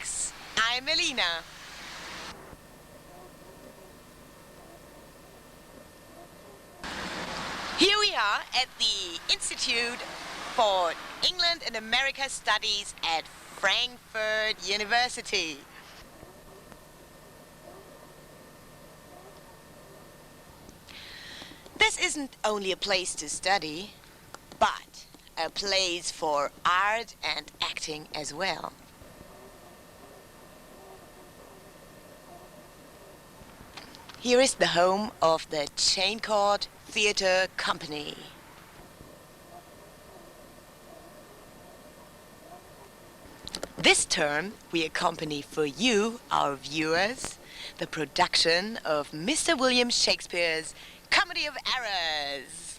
acts. I'm Melina. Here we are at the Institute for England and America Studies at Frankfurt University. This isn't only a place to study, but a place for art and acting as well. Here is the home of the Chaincourt Theatre Company. This term we accompany for you, our viewers, the production of Mr. William Shakespeare's Comedy of Errors.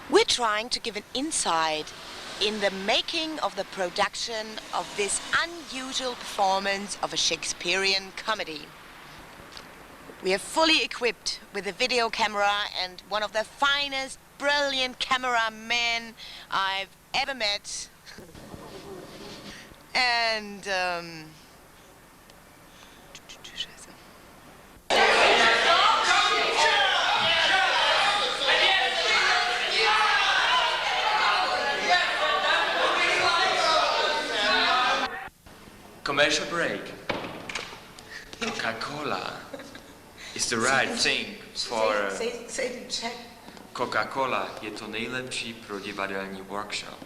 We're trying to give an insight in the making of the production of this unusual performance of a Shakespearean comedy. We are fully equipped with a video camera and one of the finest, brilliant cameramen I've ever met. And, Commercial break. Coca-Cola is the right thing for... Coca-Cola je to nejlepší pro divadelní workshop.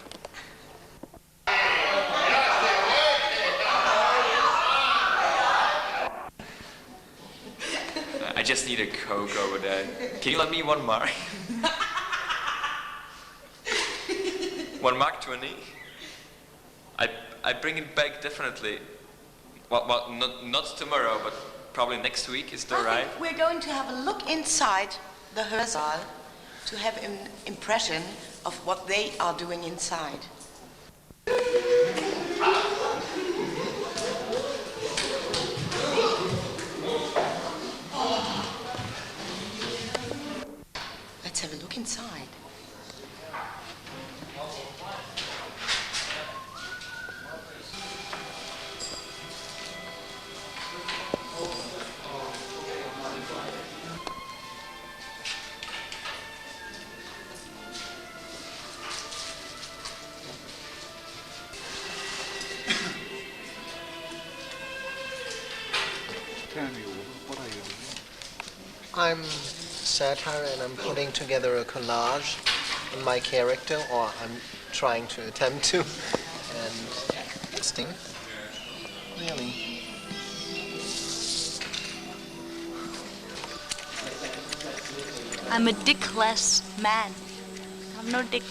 I just need a Coke over there. Can you let me one mark? 1 mark 20? I bring it back definitely. Well, not tomorrow, but probably next week. Is that right? We're going to have a look inside the Hörsaal to have an impression of what they are doing inside. Let's have a look inside. I'm satire and I'm putting together a collage on my character, or I'm trying to attempt to, and sting. Really. I'm a dickless man. I'm no dick.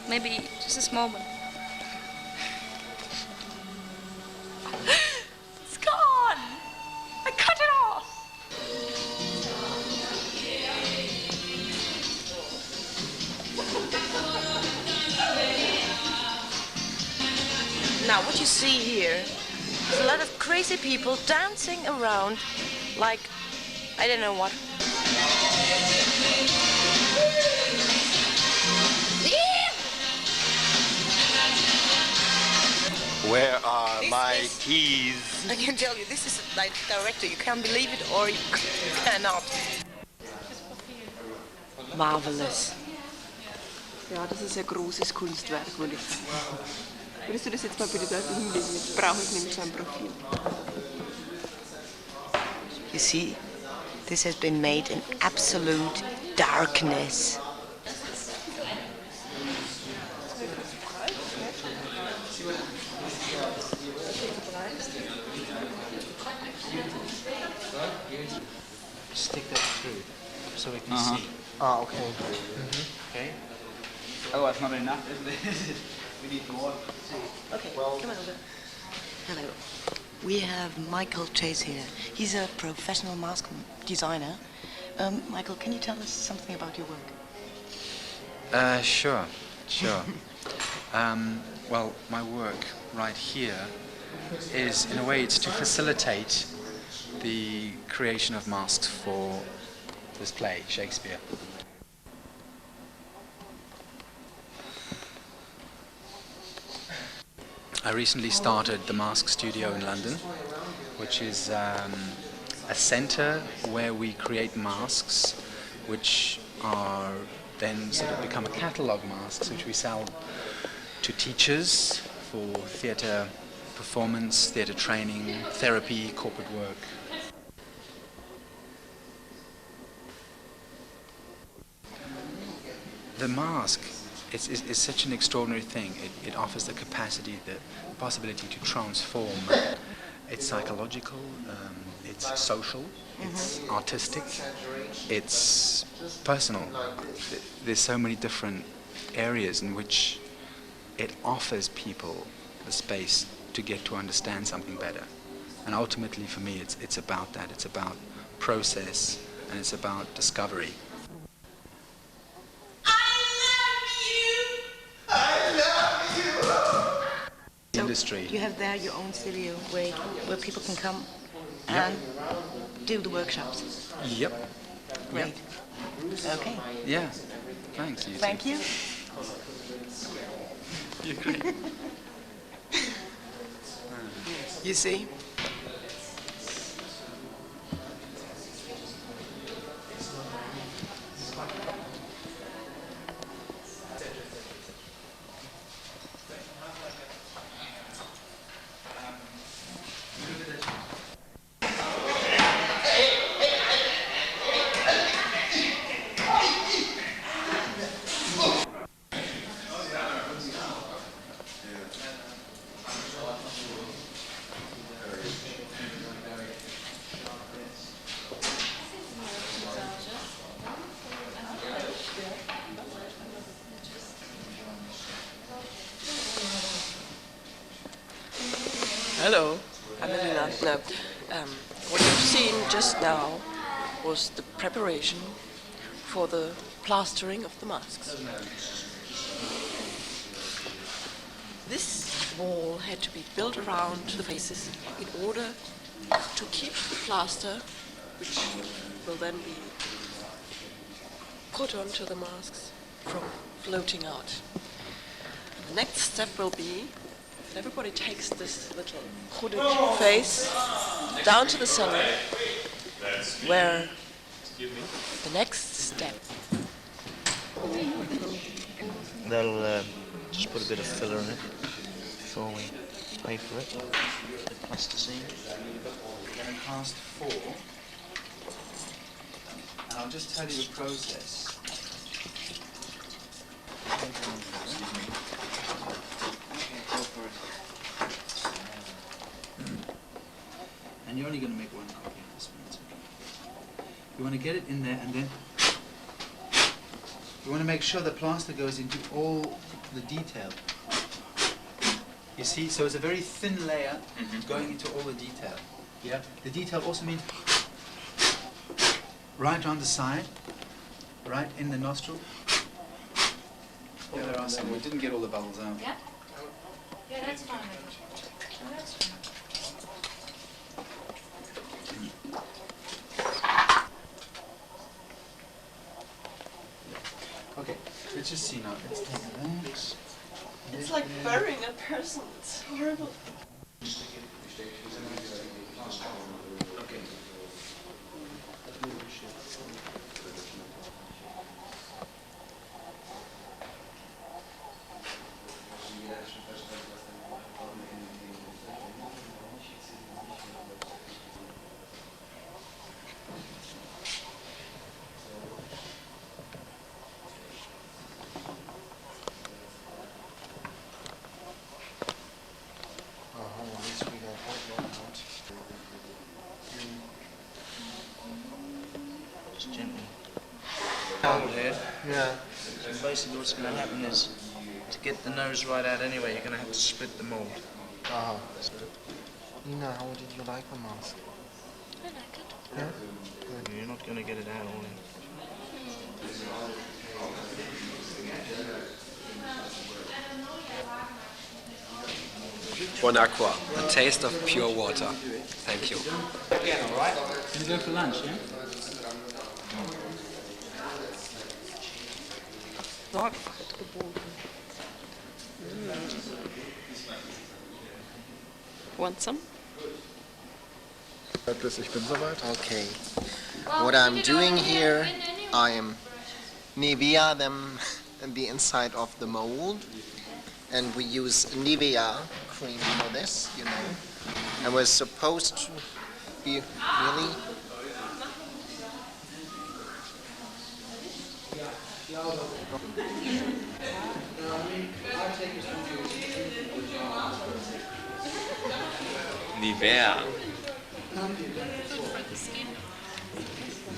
Maybe just a small one. It's gone! I cut it off! Now, what you see here is a lot of crazy people dancing around like, I don't know what. Where are my keys? I can tell you, this is like director. You can believe it or you cannot. Marvelous. Ja, das ist ein großes Kunstwerk, würde ich sagen. Würdest du das jetzt mal bitte dort hinlegen? Jetzt brauche ich nämlich ein Profil. You see, this has been made in absolute darkness. Stick that through so we can see. Ah, okay. Okay. Oh, that's not enough, isn't it? We need more. Okay, well, come on over. Hello. We have Michael Chase here. He's a professional mask designer. Michael, can you tell us something about your work? Sure. Well, my work right here is, in a way, it's to facilitate the creation of masks for this play, Shakespeare. I recently started the Mask Studio in London, which is a center where we create masks, which are then sort of become a catalog masks, which we sell to teachers for theatre performance, theatre training, therapy, corporate work. The mask is such an extraordinary thing. It offers the capacity, the possibility to transform. It's psychological, it's social, it's artistic, it's personal. There's so many different areas in which it offers people the space to get to understand something better. And ultimately for me it's about that. It's about process and it's about discovery. Industry. You have there your own studio where people can come and do the workshops. Yep. Great. Okay. Yeah. Thanks. You Thank too. you. You're great. You see? Hello, I'm Benita. No, what you've seen just now was the preparation for the plastering of the masks. This wall had to be built around the faces in order to keep the plaster, which will then be put onto the masks, from floating out. The next step will be everybody takes this little hooded face down to the cellar, where the next step. They'll just put a bit of filler in it before we pay for it. The plasticine. Past 4. And I'll just tell you the process. Excuse me. And you're only going to make one copy of this one. You want to get it in there and then you want to make sure the plaster goes into all the detail. You see, so it's a very thin layer going into all the detail. Yeah. The detail also means right on the side, right in the nostril. Yeah, there are some. We didn't get all the bubbles out. Yeah? Yeah, that's fine. Oh, that's fine. Okay, let's just see now. Let's take that. It's like burying a person. It's horrible. Okay. Yeah. So basically what's going to happen is, to get the nose right out anyway, you're going to have to split the mold. Uh-huh. Nina, how did you like the mask? I like it. Yeah? You're not going to get it out all in. Bon Aqua, a taste of pure water. Thank you. All right. Can we go for lunch, yeah? Sorgfalt geboten. Want some? Okay. What I'm doing here, I am Nivea them in the inside of the mold, and we use Nivea cream for this, you know. And we're supposed to be really Nivea.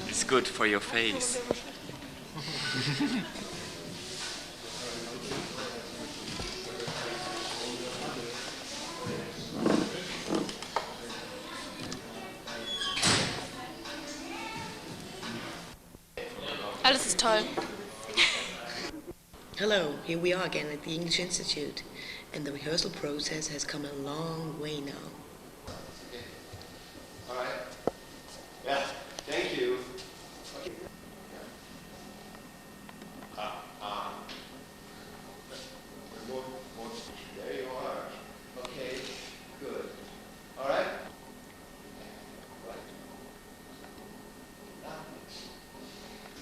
It's good for your face. Alles ist toll. Hello, here we are again at the English Institute, and the rehearsal process has come a long way now. All right. Yeah, thank you. More. There you are. Okay, good. All right.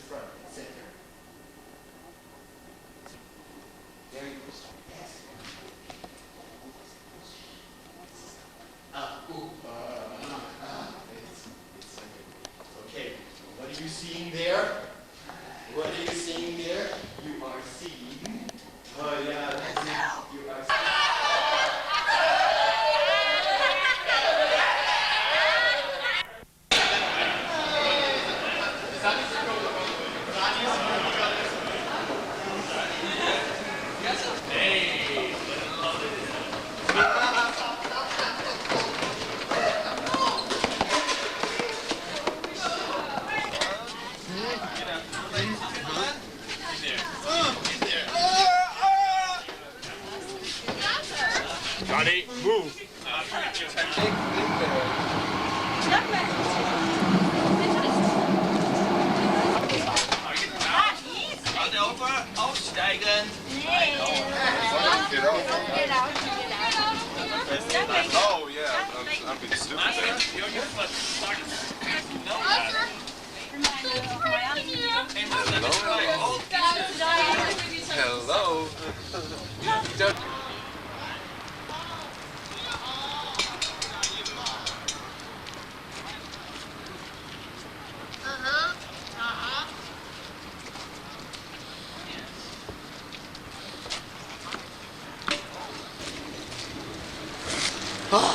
Front, center. There you go. Yes. Okay. What are you seeing there? What are you seeing there? You are seeing. Oh yeah, that's it. You are seeing. Johnny, move! Aussteigen! Oh yeah, I'm being stupid there. Hello.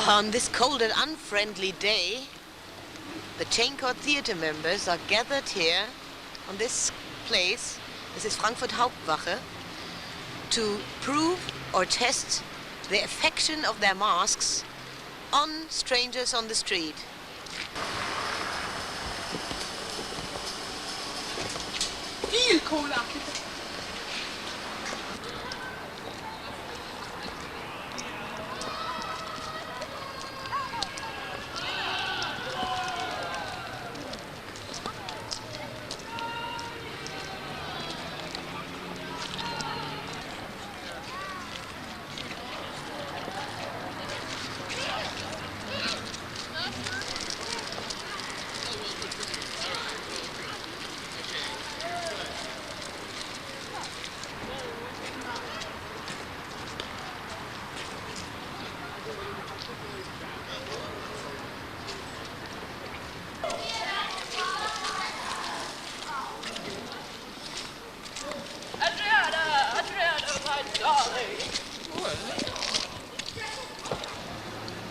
On this cold and unfriendly day, the Chaincourt theater members are gathered here on this place, this is Frankfurt Hauptwache, to prove or test the affection of their masks on strangers on the street. Viel Cola.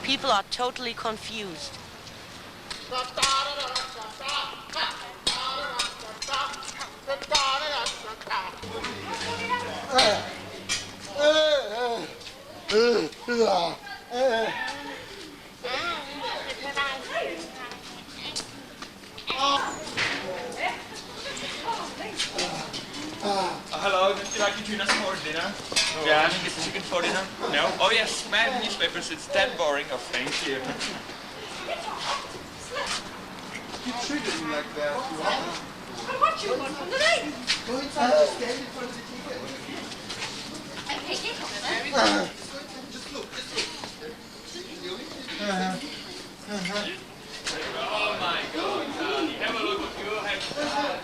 People are totally confused. Hello, would you like to join us for dinner? Oh. Yeah, I think it's chicken for dinner. No? Oh yes, man, newspapers, it's that boring. Oh, thank you. You treated me like that. What you want from the lady? Go inside and stand in front of the TV. Okay, Just look. Oh my God, Charlie, have a look what you have done.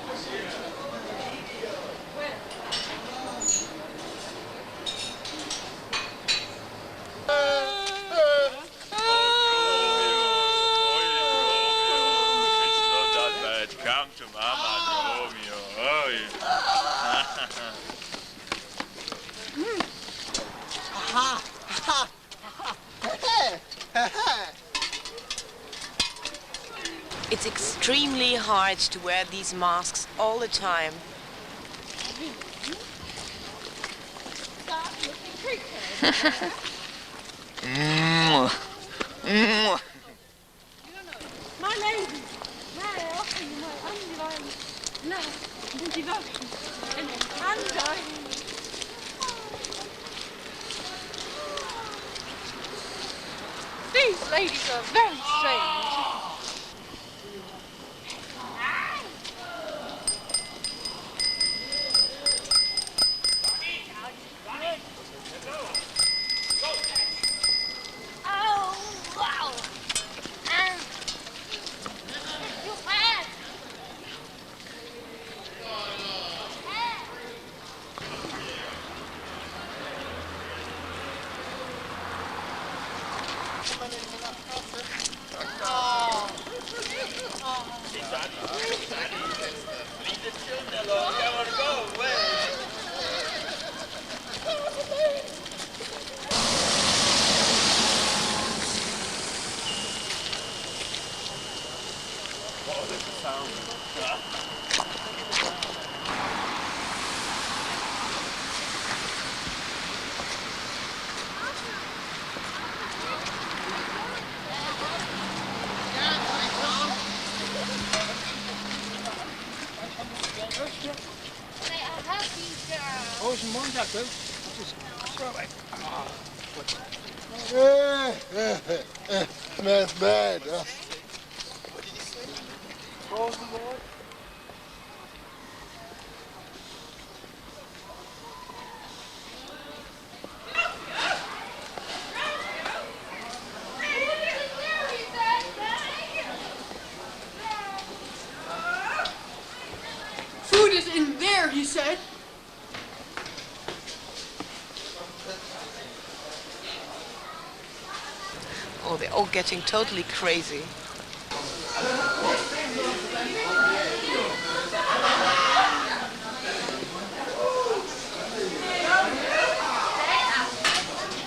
It's not that bad. Come to Mama, Dromio. Oh, It's extremely hard to wear these masks all the time. My lady, may I offer you my undivided love and devotion and undying. These ladies are very strange. That's bad. Food is in there, he said. Oh, they're all getting totally crazy.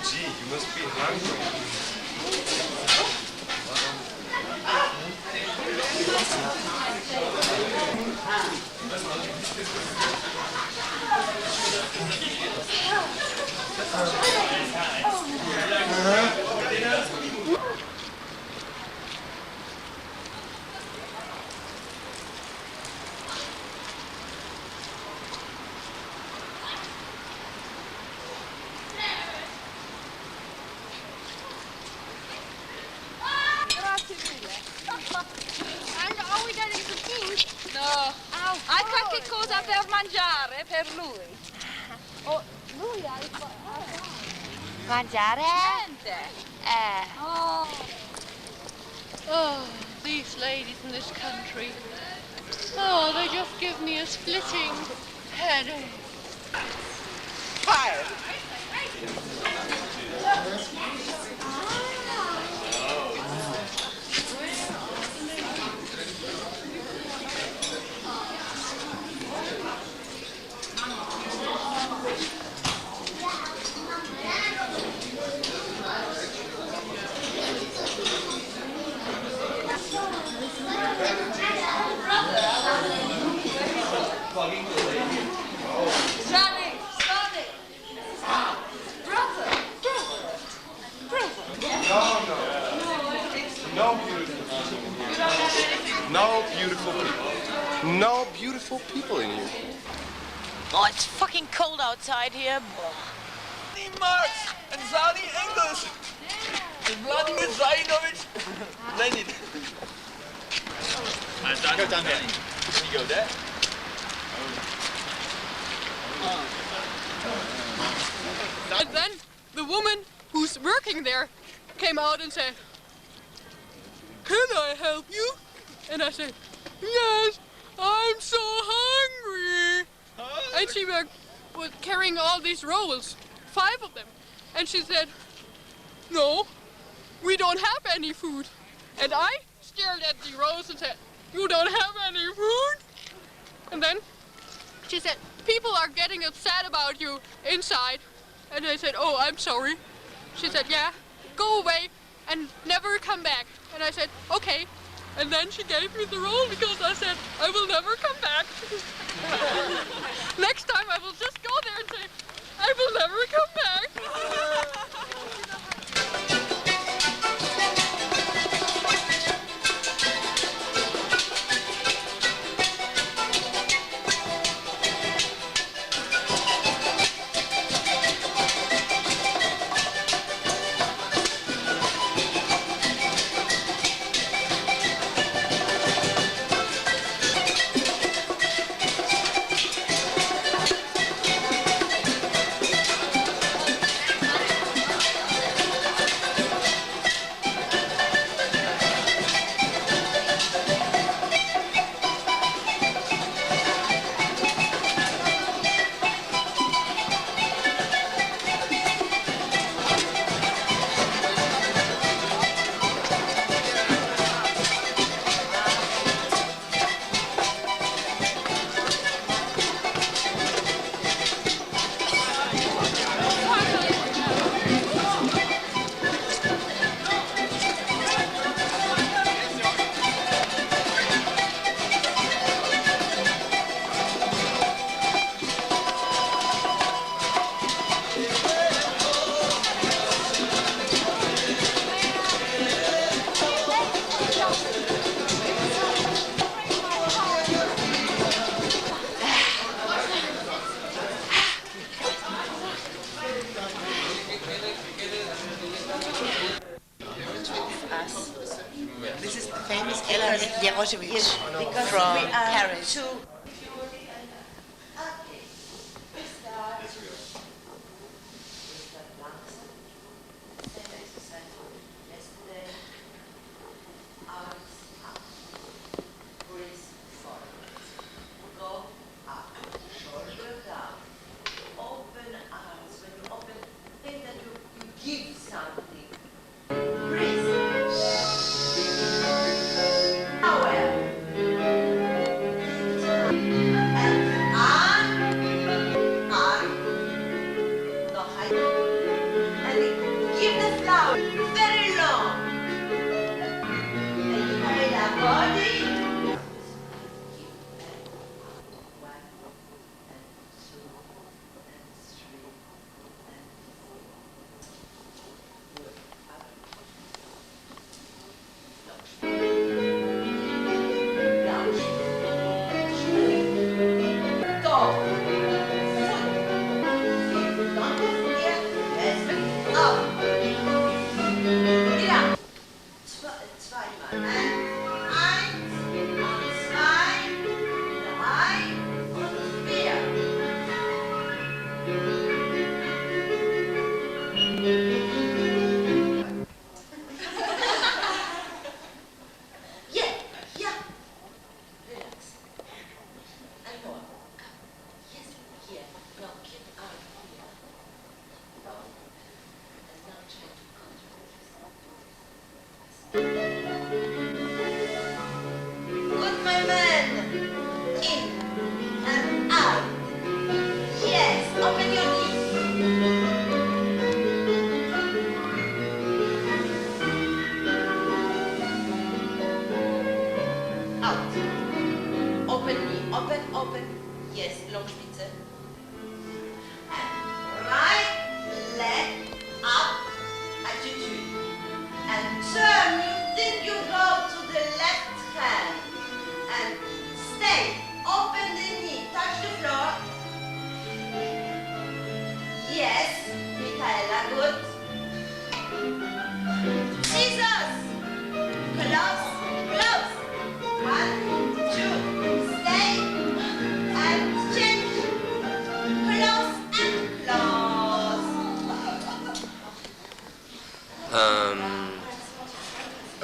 Gee, you must be hungry. Ha qualche cosa per mangiare per lui? Oh, lui ha mangiare? Niente. Oh, these ladies in this country. Oh, they just give me a splitting headache. Fire! No beautiful people in here. Oh, it's fucking cold outside here. Marx and Zani English. Vladimir Zainovich. Lenin. Go down there. Can you go there? And then the woman who's working there came out and said, I help you? And I said, yes, I'm so hungry. And she was carrying all these rolls, 5 of them. And she said, no, we don't have any food. And I stared at the rolls and said, you don't have any food? And then she said, people are getting upset about you inside. And I said, oh, I'm sorry. She said, yeah, go away and never come back. And I said, okay. And then she gave me the roll because I said, I will never come back. Next time I will just go there and say, I will never come back. From Paris.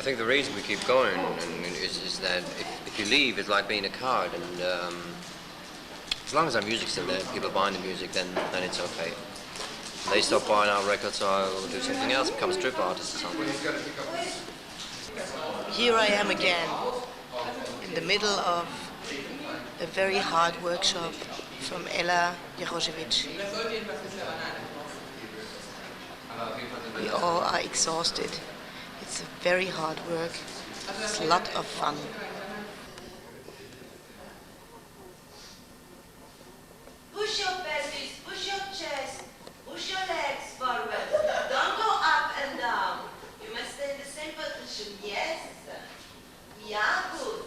think the reason we keep going is that if you leave, it's like being a card, and as long as our music's still there, people buying the music, then it's okay. If they stop buying our records, so I'll do something else, become a strip artist or something. Here I am again, in the middle of a very hard workshop from Ella Jaroszewicz. We all are exhausted. It's a very hard work. It's a lot of fun. Push your pelvis, push your chest, push your legs forward. Don't go up and down. You must stay in the same position. Yes? Yeah, good.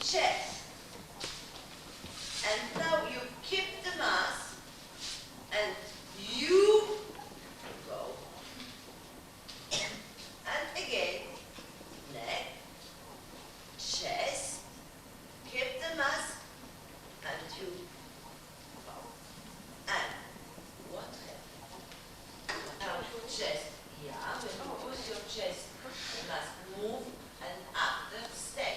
Chest. And now you keep the mass and you go. And again, neck, chest, keep the mass and you go. And what happened? Now chest, yeah, when you push your chest, you must move and after stay.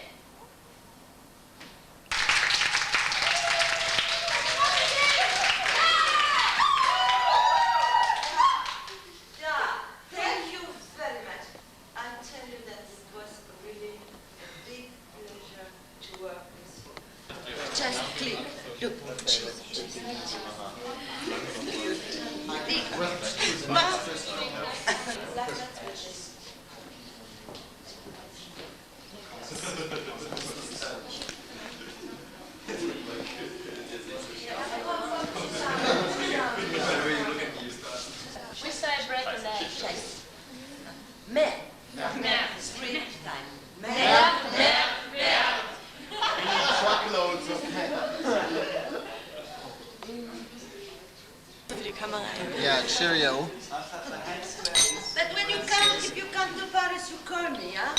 Yeah, cheerio. But when you come, if you come to Paris, you call me, huh?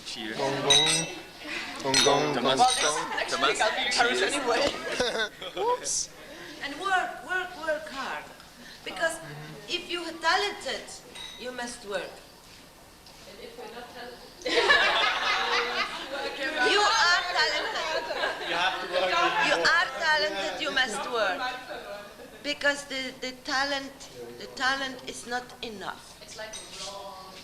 Cheers. Gong gong. Gong gong. Gong gong. Next week I'll be in Paris anyway. Whoops. And work hard. Because if you're talented, you must work. And if we're not talented? You are talented. You have to work. You are talented, you must work. Because the talent is not enough. It's like a long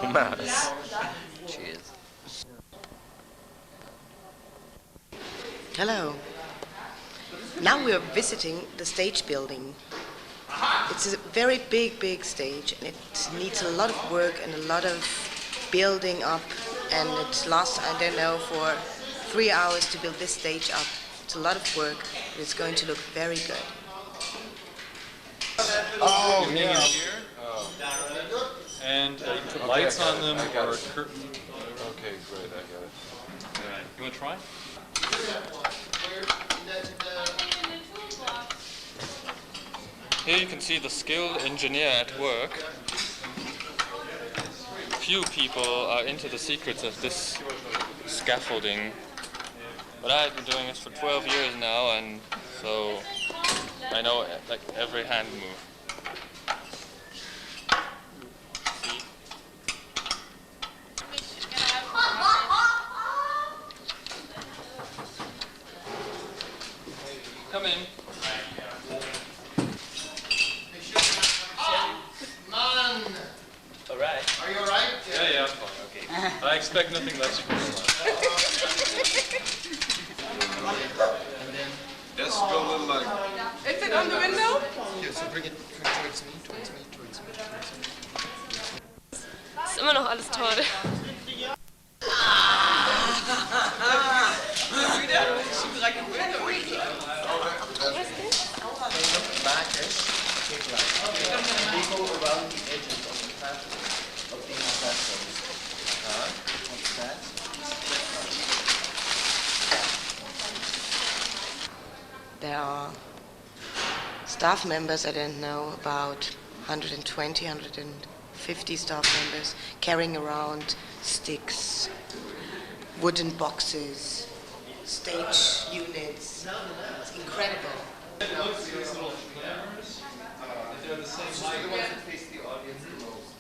garden. Cheers. Hello. Now we are visiting the stage building. It's a very big stage, and it needs a lot of work and a lot of building up, and it lasts, I don't know, for 3 hours to build this stage up. It's a lot of work, but it's going to look very good. Oh, yeah. Here. Oh. And you can put lights on them or a curtain. Okay, great, I got it. Right. You want to try? Here you can see the skilled engineer at work. Few people are into the secrets of this scaffolding, but I've been doing this for 12 years now, and so I know like every hand move. See? Come in. Man! Alright. Are you alright? Yeah, I'm fine. Okay. I expect nothing less from this one. Yes, go a little like. Is it on the window? Yeah, so bring it towards me, towards me. Ist immer noch alles toll. There are staff members, I don't know, about 120, 150 staff members carrying around sticks, wooden boxes, stage units. It's incredible. They're the same height. The ones that face the audience the most.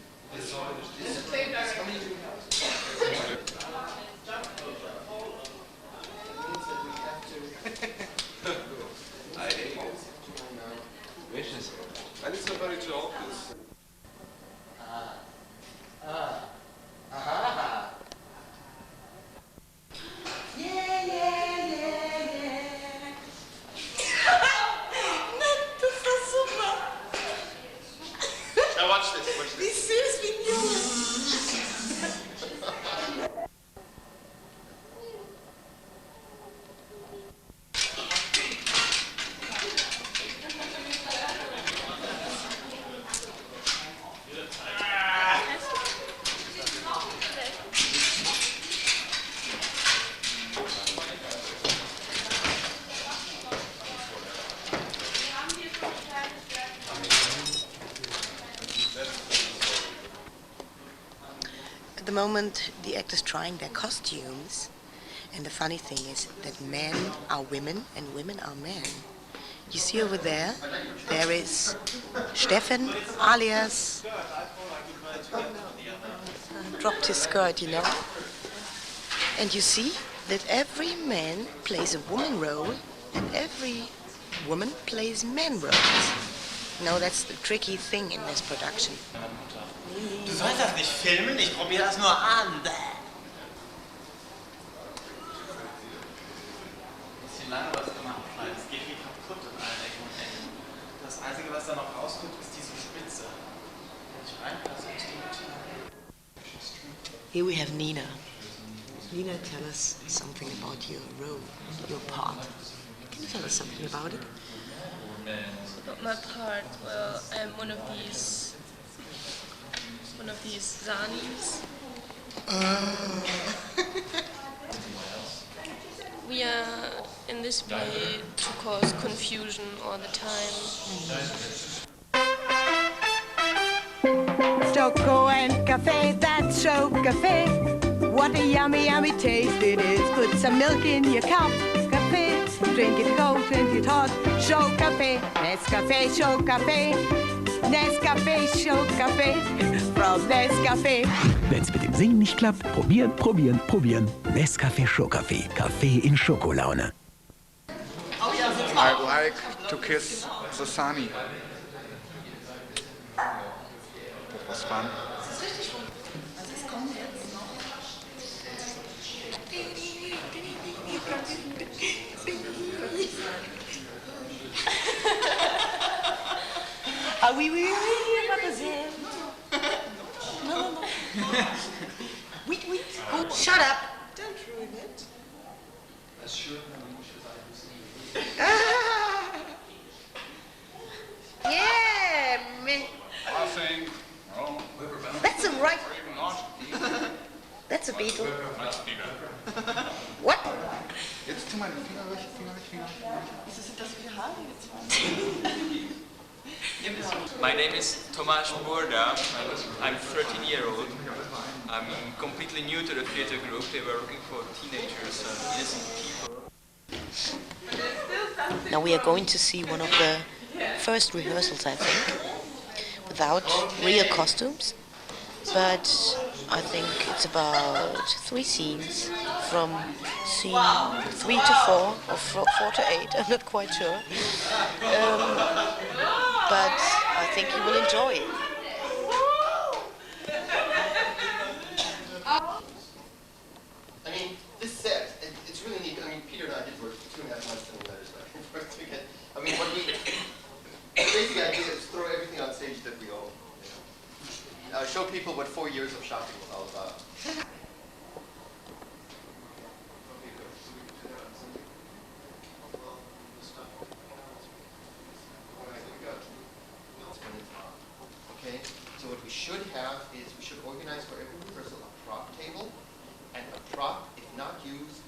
I need somebody to hold this. Now watch this. Wie süß, wie jung. At the moment, the actors trying their costumes, and the funny thing is that men are women and women are men. You see over there, there is Steffen, alias dropped his skirt, you know. And you see that every man plays a woman role and every woman plays men roles. No, that's the tricky thing in this production. Du sollst das nicht filmen, ich probiere das nur an. Bisschen lange was gemacht, weil es geht hier kaputt in allen Ecken und Enden. Das Einzige, was da noch rauskommt, ist diese Spitze. Wenn ich reinpasse, ist die mit. Here we have Nina. Nina, tell us something about your role, your part. Can you tell us something about it? About my part, well, I'm one of these Zanis. We are in this play to cause confusion all the time. Choco and cafe, that's show cafe. What a yummy taste it is. Put some milk in your cup, cafe. Drink it cold, drink it hot. Show cafe, Nescafe, show cafe. Nescafe, show cafe. From Nescafe. Wenn's mit dem Singen nicht klappt, probieren. Nescafé Schokaffee. Kaffee in Schokolaune. I like to kiss the sunny. That was fun. oui, oui, oui, mademoiselle. No, no, no. Wait, wait. Oh, shut up. Don't ruin it. Yeah, man. Laughing. Oh, That's a right. or even not. That's a beetle. That's Peter. What? Jetzt tu mal den Finger weg, Finger weg, Finger weg. Wieso sind das viele Haare jetzt? My name is Tomáš Burda. I'm 13 years old. I'm completely new to the theater group. They were looking for teenagers and innocent people. Now we are going to see one of the first rehearsals, I think, without real costumes, but I think it's about 3 scenes, from scene 3 to 4, or 4 to 8, I'm not quite sure. But I think you will enjoy it. I mean, this set, it's really neat. I mean, Peter and I did work for 2.5 months on the letters back and forth to get. I mean, what we. The basic idea is throw everything on stage that we own. You know? Show people what 4 years of shopping was all about. Okay, so what we should have is we should organize for every rehearsal a prop table, and a prop, if not used,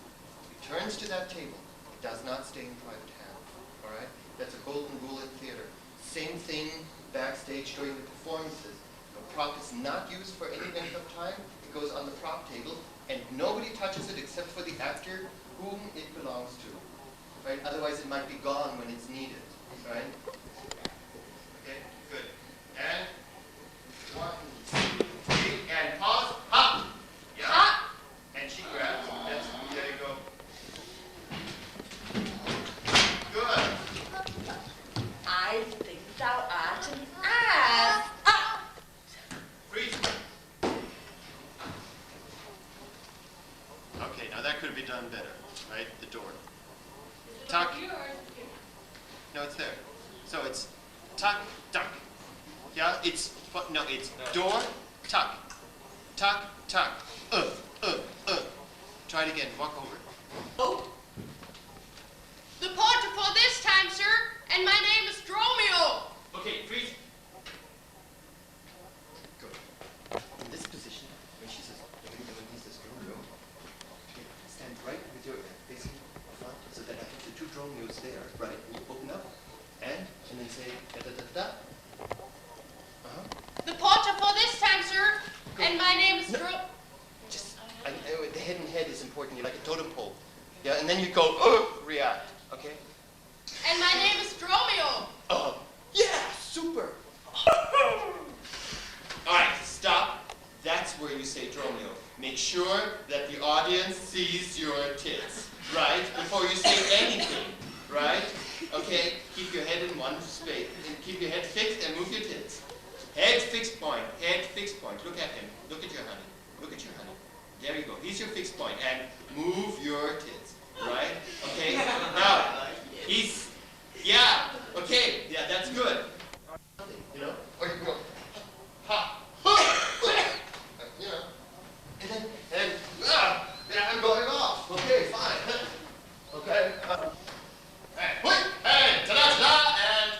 returns to that table. It does not stay in private hands. All right, that's a golden rule in theater. Same thing backstage during the performances. If a prop is not used for any length of time, it goes on the prop table, and nobody touches it except for the actor whom it belongs to. Right? Otherwise, it might be gone when it's needed. Right? Okay, good. And 1, 2, 3, and pause. Hop. Yeah. Hop. And she grabs. That's, there you go. Good. I think thou art an ass. Ah. Freeze. Okay, now that could have been done better, right? The door. Tuck. No, it's there. So it's tuck, tuck. Yeah, it's door, tuck, tuck, tuck. Try it again. Walk over. Oh. The porter for this time, sir, and my name is Dromio. Okay, freeze. Good. In this position, when she says, when he says Dromio, okay, stand right with your facing front so that I have the 2 Dromios there. Right. You open up and then say da da da da. The porter for this time, sir, and my name is Just, the head and head is important. You're like a totem pole. Yeah, and then you go, react, okay? And my name is Dromio. Oh, yeah, super. All right, stop. That's where you say Dromio. Make sure that the audience sees your tits, right? Before you say anything, right? Okay, keep your head in one space. Keep your head fixed and move your tits. Head fixed point, head fixed point. Look at him. Look at your honey. Look at your honey. There you go. He's your fixed point. And move your tits. Right? Okay? Now, he's, yeah. Okay. Yeah, that's good. You know? Or you go, ha, ha, you know. And I'm going off. Okay, fine. Okay. Hey, ta-da-ta-da, and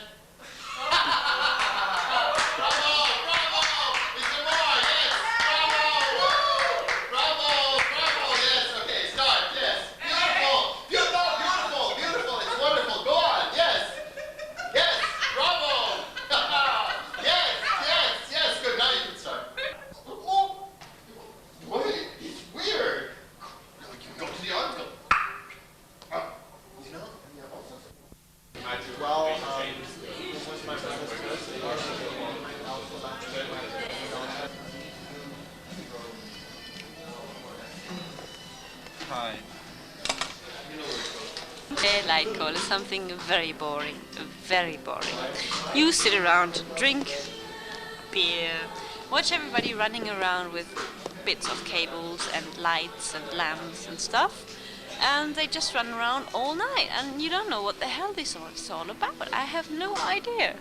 Daylight call is something very boring, very boring. You sit around, drink beer, watch everybody running around with bits of cables and lights and lamps and stuff, and they just run around all night, and you don't know what the hell this is all about. I have no idea.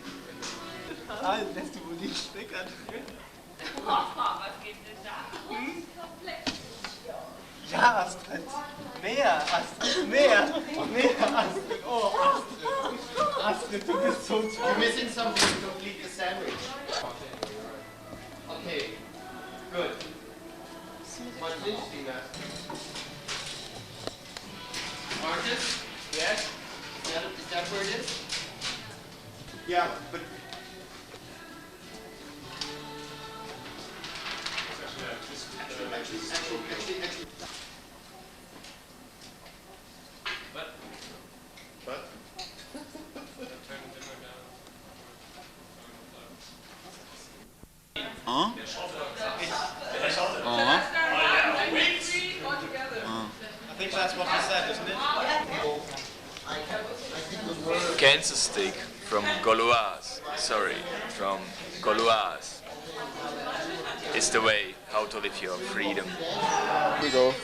lässt du wohl nicht steckern. Was geht denn da? Ja, Astrid. Mehr, Astrid. Mehr, Astrid. Oh, Astrid. Astrid, du bist so toll. You're missing something to complete the sandwich. Okay, good. What's interesting that? Marcus? Yes? Is that where it is? Yeah, but... Actually. But? Huh? I think that's what we said, isn't it? Cancer stick from Gauloise. From Gauloise. It's the way how to live your freedom. Here we go.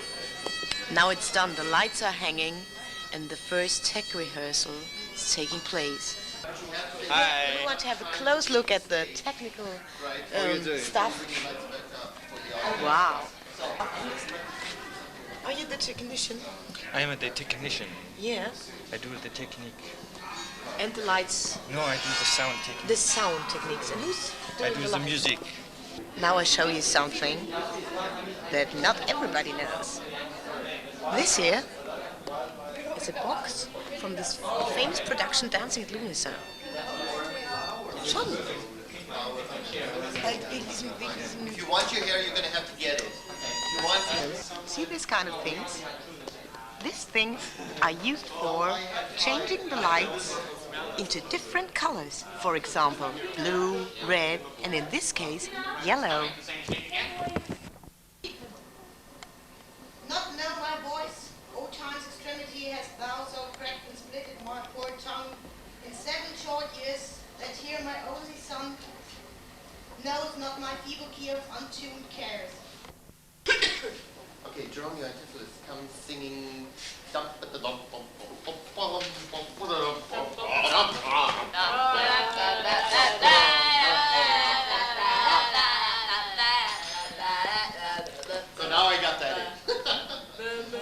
Now it's done. The lights are hanging and the first tech rehearsal is taking place. Hi. We want to have a close look at the technical stuff. Wow. Are you the technician? I am the technician. Yeah. I do the technique. And the lights? No, I do the sound technique. The sound techniques. And who's doing I do the lights? music. Now I show you something that not everybody knows. This here is a box from this famous production Dancing at Luciana. Schon. If you want your hair, you're going to have to get it. If you want to... See this kind of things? These things are used for changing the lights into different colors. For example, blue, red, and in this case, yellow. Not know my voice. O time's extremity has thou so cracked and splitted my poor tongue. In 7 short years, that here my only son knows not my feeble key of untuned cares. Okay, Dromio and Antipholus come singing... So now I got that in.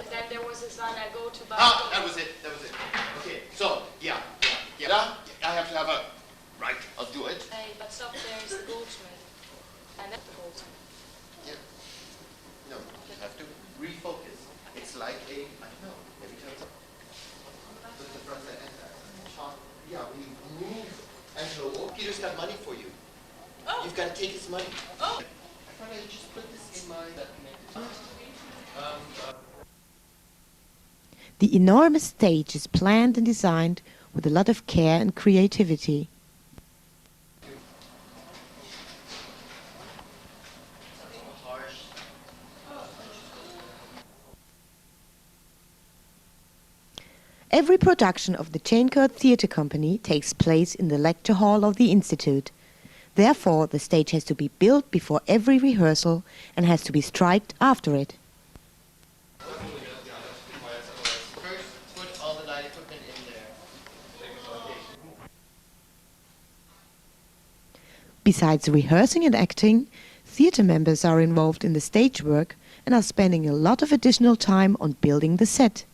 Then there was a sign I go to buy. Ah, that was it. Okay, so, yeah. I have to have a... Right, I'll do it. Hey, but stop, there is the goldsmith. And that's the goldsmith. Yeah. No, you have to refocus. It's like a, I don't know, maybe turn up. Yeah, we move Angelo. Peter's got money for you. Oh. You've got to take his money. Oh. I thought I just put this in my... The enormous stage is planned and designed with a lot of care and creativity. Every production of the Chaincourt Theatre Company takes place in the lecture hall of the Institute. Therefore, the stage has to be built before every rehearsal and has to be striped after it. First, put all the light equipment in there. Besides rehearsing and acting, theatre members are involved in the stage work and are spending a lot of additional time on building the set.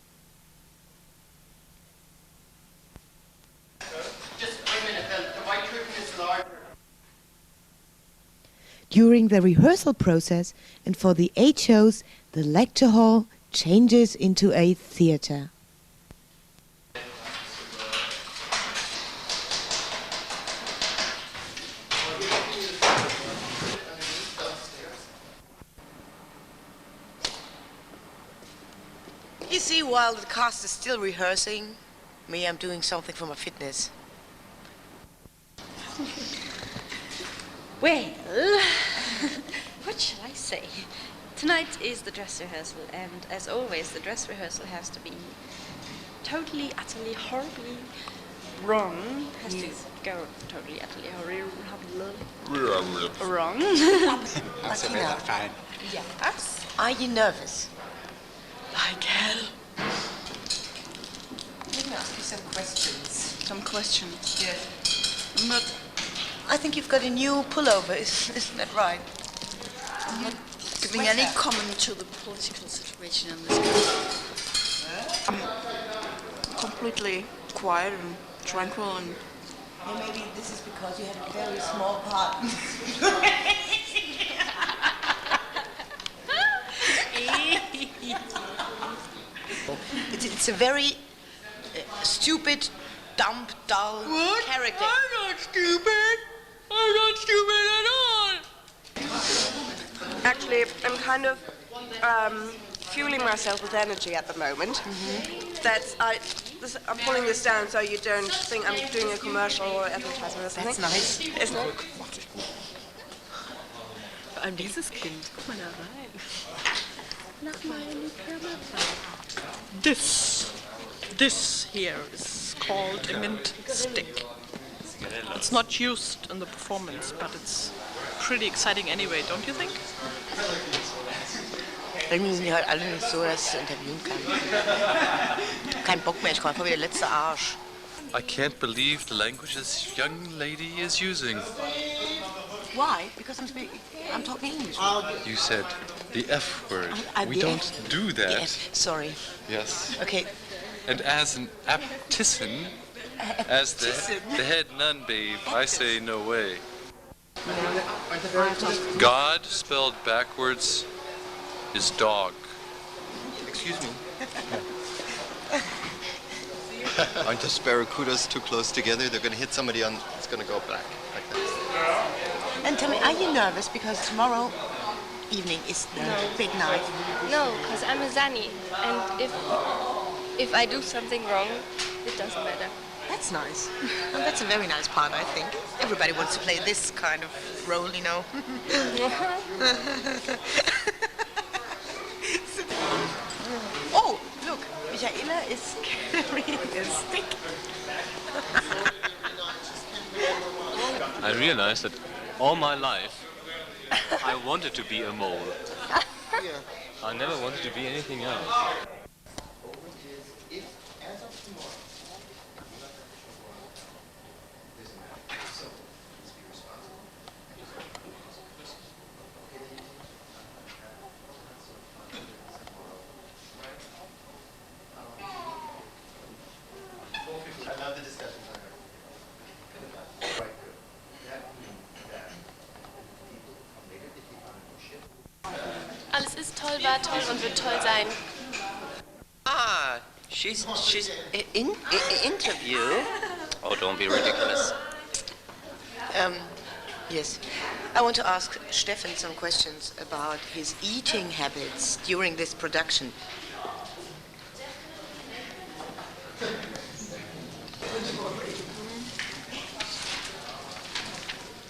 During the rehearsal process and for the 8 shows, the lecture hall changes into a theatre. You see, while the cast is still rehearsing, me, I'm doing something for my fitness. Well, what shall I say? Tonight is the dress rehearsal, and as always, the dress rehearsal has to be totally, utterly, horribly wrong. Has to go totally, utterly, horribly wrong. Martina, Yes. Are you nervous? Like hell. Let me ask you some questions. Some questions. Yes. But I think you've got a new pullover, isn't that right? I'm not giving any comment to the political situation in this country. I'm completely quiet and tranquil and... Yeah, maybe this is because you had a very small part. It's a very stupid, dumb, dull character. I'm not stupid. I'm not stupid at all. Actually, I'm kind of fueling myself with energy at the moment. I'm pulling this down so you don't think I'm doing a commercial or advertisement or something. That's nice. Isn't it? Vor allem dieses Kind. Guck mal da rein. Mach mal in die Kamera. This here is called a mint stick. It's not used in the performance, but it's pretty exciting anyway, don't you think? Irgendwie sind die halt alle nicht so, dass ich sie interviewen kann. Kein Bock mehr, ich komme vor wie der letzte Arsch. I can't believe the language this young lady is using. Why? Because I'm talking English. You said the F word. We the don't do that. The F, sorry. Yes. Okay. And as an aptison, as the head nun babe, I say no way. God spelled backwards is dog. Excuse me. Aren't the barracudas too close together? They're going to hit somebody on. It's going to go back like that. And tell me, are you nervous because tomorrow evening is the big night? No, because I'm a Zanny, and if I do something wrong, it doesn't matter. That's nice. Well, that's a very nice part, I think. Everybody wants to play this kind of role, you know. Oh, look, Michaela is carrying a stick. I realized that all my life I wanted to be a mole. I never wanted to be anything else. Alles ist toll, war toll und wird toll sein. Ah, she's in interview. Oh, don't be ridiculous. Yes. I want to ask Steffen some questions about his eating habits during this production.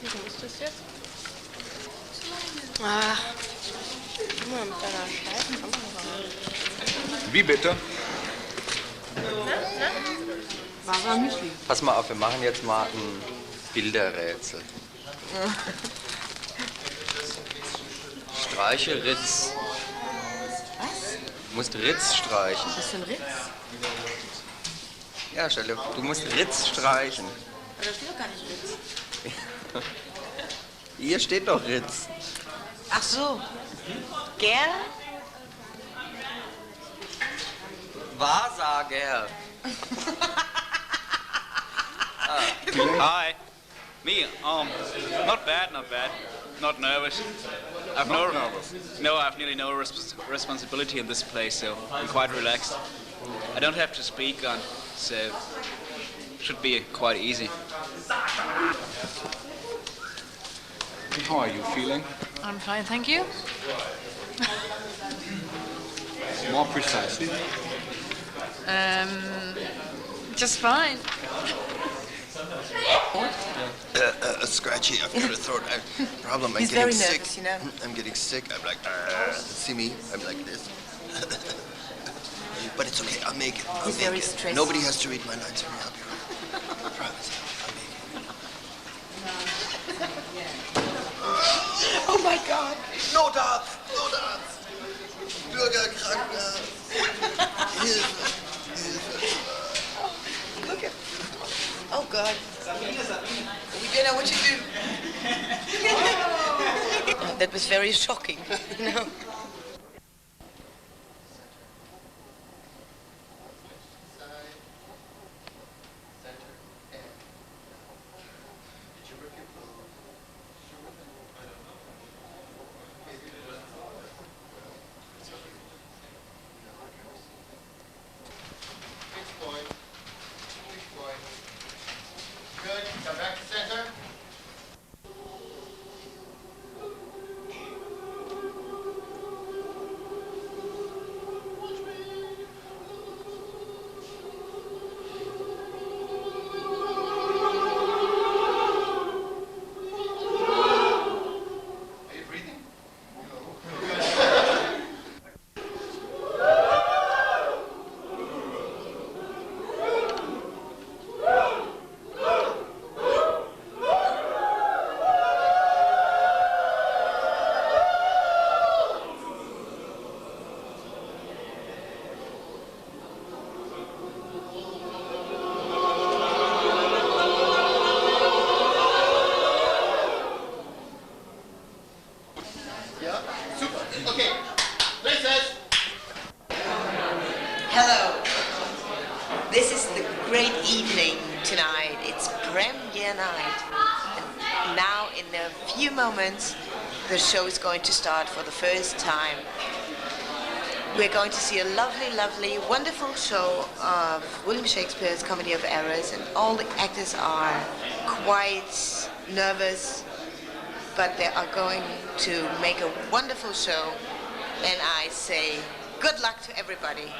Wie ist das jetzt? Ach, Immer mit deiner scheiß Kamera. Wie bitte? War Müsli. Pass mal auf, wir machen jetzt mal ein Bilderrätsel. Streiche Ritz. Was? Du musst Ritz streichen. Was ist denn Ritz? Ja, stell dir vor, du musst Ritz streichen. Aber da steht doch gar nicht Ritz. Hier steht doch Ritz. Ach so. Gell? Wahrsager. Hi. Me, not bad, not nervous. I've nearly no responsibility in this place, so I'm quite relaxed. I don't have to speak on, so should be quite easy. How are you feeling? I'm fine, thank you. More precisely. Just fine. Scratchy. I've got a throat problem. He's getting very sick. nervous, you know. I'm getting sick. I'm like, see me? I'm like this. But it's okay. I'll make it. He's very stressed. Nobody has to read my lines for me. I'll be right. I promise. I'll make it. Oh my God. No darts. No darts. Bürgerkrankenhaus. Hilfe. Hilfe. Look at. Oh God. You know what you do? That was very shocking, you know. Good. Come back to center. Are you breathing? Yeah, super. Okay, places. Hello. This is the great evening tonight. It's premiere night. And now, in a few moments, the show is going to start for the first time. We're going to see a lovely, lovely, wonderful show of William Shakespeare's Comedy of Errors, and all the actors are quite nervous, but they are going to make a wonderful show, and I say good luck to everybody.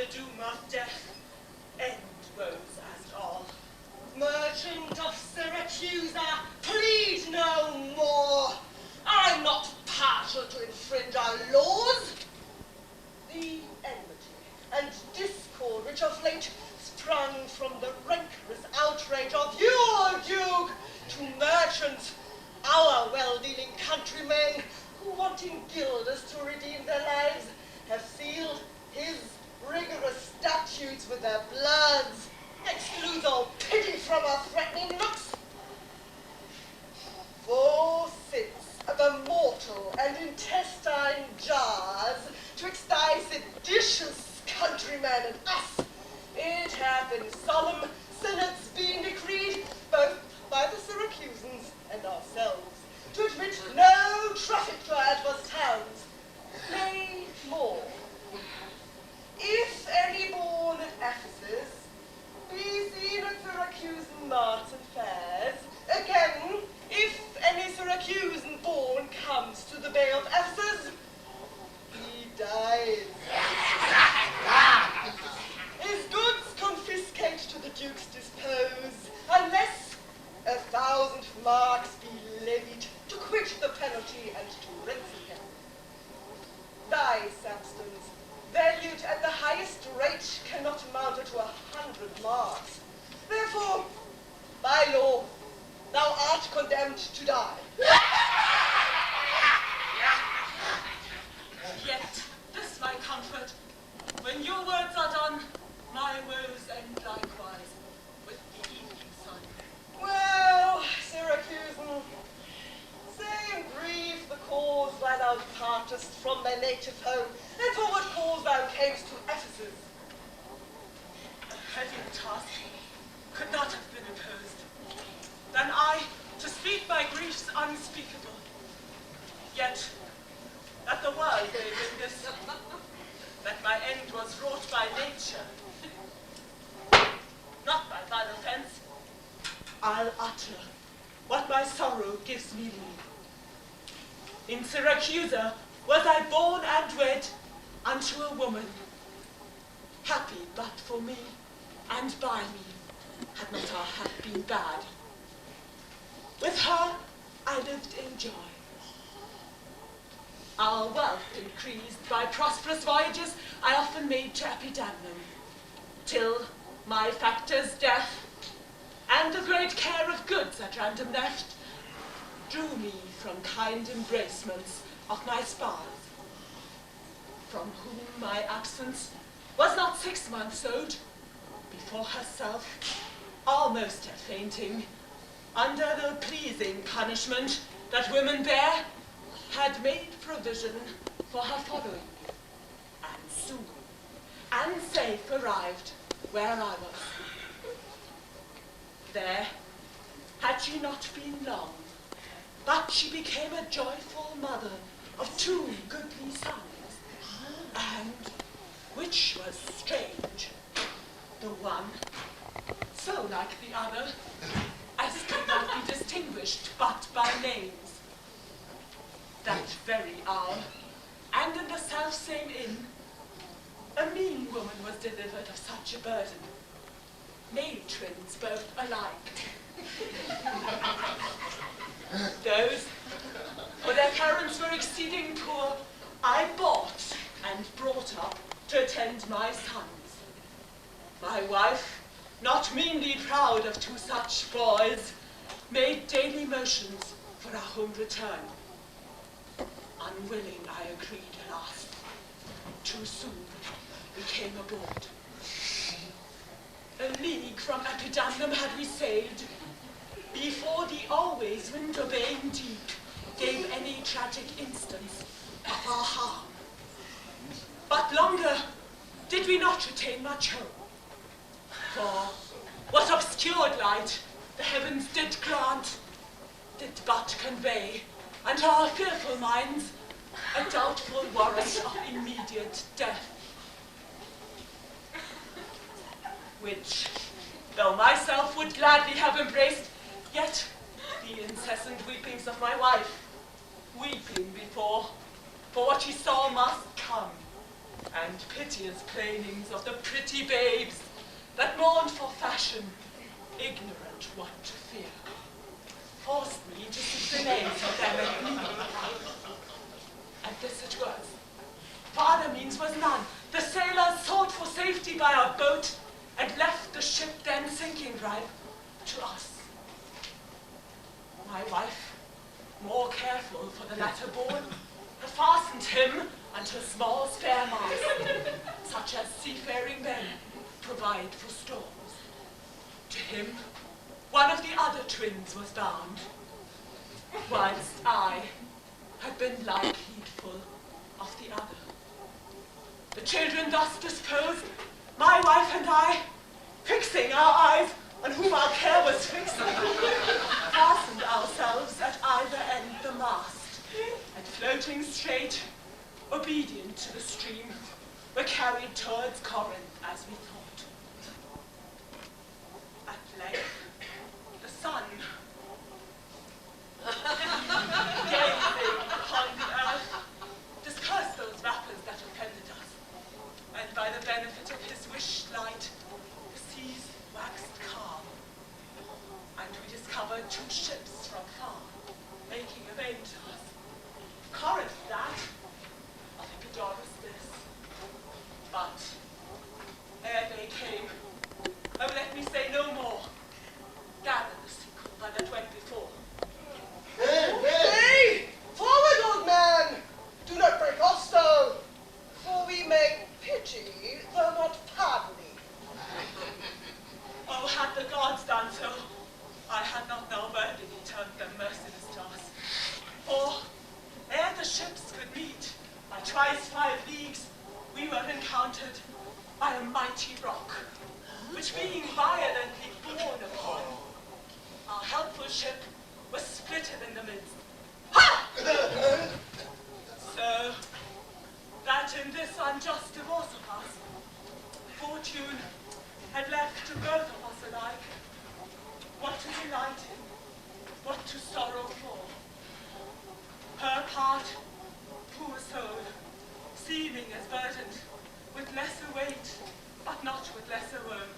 the doom of death, end woes as all. Merchant of Syracuse, plead no more. I'm not partial to infringe our laws. The enmity and discord which of late sprung from the rancorous outrage of your Duke to merchants, our well-dealing countrymen, who wanting guilders to redeem their lives, have sealed his rigorous statutes with their bloods, excludes all pity from our threatening looks. For since the mortal and intestine jars twixt thy seditious countrymen and us, it hath in solemn synods been decreed, both by the Syracusans and ourselves, to admit no traffic to our adverse towns. Nay, more. If any born at Ephesus be seen at Syracusan marts and fairs, again, if any Syracusan born comes to the Bay of Ephesus, he dies. His goods confiscate to the Duke's dispose, unless 1,000 marks be levied to quit the penalty and to ransom him. Thy substance, valued at the highest rate, cannot amount to 100 marks. Therefore, by law, thou art condemned to die. Yet, this my comfort, when your words are done, my woes end likewise with the evening sun. Well, Syracusan, say in brief the cause why thou departest from thy native home, and for what cause thou camest to Ephesus. A heavier task could not have been imposed than I to speak my griefs unspeakable. Yet, that the world may witness that my end was wrought by nature, not by thine offense, I'll utter what my sorrow gives me leave. In Syracuse was I born and wed unto a woman, happy but for me and by me, had not our hap been bad. With her I lived in joy. Our wealth increased by prosperous voyages I often made to Epidamnum, till my factor's death and the great care of goods at random left drew me from kind embracements of my spouse, from whom my absence was not 6 months old, before herself, almost at fainting, under the pleasing punishment that women bear, had made provision for her following, and soon and safe arrived where I was. There had she not been long, but she became a joyful mother of 2 goodly sons, and, which was strange, the one, so like the other, as could not be distinguished but by names. That very hour, and in the self-same inn, a mean woman was delivered of such a burden, maid twins both alike. Those, for their parents were exceeding poor, I bought and brought up to attend my sons. My wife, not meanly proud of 2 such boys, made daily motions for our home return. Unwilling I agreed at last. Too soon we came aboard. A league from Epidamnum had we sailed, before the always wind-obeying deep gave any tragic instance of our harm. But longer did we not retain much hope, for what obscured light the heavens did grant, did but convey unto our fearful minds a doubtful warrant of immediate death, which, though myself would gladly have embraced, yet the incessant weepings of my wife, weeping before, for what she saw must come, and piteous plainings of the pretty babes that mourned for fashion, ignorant what to fear, forced me to seek the names of them at me. And this it was, for other means was none. The sailors sought for safety by our boat, and left the ship then sinking ripe to us. My wife, more careful for the latter born, had fastened him unto a small spare mast, such as seafaring men provide for storms. To him, one of the other twins was bound, whilst I had been like heedful of the other. The children thus disposed, my wife and I, fixing our eyes on whom our care was fixed, fastened ourselves at either end the mast, and floating straight, obedient to the stream, were carried towards Corinth as we thought. At length, the sun, gazing upon the earth, dispersed those vapors that offended us, and by the benefit of his wished light, the seas waxed calm, and we discovered 2 ships from far, making amain to us. Corinth that, of Epidaurus this. But, ere they came, oh, let me say no more, gather the sequel that went before. Hey! Forward, old man! Do not break off so, for we may pity, though not pardon thee. Oh, had the gods done so, I had not now worthily turned them merciless to us. For, ere the ships could meet, by twice 5 leagues, we were encountered by a mighty rock, which being violently borne upon, our helpful ship was splitted in the midst. Ha! So, that in this unjust divorce of us, fortune had left to both of us alike what to delight in, what to sorrow for. Her part, poor soul, seeming as burdened with lesser weight, but not with lesser woe,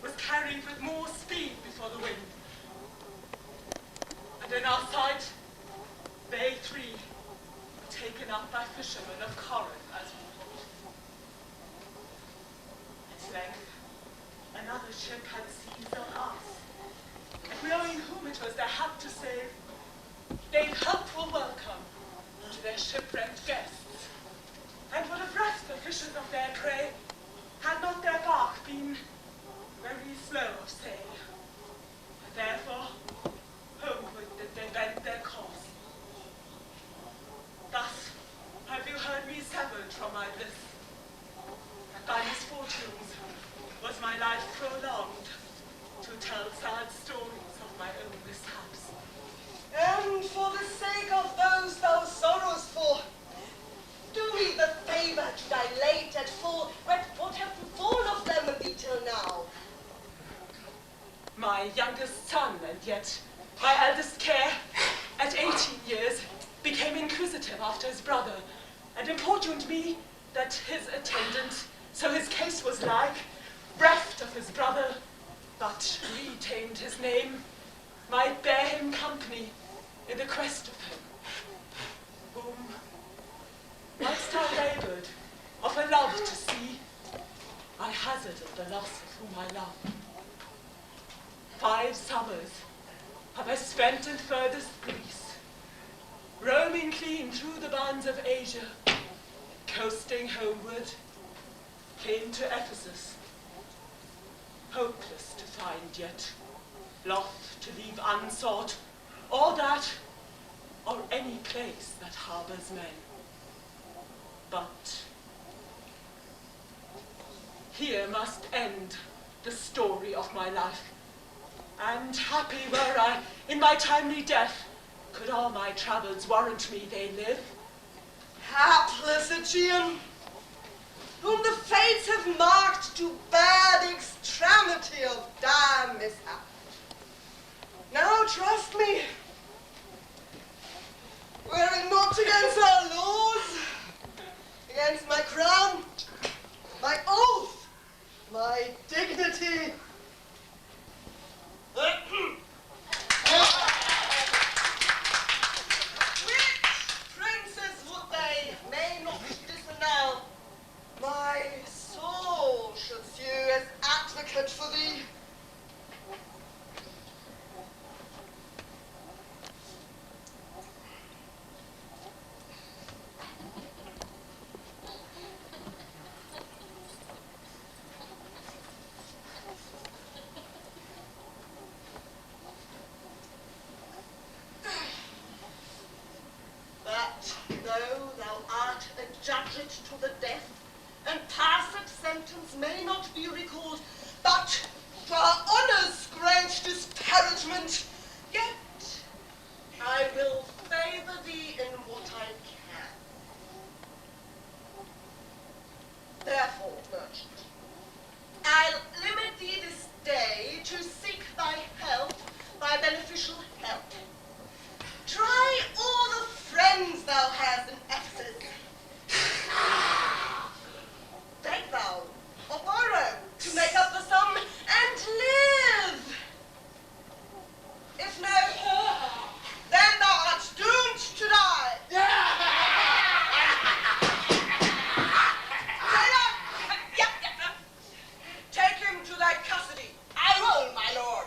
was carried with more speed before the wind. And in our sight, they 3 were taken up by fishermen of Corinth as we thought. At length, another ship had seized on us, and knowing whom it was their hap to save, gave helpful welcome to their shipwrecked guests, and would have reft the fishes of their prey, had not their bark been very slow of sail, and therefore homeward did they bend their course. Thus have you heard me severed from my bliss, and by misfortunes was my life prolonged to tell sad stories of my own mishaps. And for the sake of those thou sorrows for, do me the favor to dilate at full what have befallen of them of thee till now. My youngest son, and yet my eldest care, at 18 years, became inquisitive after his brother, and importuned me that his attendant, so his case was like, bereft of his brother, but retained his name, might bear him company in the quest of him, whom, whilst I laboured of a love to see, I hazarded the loss of whom I loved. 5 summers have I spent in furthest Greece, roaming clean through the bands of Asia, coasting homeward, came to Ephesus, hopeless to find yet, loth to leave unsought, or that, or any place that harbours men. But here must end the story of my life, and happy were I in my timely death, could all my travels warrant me they live. Hapless Aegean, whom the fates have marked to bear the extremity of dire mishap. Now trust me, were it not against our laws, against my crown, my oath, my dignity. Which princes would they may not disannul? My soul should sue as advocate for thee. That though thou art adjudged to the death, and passed sentence may not be recalled, but for our honour's great disparagement, yet I will favour thee in what I can. Therefore, merchant, I'll limit thee this day to seek thy help, thy beneficial help. Try all the friends thou hast in Ephesus. Beg thou, or borrow, to make up the sum, and live. If no, then thou art doomed to die. Taylor! Take him to thy custody. I will, my lord.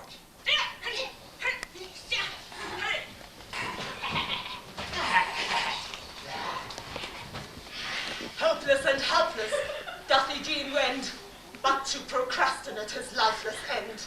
Hopeless and helpless doth he deem wend, but to procrastinate his lifeless end.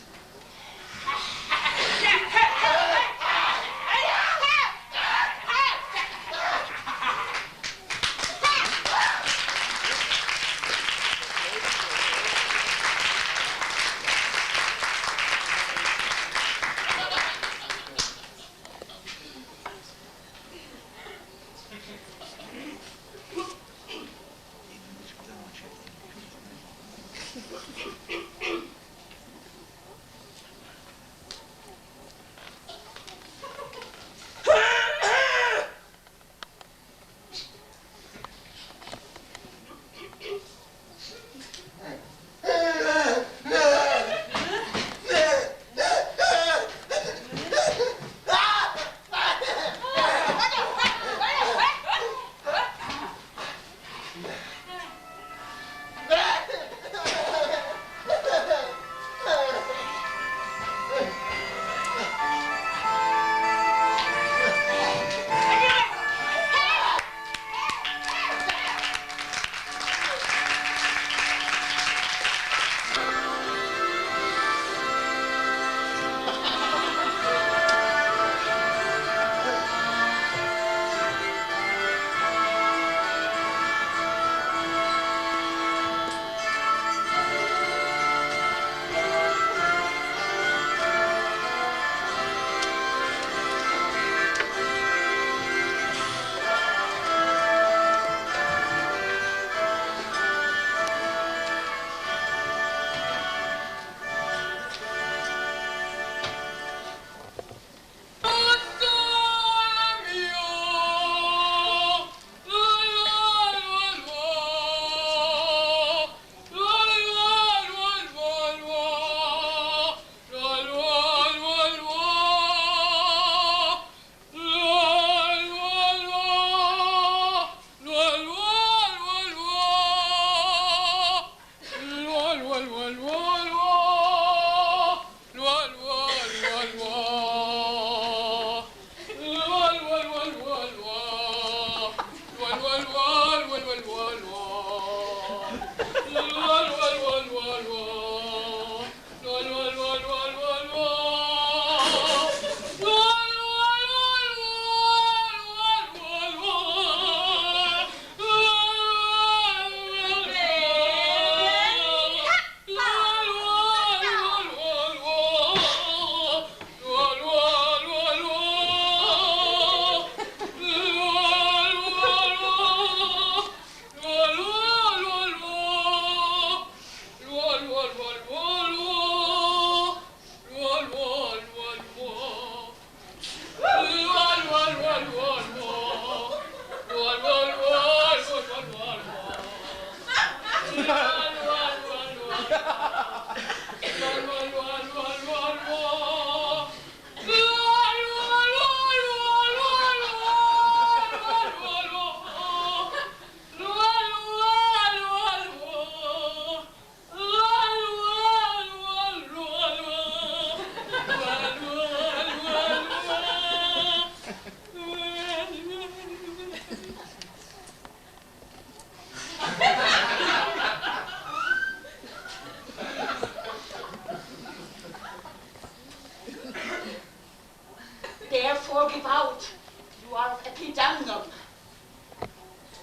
Appidamnum,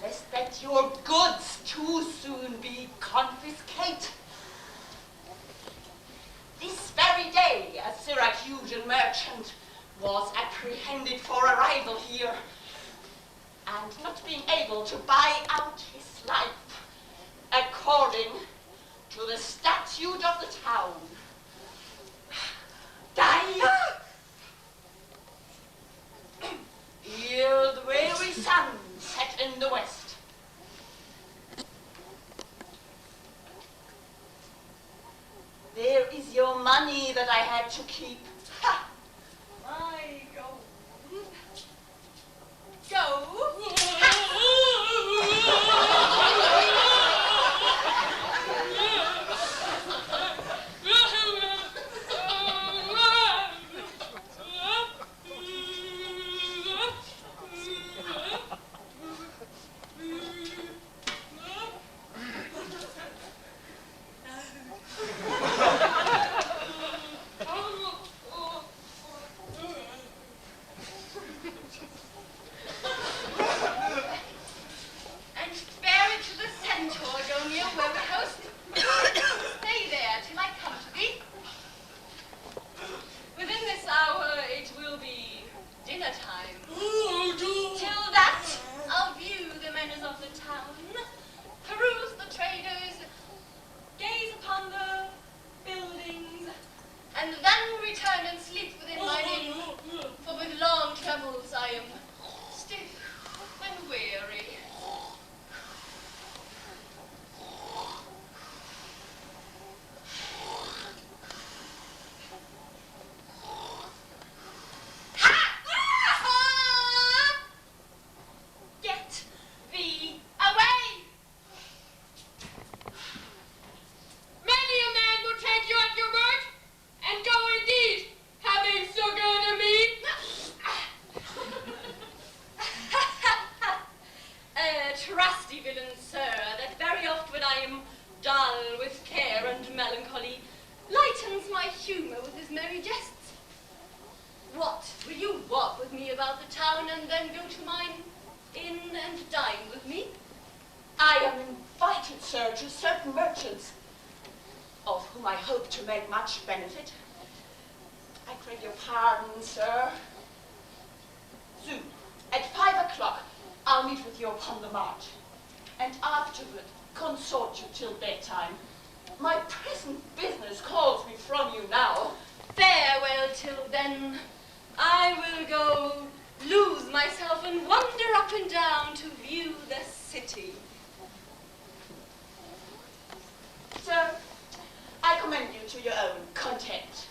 lest that your goods too soon be confiscated. This very day, a Syracusan merchant was apprehended for arrival here, and not being able to buy out his life, according to the statute of the town. Die! Ere the weary sun set in the west. There is your money that I had to keep. Ha! My gold. Go. Benefit. I crave your pardon, sir. Soon, at 5 o'clock, I'll meet with you upon the march, and afterward consort you till bedtime. My present business calls me from you now. Farewell till then. I will go lose myself and wander up and down to view the city. Sir, I commend you to your own content.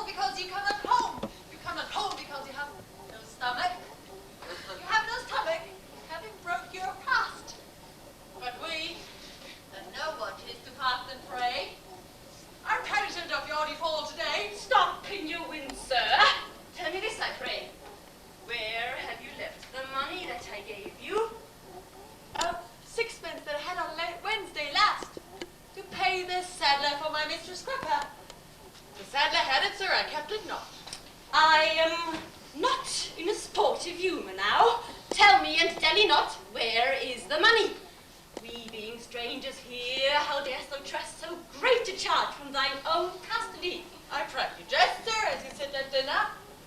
Because you I am not in a sportive humour now. Tell me, and tell ye not, where is the money? We being strangers here, how darest thou trust so great a charge from thine own custody? I pray you, jester, as you sit at dinner.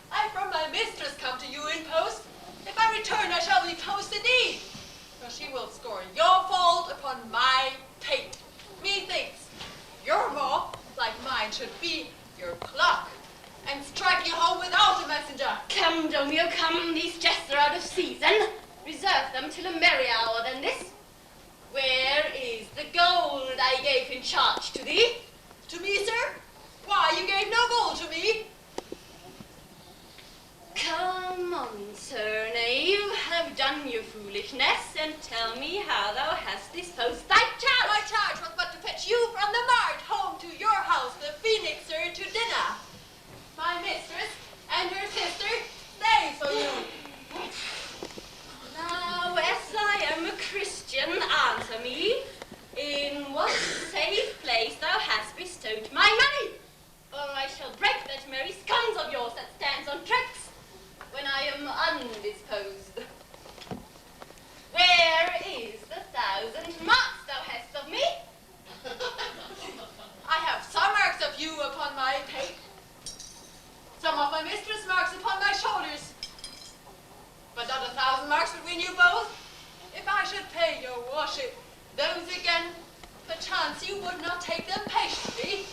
I from my mistress come to you in post. If I return, I shall be close indeed. For she will score your fault upon my pate. Methinks your law, like mine, should be your clock, and strike you home without a messenger. Come, Dromio, come, these jests are out of season. Reserve them till a merry hour than this. Where is the gold I gave in charge to thee? To me, sir? Why, you gave no gold to me. Come on, sir knave, have done your foolishness, and tell me how thou hast disposed thy charge. My charge was but to fetch you from the mart home to your house, the Phoenix, sir, to dinner. My mistress and her sister stay for you. Now, as I am a Christian, answer me, in what safe place thou hast bestowed my money, or I shall break that merry sconce of yours that stands on tracks when I am undisposed. Where is the 1,000 marks thou hast of me? I have some marks of you upon my pate, some of my mistress marks upon my shoulders, but not 1,000 marks between you both. If I should pay your worship those again, perchance you would not take them patiently.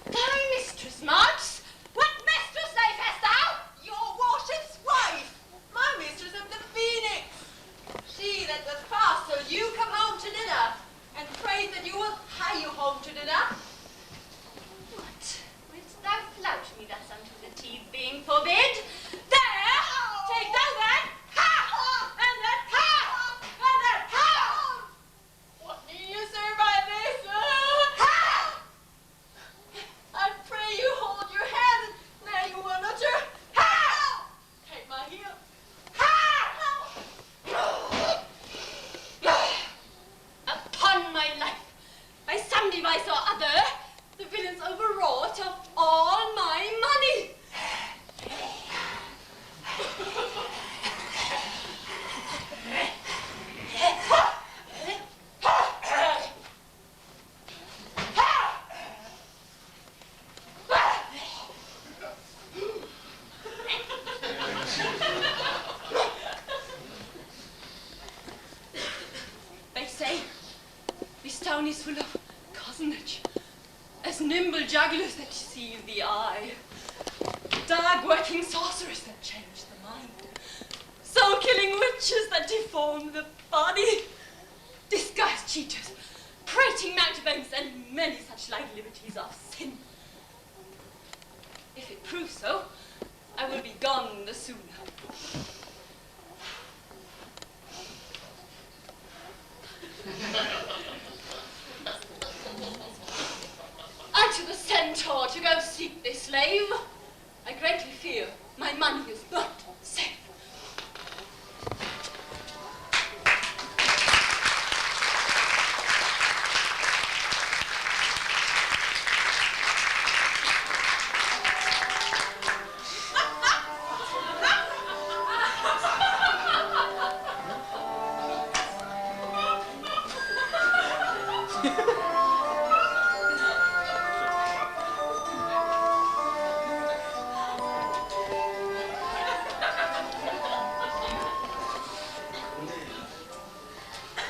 Thy mistress marks? What mistress life hast thou? Your worship's wife, my mistress of the Phoenix. She that does fast till you come home to dinner, and prays that you will hie you home to dinner. What? Wouldst thou flout me thus unto the teeth being forbid? There! Take thou that! Ha! And that! Ha! And that! Ha! What mean you, sir, by this? Ha! I pray you hold your hand, now you will not your ha! Take my heel. Ha! Upon my life, by some device or other, the villains overwrought of all my money. They say this town is full of cozenage, as nimble jugglers that deceive the eye, dark working sorcerers that change the mind, soul-killing witches that deform the body, disguised cheaters, prating mountebanks, and many such like liberties of sin. If it proves so, I will be gone the sooner. Unto the centaur to go seek this slave. I greatly fear my money is not safe.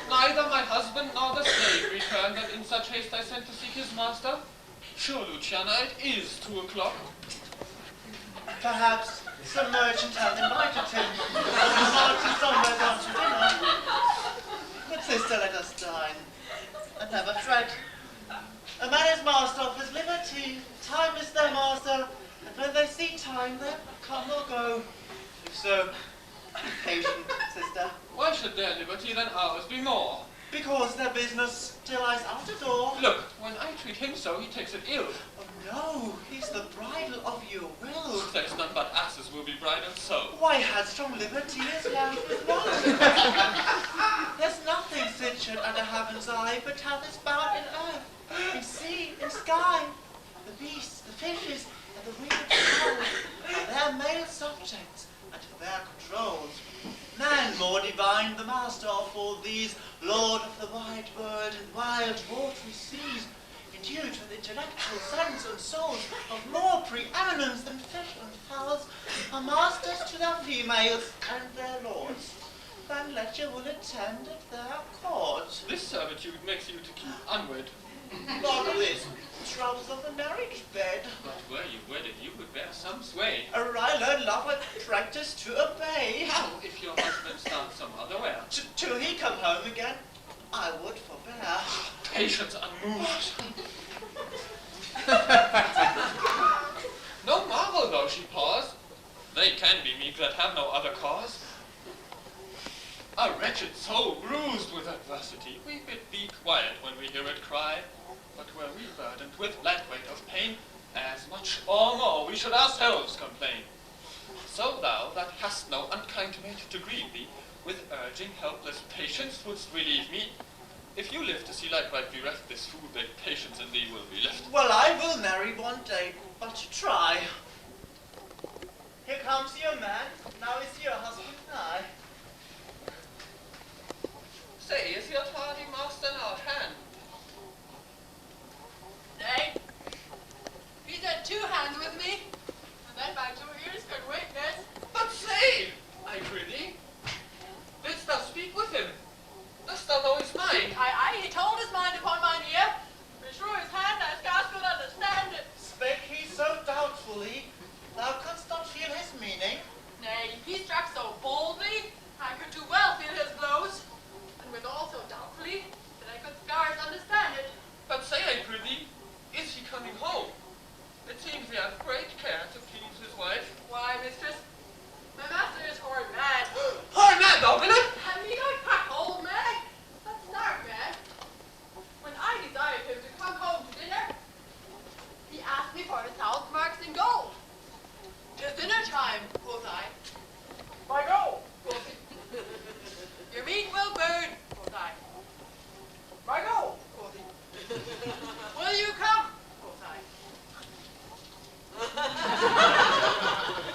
Neither my husband nor the slave returned, and in such haste I sent to seek his master. Sure, Luciana, it is 2 o'clock. Perhaps some merchant hath invited him. The march is somewhere gone to dinner. But sister, let us dine, and never fret. A man is master of his liberty. Time is their master, and when they see time, they come or go. If so, be patient, sister. Why should their liberty than ours be more? Because their business still lies out the door. Look, when I treat him so, he takes it ill. Oh no, he's the bridle of your will. There's none but asses will be bridled so. Why, headstrong liberty is one with one. There's nothing situate under heaven's eye, but hath its bound in earth, in sea, in sky. The beasts, the fishes, and the winged fowls, their male objects at their controls. Man more divine, the master of all these, lord of the wide world and wild watery seas, endued with intellectual sense and souls of more preeminence than fish and fowls, are masters to their females and their lords. Then let you will attend at their court. This servitude makes you to keep unwed. Not of this, troubles of the marriage bed. But were you wedded, you would bear some sway. A learn love and practice to obey. How if your husband starts some other way? Till he come home again, I would forbear. Patience unmoved. No marvel though she pause. They can be meek that have no other cause. A wretched soul bruised with adversity, we bid be quiet when we hear it cry. But were we burdened with light weight of pain, as much or more we should ourselves complain. So thou that hast no unkind mate to grieve thee, with urging helpless patience wouldst relieve me. If you live to see light right bereft this food, then patience in thee will be left. Well, I will marry one day, but to try. Here comes your man, now is your husband nigh. Say, is your tardy master now at hand? Nay, he's had 2 hands with me, and then my 2 ears could witness. But say, I prithee, didst thou speak with him? Dost thou know his mind? Aye, he told his mind upon mine ear. Be sure his hand I scarce could understand it. Spake he so doubtfully, thou couldst not feel his meaning? Nay, he struck so boldly, I could too well feel his blows, and withal so doubtfully, that I could scarce understand it. But say, I prithee, is he coming home? It seems he hath great care to please his wife. Why, mistress, my master is horrid mad. Horrid mad, thou villain! And me like pack old mad? That's not mad. When I desired him to come home to dinner, he asked me for 1,000 marks in gold. 'Tis dinner time, quoth I. Why go? Quoth he. Your meat will burn, quoth I. Why go? Quoth he. Will you come? Quoth I.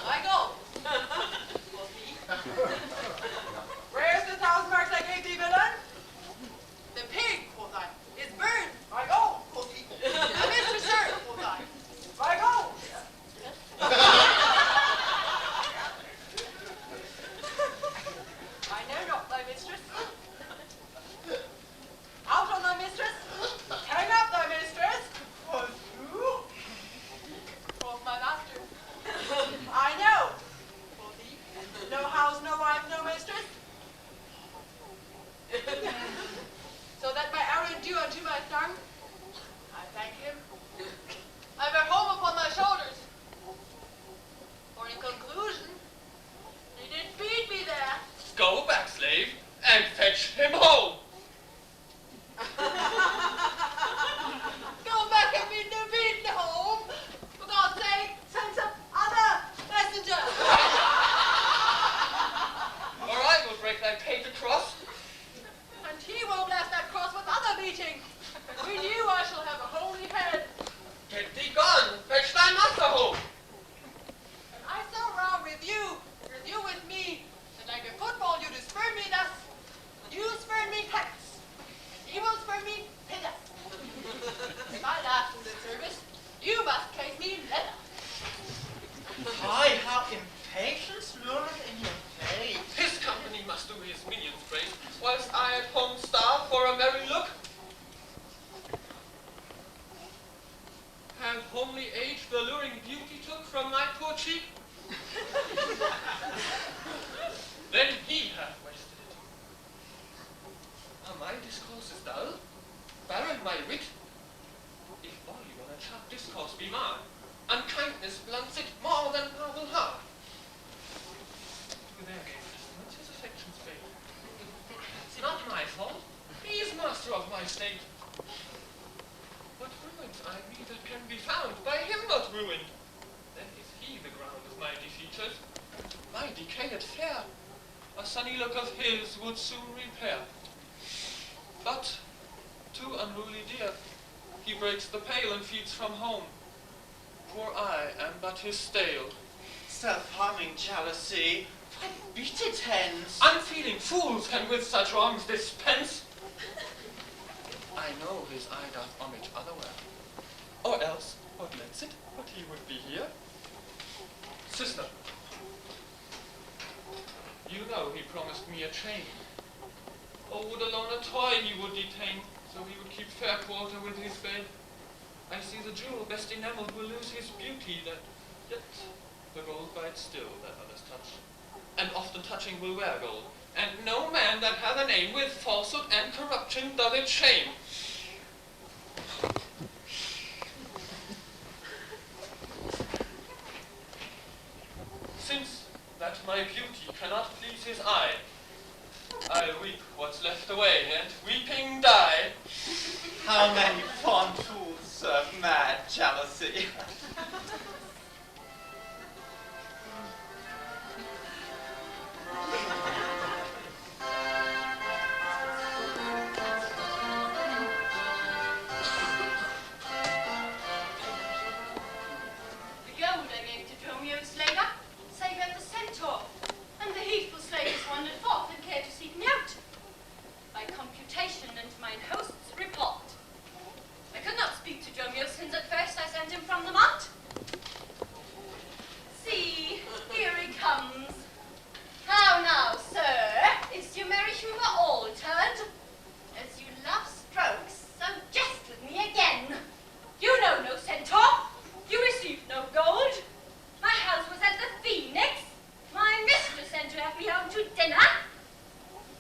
I go. Quoth he. Where's the 1,000 marks I gave thee, villain? The pig, quoth I, is burned. I go, quoth he. The mistress, sir, quoth I. I go. I know not thy mistress. Out on thy mistress. Hang up thy mistress. Quoth you? Quoth my master. I know. Quoth he. No house, no wife, no mistress. So that my errand due unto my son, I thank him. I bear home upon my shoulders. For in conclusion, he did beat me there. Go back, slave, and fetch him home. Go back and meet the beaten home. For God's sake, send some other messenger. Or I will break thy painted cross. And he will bless that cross with other beating. Between you I shall have a holy head. Get thee gone, fetch thy master home. And I so row with you with me, that like a football you do spurn me thus, you spurn me hence, and he will spurn me hither. If I last in this service, you must case me leather. Ay, how impatience lureth in your face. His company must do his minions praise, whilst I at home starve for a merry look. And homely age the luring beauty took from my poor cheek. Then he hath wasted it. Are my discourses dull? Barren my wit? If volume on a sharp discourse be marred, unkindness blunts it more than marvel hard. To their gay testaments his affections fade. It's not my fault, he is master of my state. What ruins I me that can be found, by him not ruined? Then is he the ground of my defeatures. My decayed fair, a sunny look of his would soon repair. But, too unruly dear, he breaks the pail and feeds from home. Poor I am but his stale. self-harming jealousy. I beat it hence. Unfeeling fools can with such wrongs dispense. I know his eye doth homage otherwhere. Or else, what lets it, but he would be here? Sister, you know he promised me a chain. Or would alone a toy he would detain, so he would keep fair quarter with his babe. I see the jewel best enameled will lose his beauty, that yet the gold bites still that others touch. And often touching will wear gold, and no man that hath an aim with falsehood and corruption doth it shame. Since that my beauty cannot please his eye, I'll weep what's left away, and weeping die. How many fond fools serve mad jealousy? The gold I gave to Dromio's slaver, save at the centaur, and the heedful slavers wandered forth and cared to seek me out. By computation and mine host's report, I could not speak to Dromio since at first I sent him from the mount. See, here he comes. How now, sir? Is your merry humor altered? As you love strokes, so jest with me again. You know no centaur. You received no gold. My house was at the Phoenix. My mistress sent to have me home to dinner.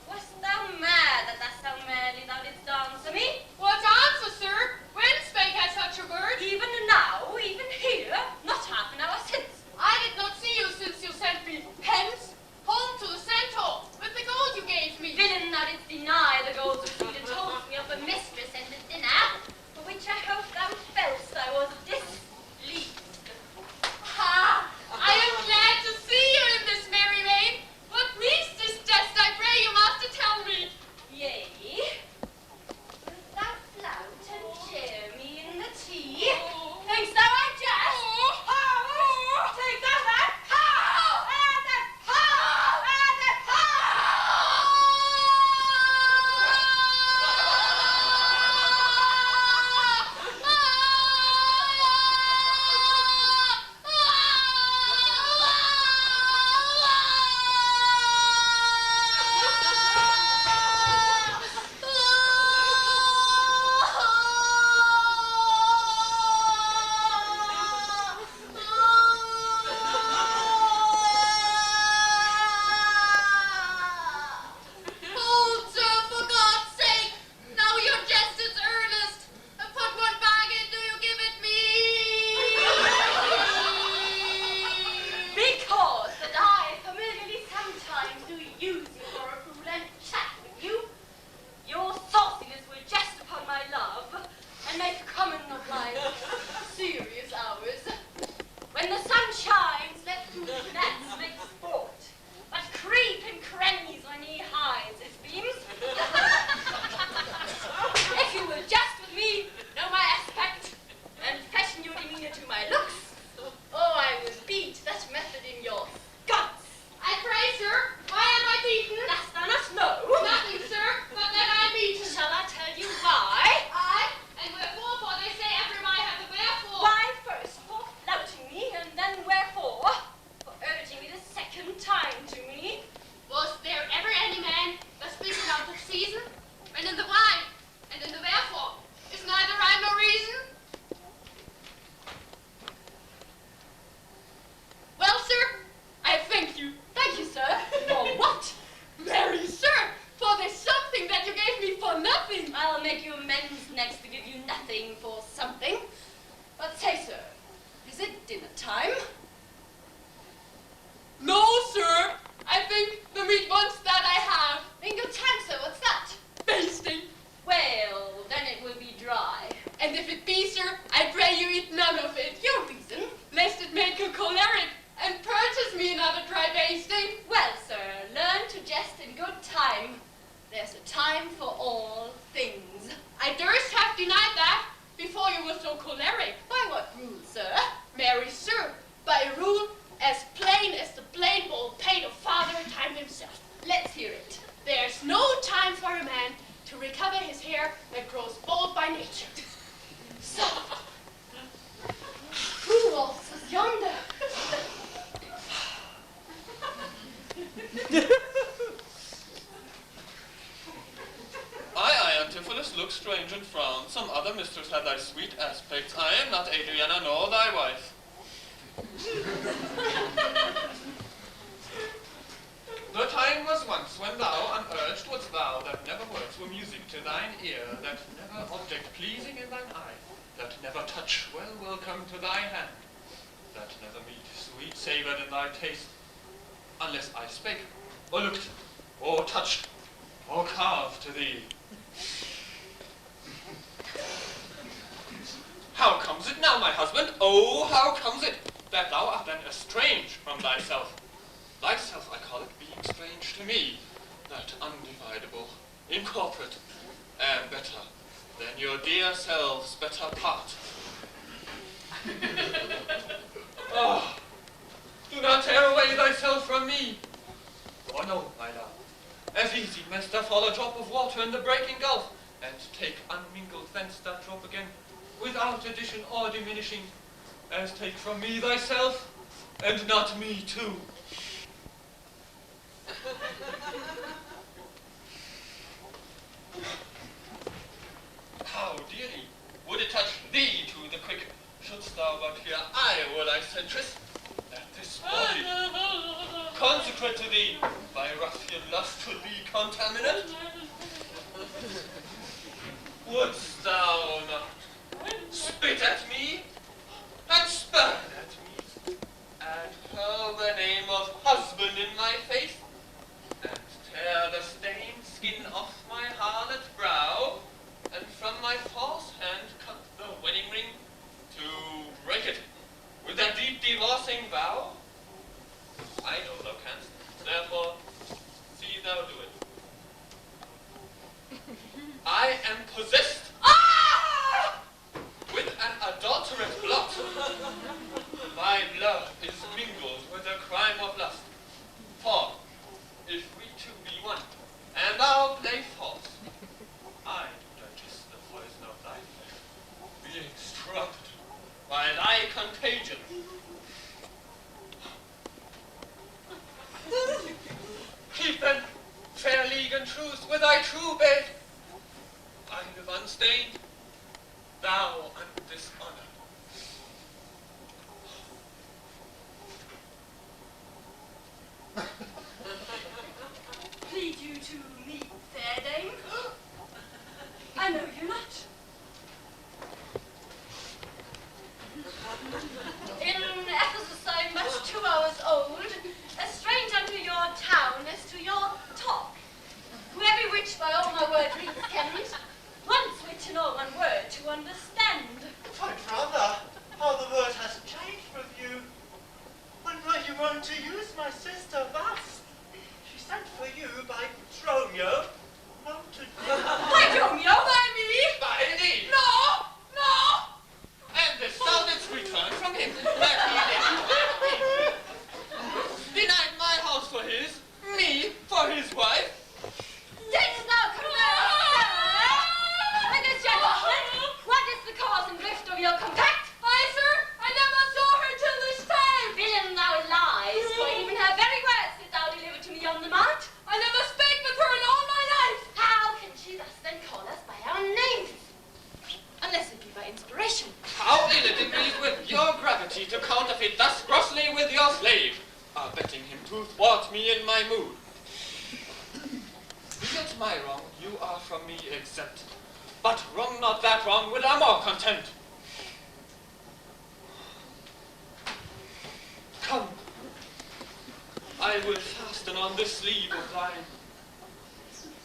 Wast thou mad that so merrily thou didst answer me? What answer, sir? When spake I such a word? Even now, even here, not half an hour since. I did not see you since you sent me hence, home to the centaur, with the gold you gave me. Villain, thou didst deny the gold received and told me of a mistress and a dinner, for which I hope thou fell'st I was displeased. Ha! I am glad to see you in this merry vein. What means this jest, I pray you, master, tell me? Yea. Wilt thou flout and jeer me in the tea? Thinkst thou I jest? Take thou that? So choleric. By what rule, sir? Marry, sir, by rule as plain plain as the blade bowl paid of Father Time himself. Let's hear it. There's no time for a man to recover his hair that grows bald by nature. So, who waltzes yonder? I, Antipholus, look strange and frown. Some other mistress had thy sweet aspects. I am not Adriana nor thy wife. The time was once when thou, unurged, wouldst vow that never words were music to thine ear, that never object pleasing in thine eye, that never touch well welcome to thy hand, that never meat sweet savoured in thy taste, unless I spake, or looked, or touched, or carved to thee. How comes it now, my husband? Oh, how comes it that thou art then estranged from thyself? Thyself, I call it, being strange to me, that undividable, incorporate, and better than your dear selves better part. Oh, do not tear away thyself from me. For no, my love, as easy mayst thou fall a drop of water in the breaking gulf, and take unmingled thence that drop again, without addition or diminishing, as take from me thyself, and not me too. How dearly would it touch thee to the quick, shouldst thou but hear I were thy centress, that this body, consecrate to thee, by ruffian lust to be contaminate? Wouldst thou not spit at me, and spurn at me, and hurl the name of husband in my face, and tear the stained skin off my harlot brow, and from my false hand cut the wedding ring, to break it with that deep divorcing vow? I know thou canst, therefore see thou do it. I am possessed with an adulterate blot. My blood is mingled with the crime of lust. For if we two be one, and thou play false, I do digest the poison of thy flesh, being struck by thy contagion. Keep then fair league and truce with thy true bed. I live unstained, thou undishonored. Plead you to me, fair dame? I know you not. In Ephesus I'm but 2 hours old, as strange unto your town as to your talk. Who every which by all my word reads kenned, one switch and all one word to understand. My brother, how the word has changed with you. When were you wont to use my sister thus? She sent for you by Dromio. Wont to By Dromio? By me? By thee? No! No! And this thou didst return from him, that he did. Denied my house for his, me for his wife. Didst thou confess, sir? And this gentleman, what is the cause and drift of your compact? I, sir, I never saw her till this time. Villain, thou lies, for even her very words did thou deliver to me on the mount. I never spake with her in all my life. How can she thus then call us by our names? Unless it be by inspiration. How ill it agrees with your gravity to counterfeit thus grossly with your slave, abetting him to thwart me in my mood. Be it my wrong, you are from me exempt, but wrong not that wrong with a more content. Come, I will fasten on this sleeve of thine.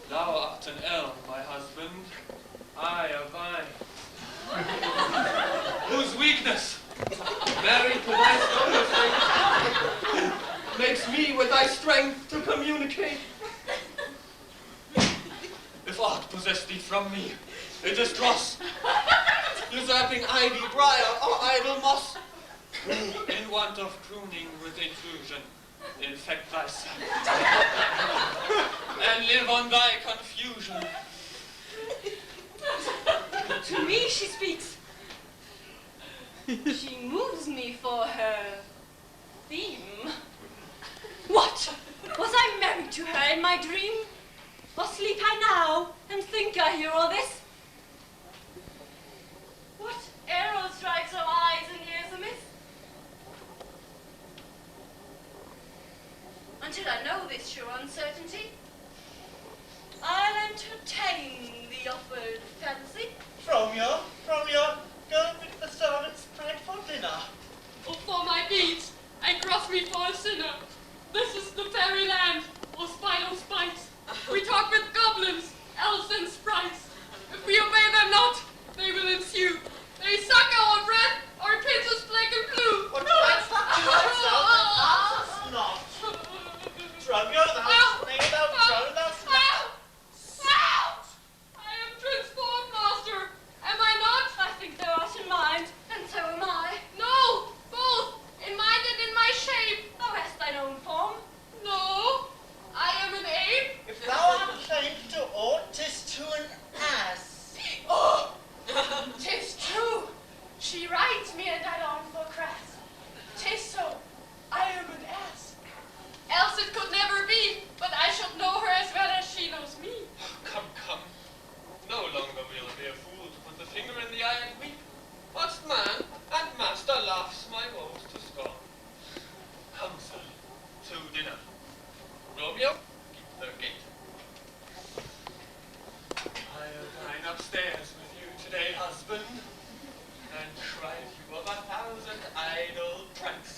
Thou art an elm, my husband, I a vine, whose weakness, married to thy stronger strength, makes me with thy strength to communicate. If aught possess thee from me, it is dross, usurping ivy, briar, or idle moss. In want of pruning with infusion, infect thyself, and live on thy confusion. To me she speaks. She moves me for her theme. What? Was I married to her in my dream? Or sleep I now and think I hear all this? What arrow strikes her eyes and ears amiss? Until I know this sure uncertainty, I'll entertain the offered fancy. Dromio, go with the servants Frankfurt dinner. Oh, for my beads, and cross me for a sinner. This is the fairy land, or spite on spice. We talk with goblins, elves and sprites. If we obey them not, they will ensue. They suck our breath, our pincers black and blue. What rights thou not? Dromio, thou knave, thou drone, thou Out! I am transformed, master. Am I not? I think thou art in mind, and so am I. No, both, in mind and in my shape. Thou hast thine own form. No, I am an ape. If thou art claimed to aught, 'tis to an ass. Oh! 'Tis true. She rides me and I long for crass. 'Tis so. I am an ass. Else it could never be, but I should know her as well as she knows me. Come. No longer will I be a fool to put the finger in the eye and weep. Whilst man and master laughs my woes to scorn. Come, sir, to dinner. Romeo, keep the gate. I'll dine upstairs with you today, husband, and shrive you of 1,000 idle pranks.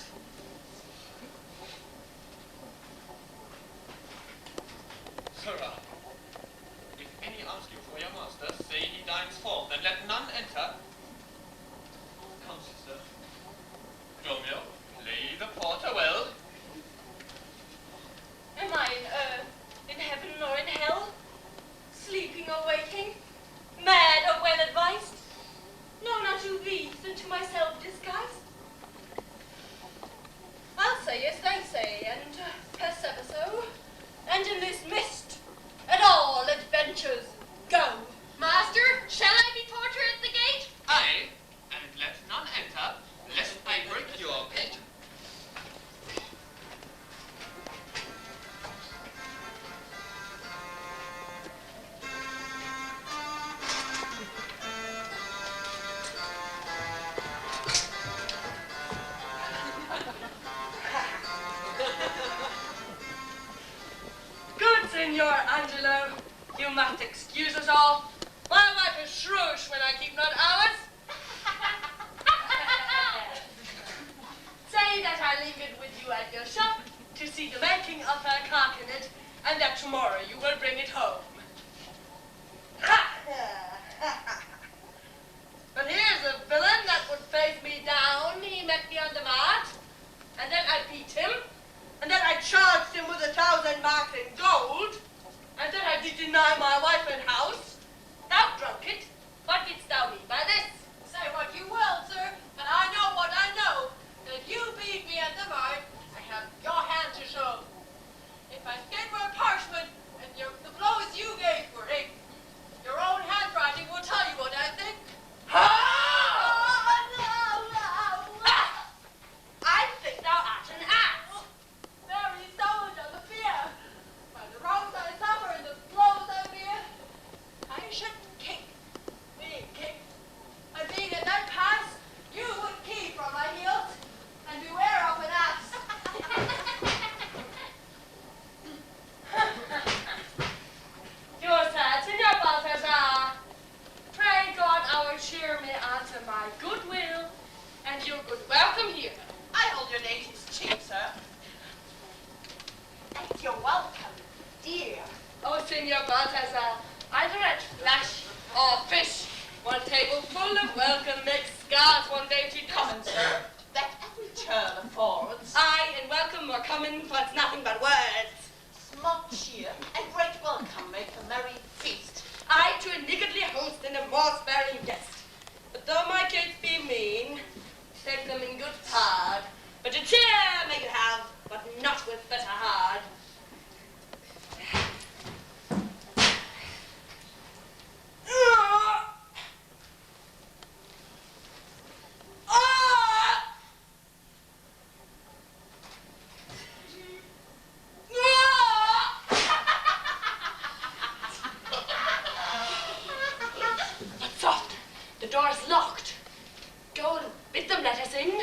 Sirrah, if any ask you for your master, say he dines forth, and let none enter. Come, sister. Dromio, play the porter well. Am I in heaven or in hell? Sleeping or waking? Mad or well advised? No, not to thee, than to myself disguised. I'll say yes, thanks say, and persevere so. And in this mist, at all adventures, go. Master, shall I be porter at the gate? Aye, and let none enter, lest I break your gate. Good, Signor Angelo. You must excuse us all. My wife is shrewish when I keep not hours. Say that I lingered with you at your shop to see the making of her carcanet, and that tomorrow you will bring it home. But here's a villain that would face me down. He met me on the mart, and then I beat him, and then I charged him with 1,000 marks in gold, and then I did deny my wife and house. Thou drunk it. What didst thou mean by this? Say what you will, sir, but I know what I know. That you beat me at the mart, I have your hand to show. If my skin were parchment, and the blows you gave were ink, your own handwriting will tell you what I think. I think thou art an ass. Very soul does appear. By the wrongs I suffer and the blows I bear, I should kick. Being kicked, and being at that pass, you would keep from my heels, and beware of an ass. You're sad, Signor Balthazar. Pray God our cheer may answer my goodwill, and your good welcome here. I hold your natives cheap, sir. And you're welcome, dear. Oh, Signor Balthazar, either at flesh or fish, one table full of welcome makes scarce one dainty common, sir. That every turn affords. Aye, and welcome or common wants nothing but words. Small cheer and great welcome make a merry feast. I to a niggardly host and a more sparing guest. But though my gates be mean, take them in good hard. But a chair may you have, but not with better hard. But soft, the door is locked. Go and bid them let us in.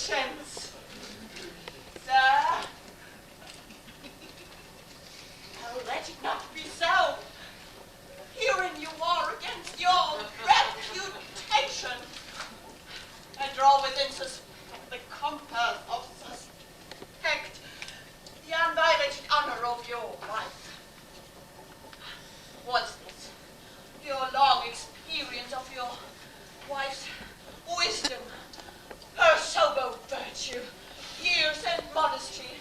conscience. Sir, oh, let it not be so. Herein you are against your reputation, and draw within the compass of suspect the unviolated honor of your wife. Was this your long experience of your wife's wisdom, her sober virtue, years and modesty,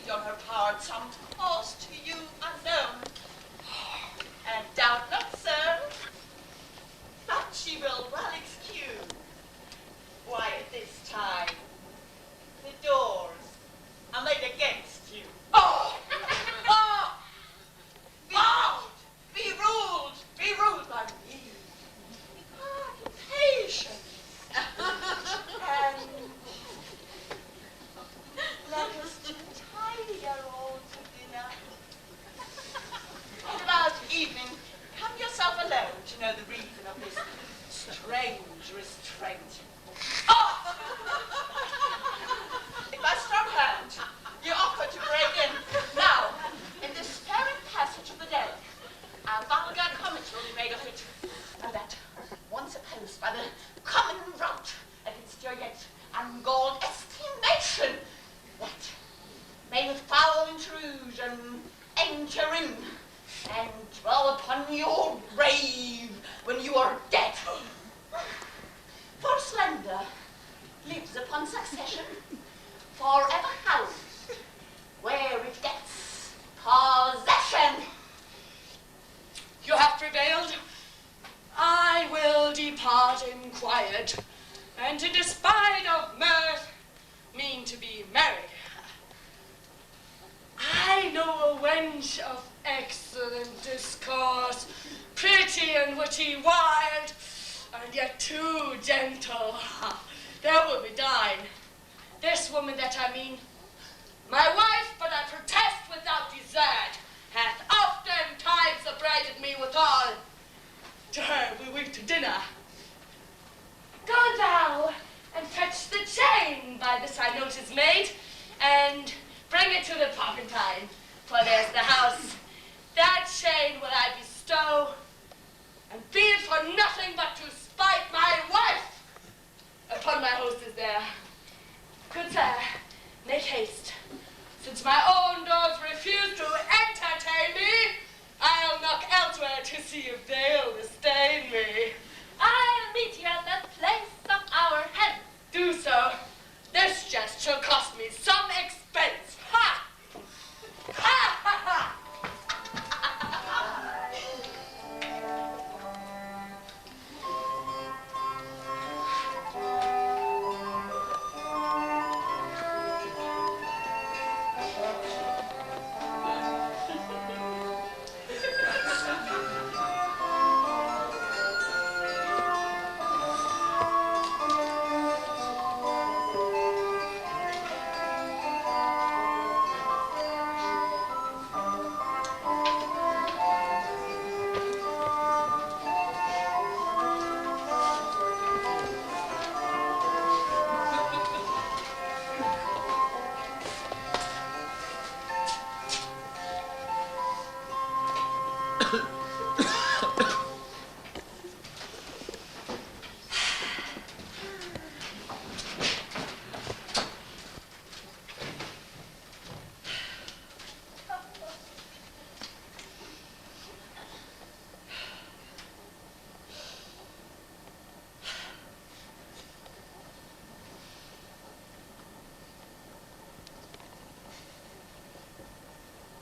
beyond her part some cause to you unknown? And doubt not, sir, but she will well excuse why at this time the doors are made against you. Oh! Oh! Be ruled by me. Patience. And let us tidy our all to dinner. And about evening, come yourself alone to know the reason of this strange restraint. Oh! In my strong hand, you offer to break in. Now, in this staring passage of the dead, a vulgar comment will be made of it, and that once opposed by the common rout against your yet ungalled estimation, that may with foul intrusion enter in and dwell upon your grave when you are dead. For slender lives upon succession, forever housed, where it gets possession. You have prevailed. I will depart in quiet, and to despite of mirth, mean to be merry. I know a wench of excellent discourse, pretty and witty, wild, and yet too gentle. There will be thine. This woman that I mean, my wife, but I protest without desert, hath oftentimes upbraided me withal. To her we went to dinner. Go thou and fetch the chain by this I note is made, and bring it to the Poppentine, for there's the house. That chain will I bestow, and be it for nothing but to spite my wife upon my hostess there. Good sir, make haste. Since my own doors refuse to entertain me, I'll knock elsewhere to see if they'll disdain me. I'll meet you at the place of our head. Do so. This jest shall cost me some expense. Ha! Ha ha ha!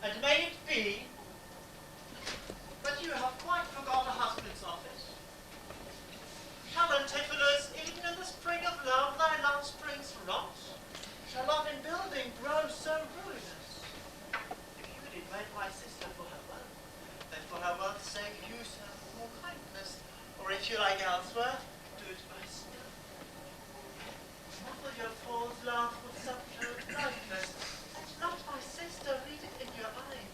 And may it be, but you have quite forgot a husband's office. Shall Antipholus, even in the spring of love, thy love springs rot? Shall love in building grow so ruinous? If you did wed my sister for her wealth, then for her wealth's sake use her more kindness, or if you like elsewhere, do it by stealth. Muffle your false laugh with subtle brightness, and not my sister read it in your eye.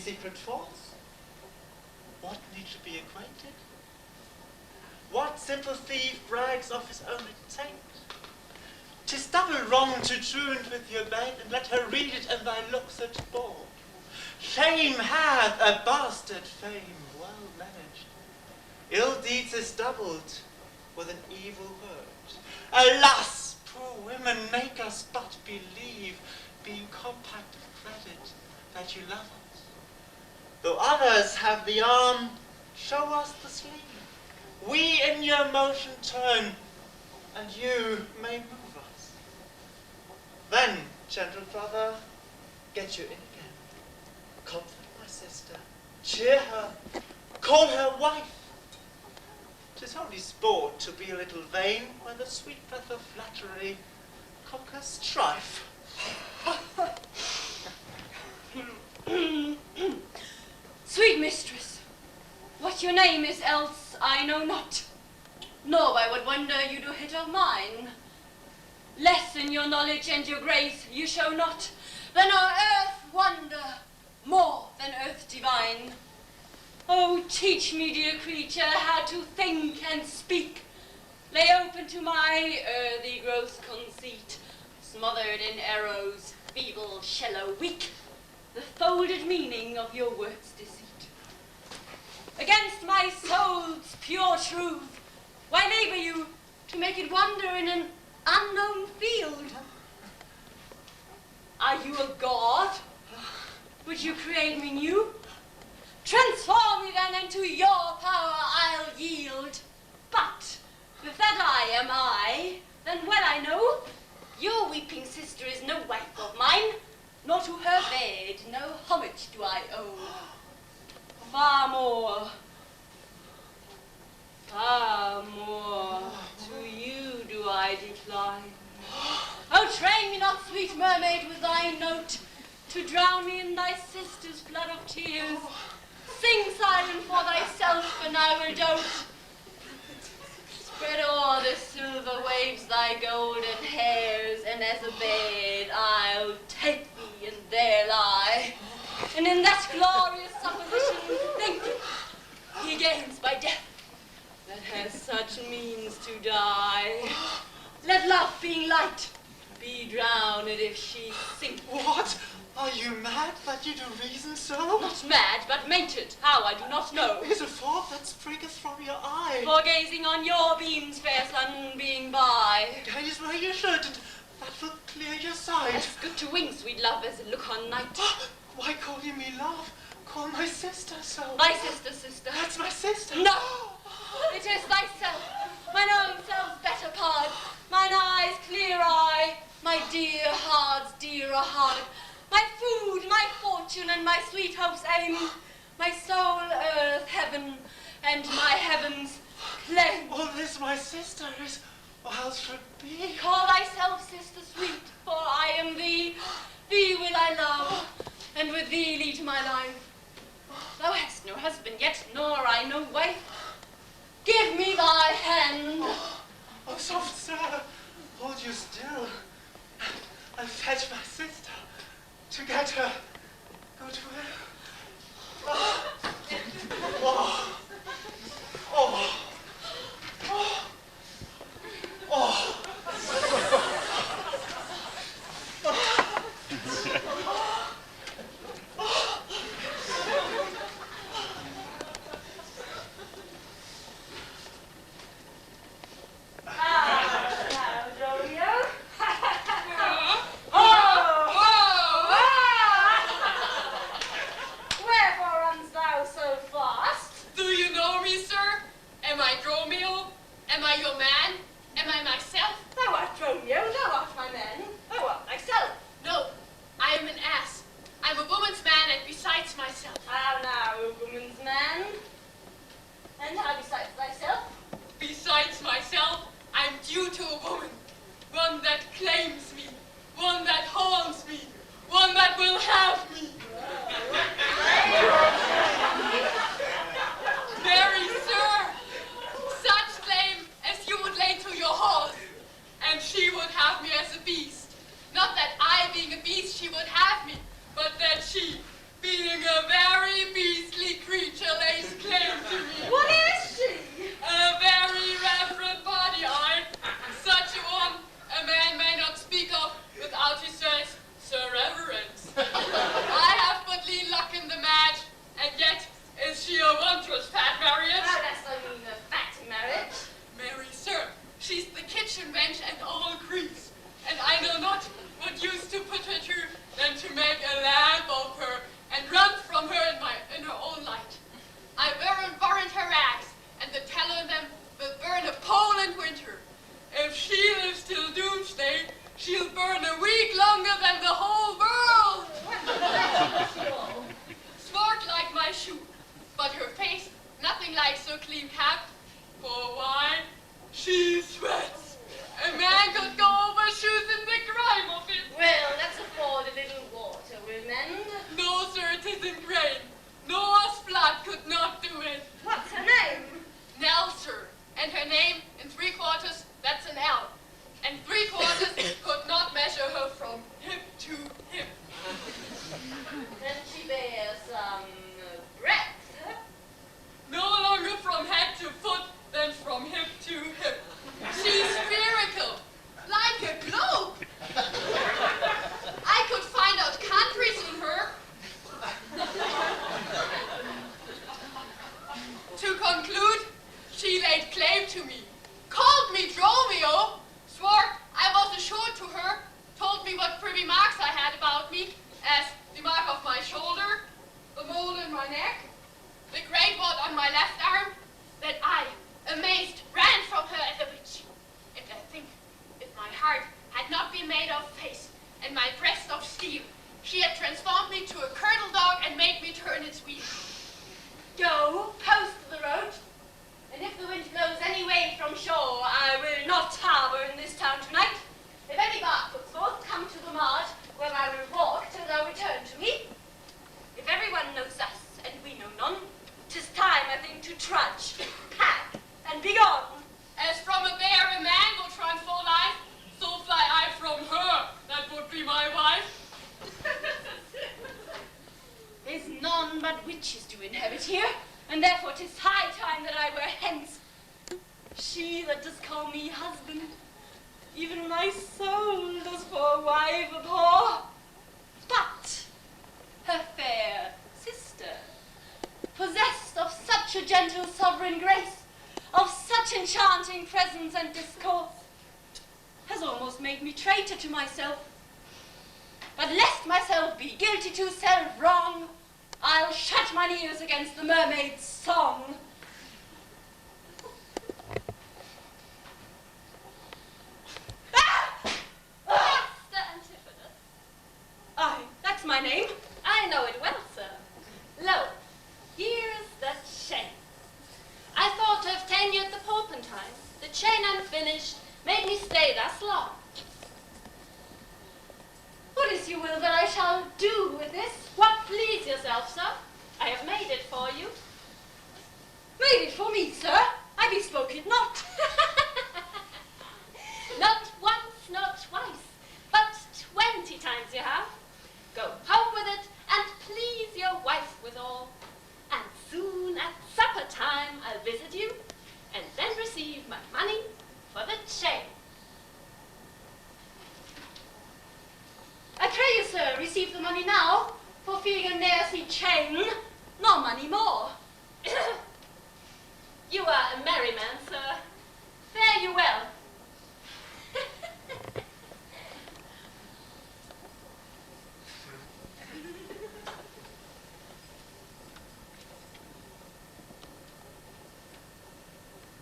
secret thoughts? What need to be acquainted? What simple thief brags of his own intent? 'Tis double wrong to truant with your maid, and let her read it and thy looks at board. Shame hath a bastard fame well managed. Ill deeds is doubled with an evil word. Alas, poor women, make us but believe, being compact of credit, that you love us. Though others have the arm, show us the sleeve. We in your motion turn, and you may move us. Then, gentle brother, get you in again. Comfort my sister, cheer her, call her wife. 'Tis only sport to be a little vain when the sweet breath of flattery conquers strife. Sweet mistress, what your name is else I know not, nor by what wonder you do hit of mine. Less in your knowledge and your grace you show not than our earth wonder, more than earth divine. Oh, teach me, dear creature, how to think and speak. Lay open to my earthy gross conceit, smothered in arrows, feeble, shallow, weak, the folded meaning of your words' deceit. Against my soul's pure truth, why labor you to make it wander in an unknown field? Are you a god? Would you create me new? Transform me then into your power I'll yield. But if that I am I, then well I know your weeping sister is no wife of mine, nor to her bed no homage do I owe. Far more to you do I decline. Oh, train me not, sweet mermaid, with thy note, to drown me in thy sister's flood of tears. Sing silent for thyself, and I will dote. Spread o'er the silver waves thy golden hairs, and as a bed I'll take thee and there lie. And in that glorious supposition think, he gains by death that has such means to die. Let love, being light, be drowned if she sink. What? Are you mad that you do reason so? Not mad, but mated. How, I do not know. Is a thought that springeth from your eye. For gazing on your beams, fair sun, being by. Gaze where you should, and that will clear your sight. As good to wing, sweet love, as a look on night. Why call you me love? Call my sister so. Thy sister, sister. That's my sister. No! It is thyself, mine own self's better part, mine eye's clear eye, my dear heart's dearer heart, my food, my fortune, and my sweet hope's aim, my soul, earth, heaven, and my heaven's claim. All this my sister is, or else should be. Call thyself sister sweet, for I am thee, thee will I love, and with thee lead my life. Thou hast no husband yet, nor I no wife. Give me thy hand. Oh, soft sir, hold you still. I'll fetch my sister to get her. Go to her. Oh. Oh. Oh. Oh. Oh. but her face, nothing like so clean cut. For why? She sweats. A man could go over shoes in the grime of it. Well, let's afford a little water, will mend. No, sir, it isn't rain. Noah's flood could not do it. What's her name? Nell, sir. And her name, in 3/4, that's an L. And 3/4 could not measure her from hip to hip. Then she bears some breadth, huh? No longer from head to foot than from hip to hip. She's spherical, like a globe. I could find out countries in her. To conclude, she laid claim to me, called me Dromio, swore I was assured to her, told me what privy marks I had about me, as the mark of my shoulder, the mole in my neck, the great one on my left arm, that I, amazed, ran from her as a witch. And I think, if my heart had not been made of face, and my breast of steel, she had transformed me to a curdle dog and made me turn its wheel. Go, post to the road, and if the wind blows any way from shore, I will not harbour in this town tonight. If any bark puts forth, come to the marge, where I will walk till thou return to me. If everyone knows us, and we know none, 'tis time, I think, to trudge, pack, and be gone. As from a bear a man will run for life, so fly I from her, that would be my wife. There's none but witches do inhabit here, and therefore 'tis high time that I were hence. She that does call me husband, even my soul does for a wife abhor. But her fair sister, possessed of such a gentle sovereign grace, of such enchanting presence and discourse, has almost made me traitor to myself. But lest myself be guilty to self-wrong, I'll shut mine ears against the mermaid's song. Master Antipholus. Aye, that's my name. I know it well, sir. Lo, here's the chain. I thought to have tenured the porpentine. The chain unfinished made me stay thus long. What is your will that I shall do with this? What please yourself, sir? I have made it for you. Made it for me, sir? I bespoke it not. Not once, not twice, but 20 times you have. Go home with it and please your wife withal. And soon at supper time I'll visit you and then receive my money for the chain. I pray you, sir, receive the money now, for fear you ne'er see chain, nor money more. You are a merry man, sir. Fare you well.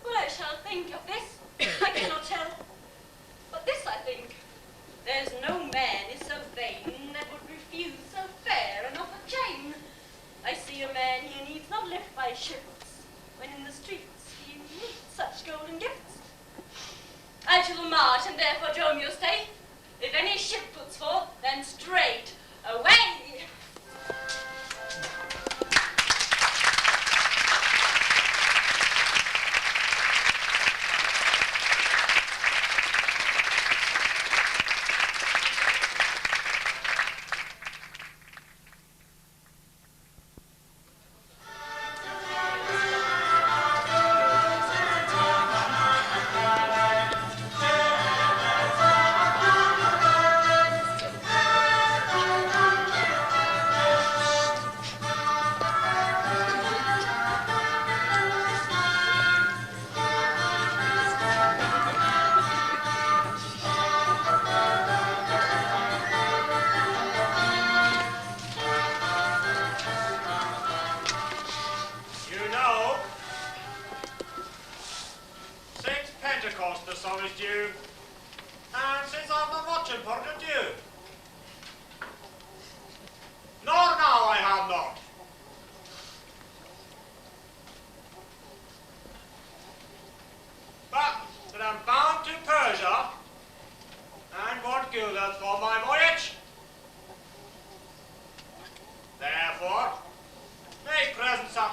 What I shall think of this, I cannot tell. But this I think, there's no man is so vain that would refuse so fair an offered chain. I see a man here needs not lift by shifts, when in the streets he meets such golden gifts. I to the march, and therefore Dromio stay. If any ship puts forth, then straight away.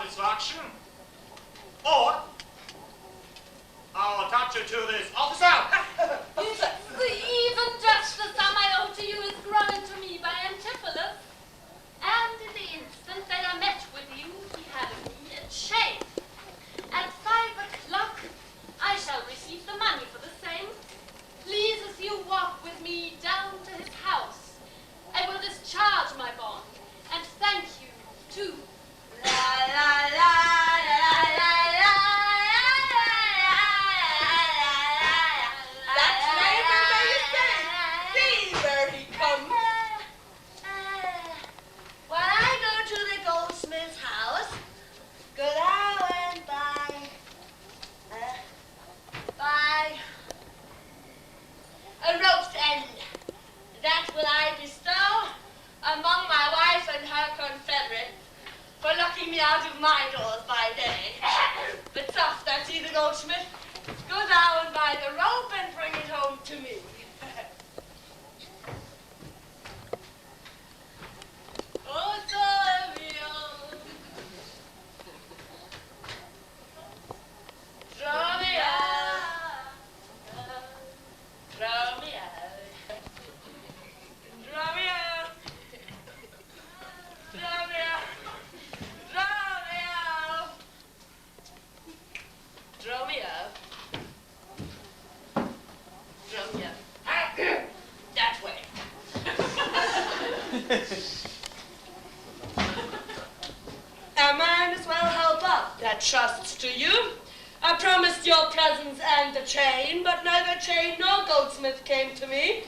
satisfaction. Or I'll attach you to this officer. Even just the sum I owe to you is grown to me by Antipholus. And in the instant that I met with you, he handed me a chain. At 5 o'clock, I shall receive the money for the same. Please, as you walk with me down to his house, I will discharge my bond, and thank you, too. La la la la la la. That's neighbor, may you say. See where he comes. When I go to the goldsmith's house, go out and buy a rope's end. That will I bestow among my wife and her confederates for locking me out of my doors by day. But soft, I see the goldsmith. Go thou and buy the rope and bring it home to me. Oh, Dromio. Dromio. Dromio. Dromio. Dromio. Dromio. Dromio. Dromio. That way. A man as well help up that trusts to you. I promised your presents and the chain, but neither chain nor goldsmith came to me.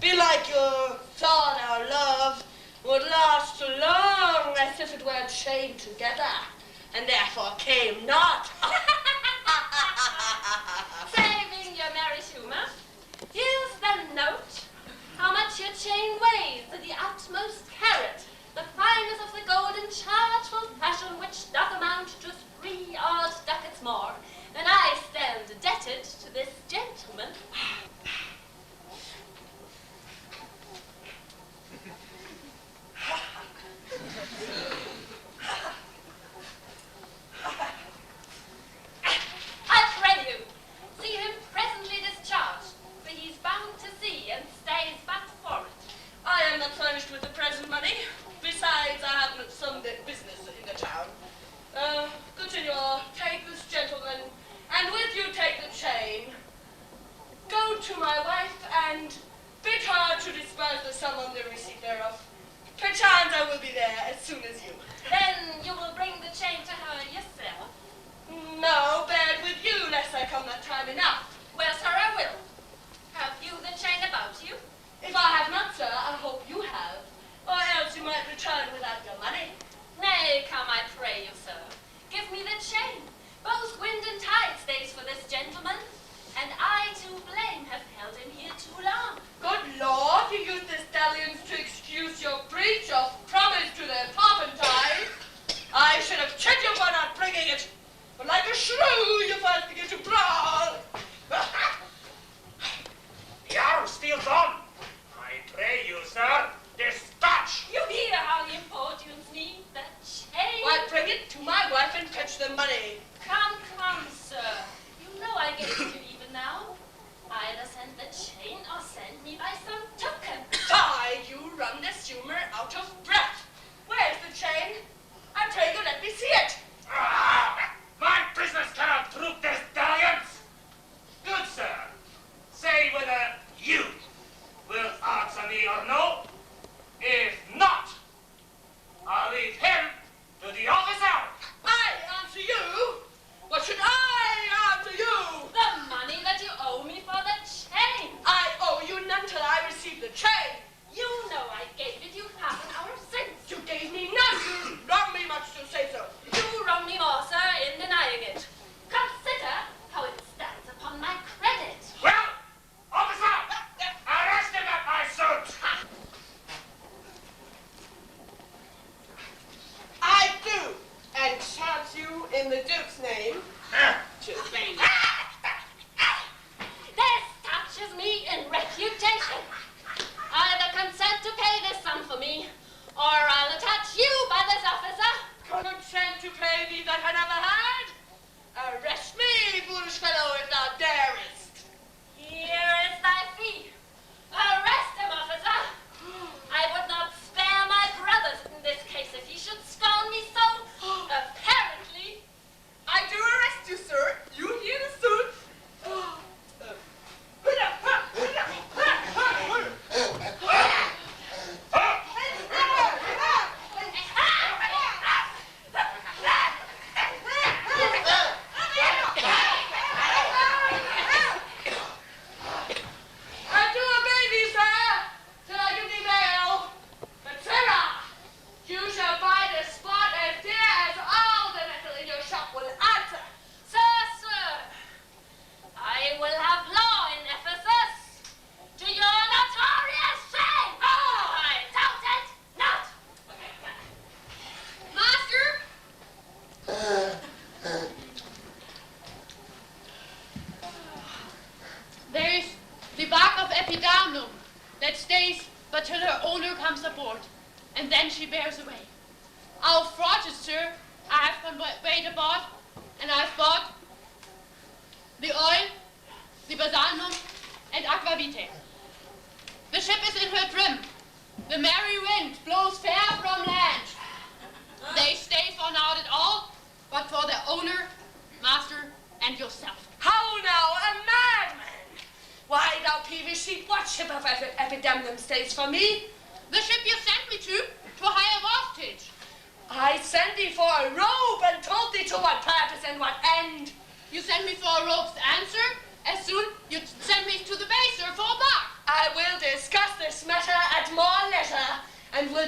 Belike your thought our love would last so long as if it were chained together, and therefore came not. Saving your merry humor, here's the note. How much your chain weighs to the utmost carat, the finest of the golden chargeful fashion, which doth amount to 3 odd ducats more, and I stand indebted to this gentleman. I pray you, see him presently discharged, for he's bound to sea and stays but for it. I am not furnished with the present money. Besides, I have some business in the town. Continue, take this gentleman, and with you take the chain. Go to my wife and bid her to disperse the sum on the receipt thereof. Perchance I will be there as soon as you. Then you will bring the chain to her yourself? No, bear it with you, lest I come not time enough. Well, sir, I will. Have you the chain about you? If I have not, sir, I hope you have, or else you might return without your money. Nay, come, I pray you, sir. Give me the chain. Both wind and tide stays for this gentleman, and I to blame have held him here too long. Good Lord, you use the stallions to excuse your breach of promise to the turpentine. I should have checked you for not bringing it, but like a shrew, you first begin to brawl. You're still on. I pray you, sir, dispatch. You hear how he importunes me? The chain? Why, bring it to my wife and fetch the money. Come, sir. You know I gave it to you even now. Either send the chain or send me by some token. Die, you run this humor out of breath. Where's the chain? I pray you let me see it. My business cannot troop this dalliance. Good sir, say whether you will answer me or no. If not, I'll leave him to the officer. I answer you? What should I answer you? The money that you owe me for the chain. I owe you none till I receive the chain. You know I gave it you half an hour since. You gave me none. You wrong me much to say so. You wrong me more, sir, in denying it. Consider how it stands upon my credit. Well, officer, arrest him at my suit. I do, and charge you in the Duke's name. This touches me in reputation. Either consent to pay this sum for me, or I'll attach you by this officer. Consent to to pay thee that I never had. Arrest me, foolish fellow, if thou darest. Here is thy fee. Arrest him, officer. I would not spare my brothers in this case if he should scorn me so apparently. I do arrest you, sir. You hear the suit?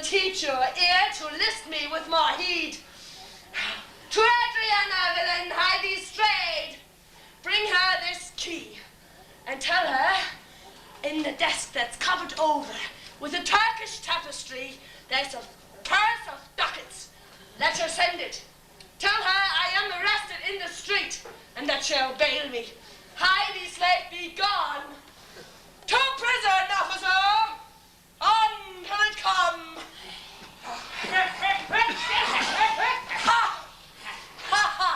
Teach your ear to list me with more heed. To Adriana, villain, hide thee strayed. Bring her this key, and tell her, in the desk that's covered over with a Turkish tapestry, there's a purse of ducats. Let her send it. Tell her I am arrested in the street, and that she'll bail me. Hie thee, slave, be gone. To prison, officer! On till it come! Ha! Ha ha!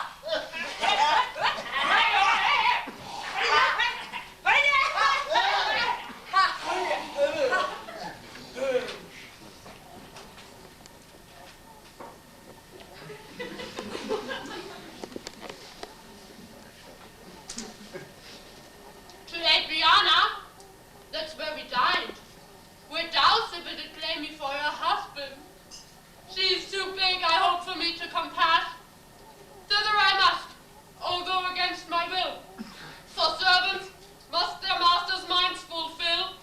To Adriana, that's where we dined. Where thou, Sybil, did claim me for your husband. She's too big, I hope, for me to compass. Thither I must, although against my will. For servants must their master's minds fulfill.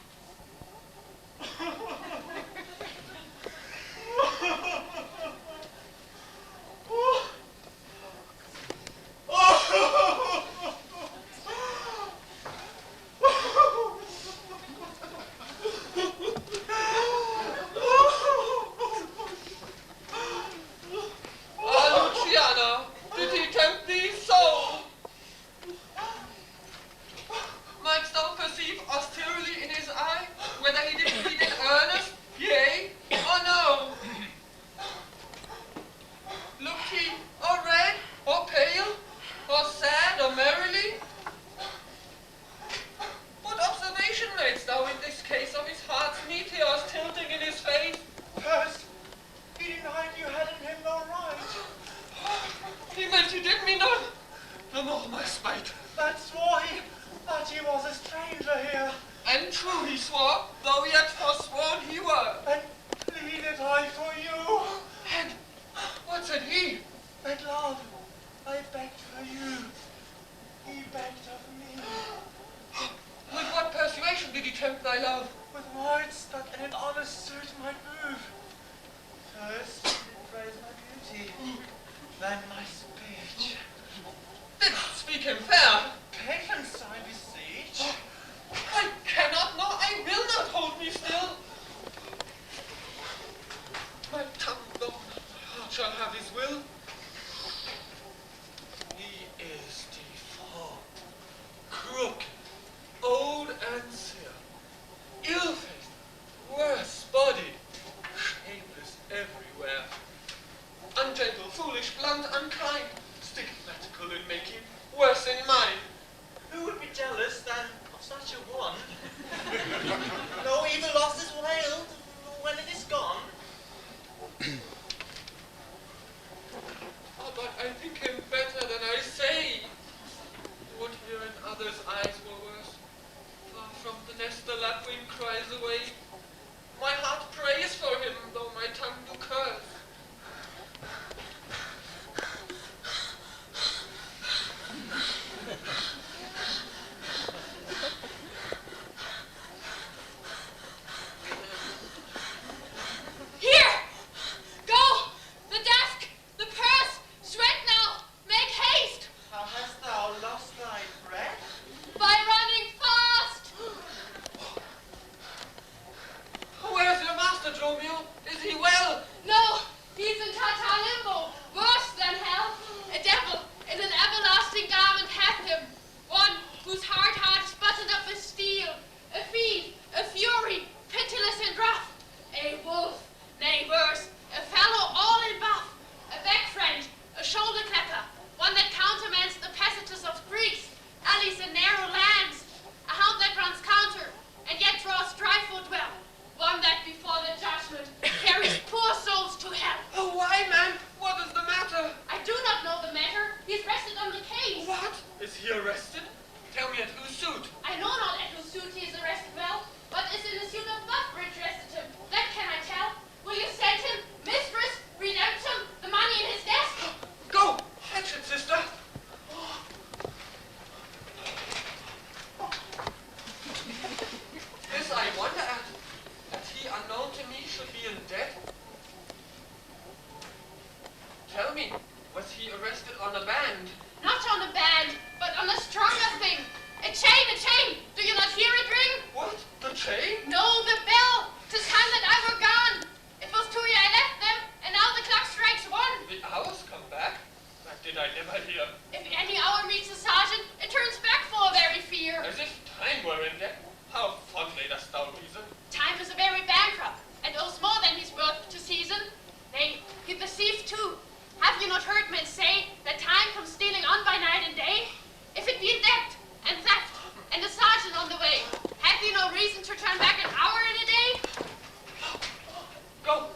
Luciana, did he tempt thee so? Mightst thou perceive austerity in his eye, whether he did plead in earnest, yea or no? Looked he or red, or pale, or sad, or merrily? What observation madest thou in this case of his heart's meteors tilting in his face? First, he denied you had in him no right. He meant he did me none. No more my spite. That swore he, that he was a stranger here. And true he swore, though yet forsworn he were. And pleaded I for you. And what said he? That love I begged for you. He begged of me. With what persuasion did he tempt thy love? With words that in an honest suit might move. First, he did praise my beauty, then my speech. Didst speak him fair? Patience, I beseech. I cannot nor I will not hold me still. My tongue though not my heart shall have his will. He is deformed, crooked, old and sere, ill-faced, worse-bodied, shameless everywhere, ungentle, foolish, blunt, arrested on a band. Not on a band, but on a stronger thing. A chain, a chain. Do you not hear it ring? What? The chain? No, the bell. 'Tis time that I were gone. It was 2 I left them, and now the clock strikes 1. The hours come back? That did I never hear. If any hour meets the sergeant, it turns back for very fear. As if time were in debt. How fondly dost thou reason? Time is a very bankrupt, and owes more than his worth to season. Nay, he the thief too. Have you not heard men say that time comes stealing on by night and day? If it be in debt, and theft, and a sergeant on the way, have you no reason to turn back an hour in a day? Go!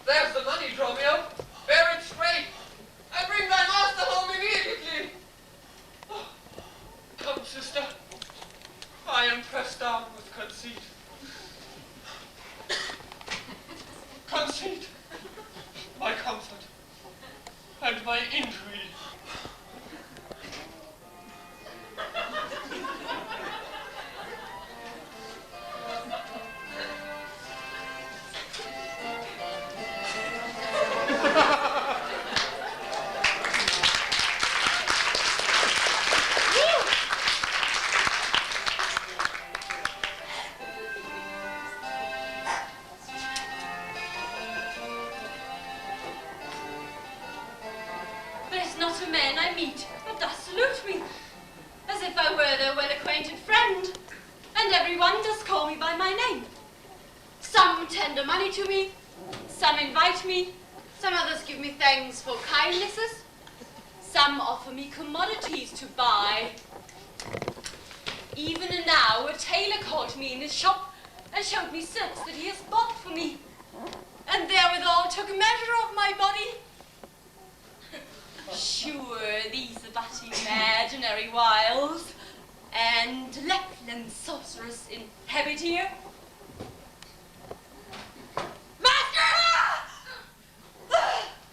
There's the money, Dromio. Bear it straight. I bring thy master home immediately. Come, sister. I am pressed down with conceit. Conceit, my comfort, and my injury. There's not a man I meet but does salute me, as if I were their well-acquainted friend, and everyone does call me by my name. Some tender money to me, some invite me, some others give me thanks for kindnesses, some offer me commodities to buy. Even now a tailor called me in his shop and showed me silks that he has bought for me, and therewithal took a measure of my body. Sure, these are but imaginary wiles, and Lapland sorceress inhabit here. Master!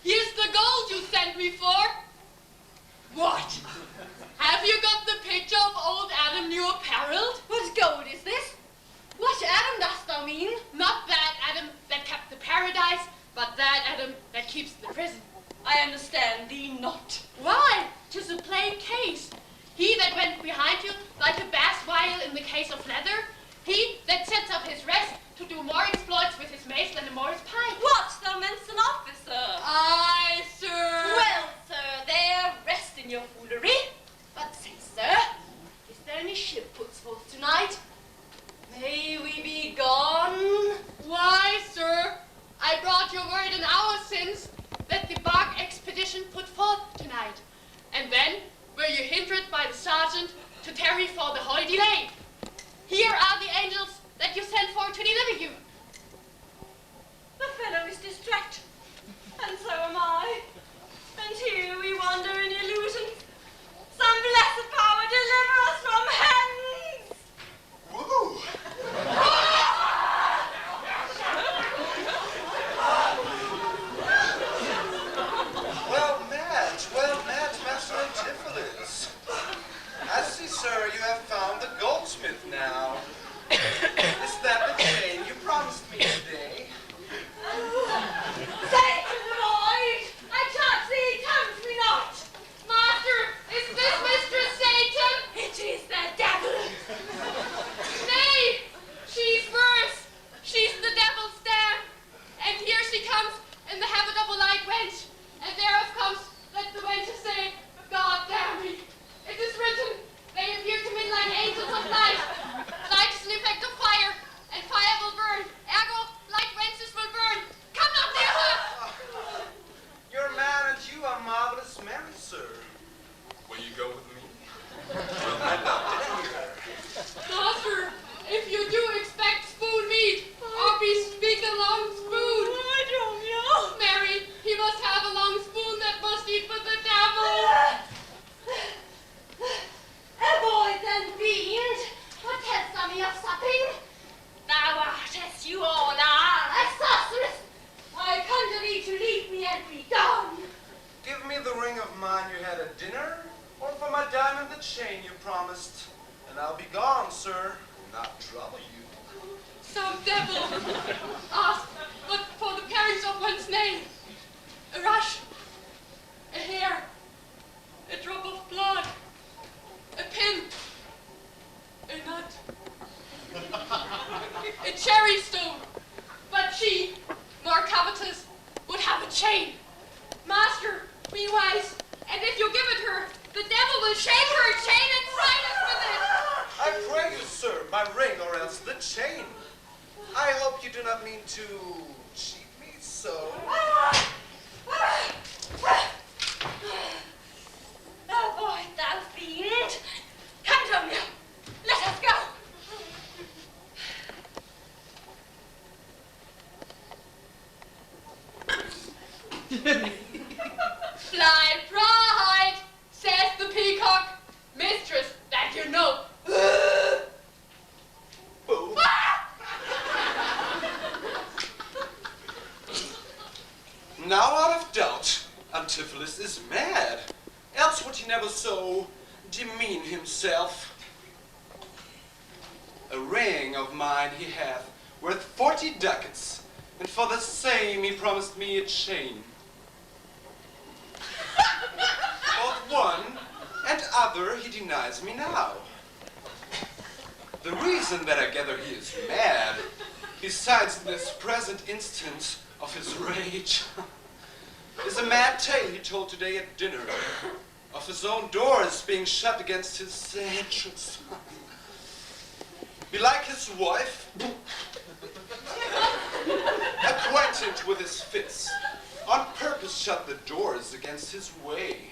Here's the gold you sent me for. What? Have you got the picture of old Adam new apparelled? What gold is this? What Adam dost thou mean? Not that Adam that kept the paradise, but that Adam that keeps the prison. I understand thee not. Why? 'Tis a plain case. He that went behind you like a bass viol in the case of leather. He that sets up his rest to do more exploits with his mace than a Morris pike. What? Thou mean'st an officer? Aye, sir. Well, sir, there rest in your foolery. But say, sir, is there any ship puts forth tonight? May we be gone? Why, sir, I brought your word an hour since that the bark expedition put forth tonight. And then were you hindered by the sergeant to tarry for the holy delay. Here are the angels that you sent for to deliver you. The fellow is distracted, and so am I. And here we wander in illusions. Some blessed power deliver us from hence! Woo! Well met, Master Antipholus. I see, sir, you have found the goldsmith now. Is that the chain you promised me today? Satan, Lord! I touch thee, tempt me not! Master, is this Mistress Satan? It is the devil! Nay, she's worse. She's the devil's dam. And here she comes in the habit of a light wench. And thereof comes, let the wench say, God damn me. It is written, they appear to me like angels of light. Light is an effect of fire, and fire will burn. Ergo, light wenches will burn. Come not near her! Your man and you are marvelous merry, sir. Will you go with me? I'd love to hear. Master, if you do expect spoon meat, or bespeak a long spoon. I don't know. Mary, he must have a long spoon that must eat with the devil. Avoid and fiend, what tells thou me of supping? Thou art as you all are, a sorceress. I conjure thee to leave me and be gone. Give me the ring of mine you had at dinner, or for my diamond the chain you promised, and I'll be gone, sir, and not trouble you. Some devil ask but for the parents of one's name. A rush, a hair, chain. I hope you do not mean to cheat me so. Avoid thou fiend! Come, Dromio! Let us go! Fly pride, says the peacock. Mistress, that you know. Now out of doubt, Antipholus is mad. Else would he never so demean himself. A ring of mine he hath, worth 40 ducats, and for the same he promised me a chain. Both one and other he denies me now. The reason that I gather he is mad, besides this present instance of his rage, is a mad tale he told today at dinner, of his own doors being shut against his entrance. Belike his wife, acquainted with his fits, on purpose shut the doors against his way.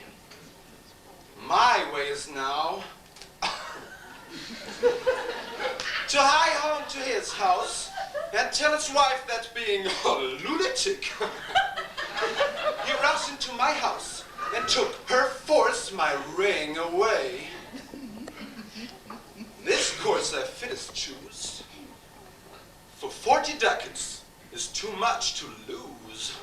My way is now to hie home to his house and tell his wife that being a lunatic, he rushed into my house and took perforce my ring away. This course I fittest choose, for 40 ducats is too much to lose.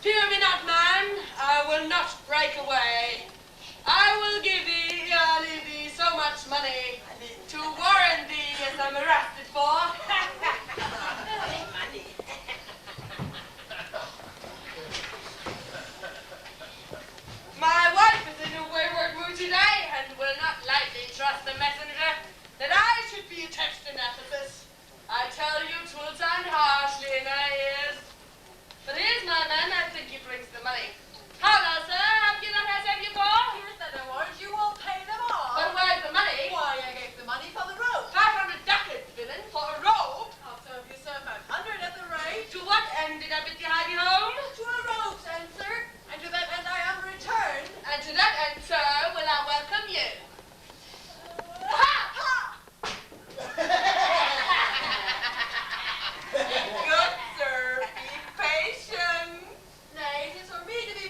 Fear me not, man, I will not break away. I will give thee, leave thee so much money to warrant thee as I'm arrested for. Money. My wife is in a wayward mood today and will not lightly trust the messenger that I should be attached in Ephesus. I tell you, 'twill sound harshly in her ears. But here's my man, I think he brings the money. Hello, sir, have you not had any before? Here's the awards, you will pay them all. But where's the money? Why, I gave the money for the rope. 500 ducats, villain, for a rope. I'll serve you, sir, 500 at the rate. To what end did I bid you hide you home? To a rope's end, sir, and to that end I am returned. And to that end, sir, will I welcome you. Good, sir, be patient. Nay, 'tis for me to be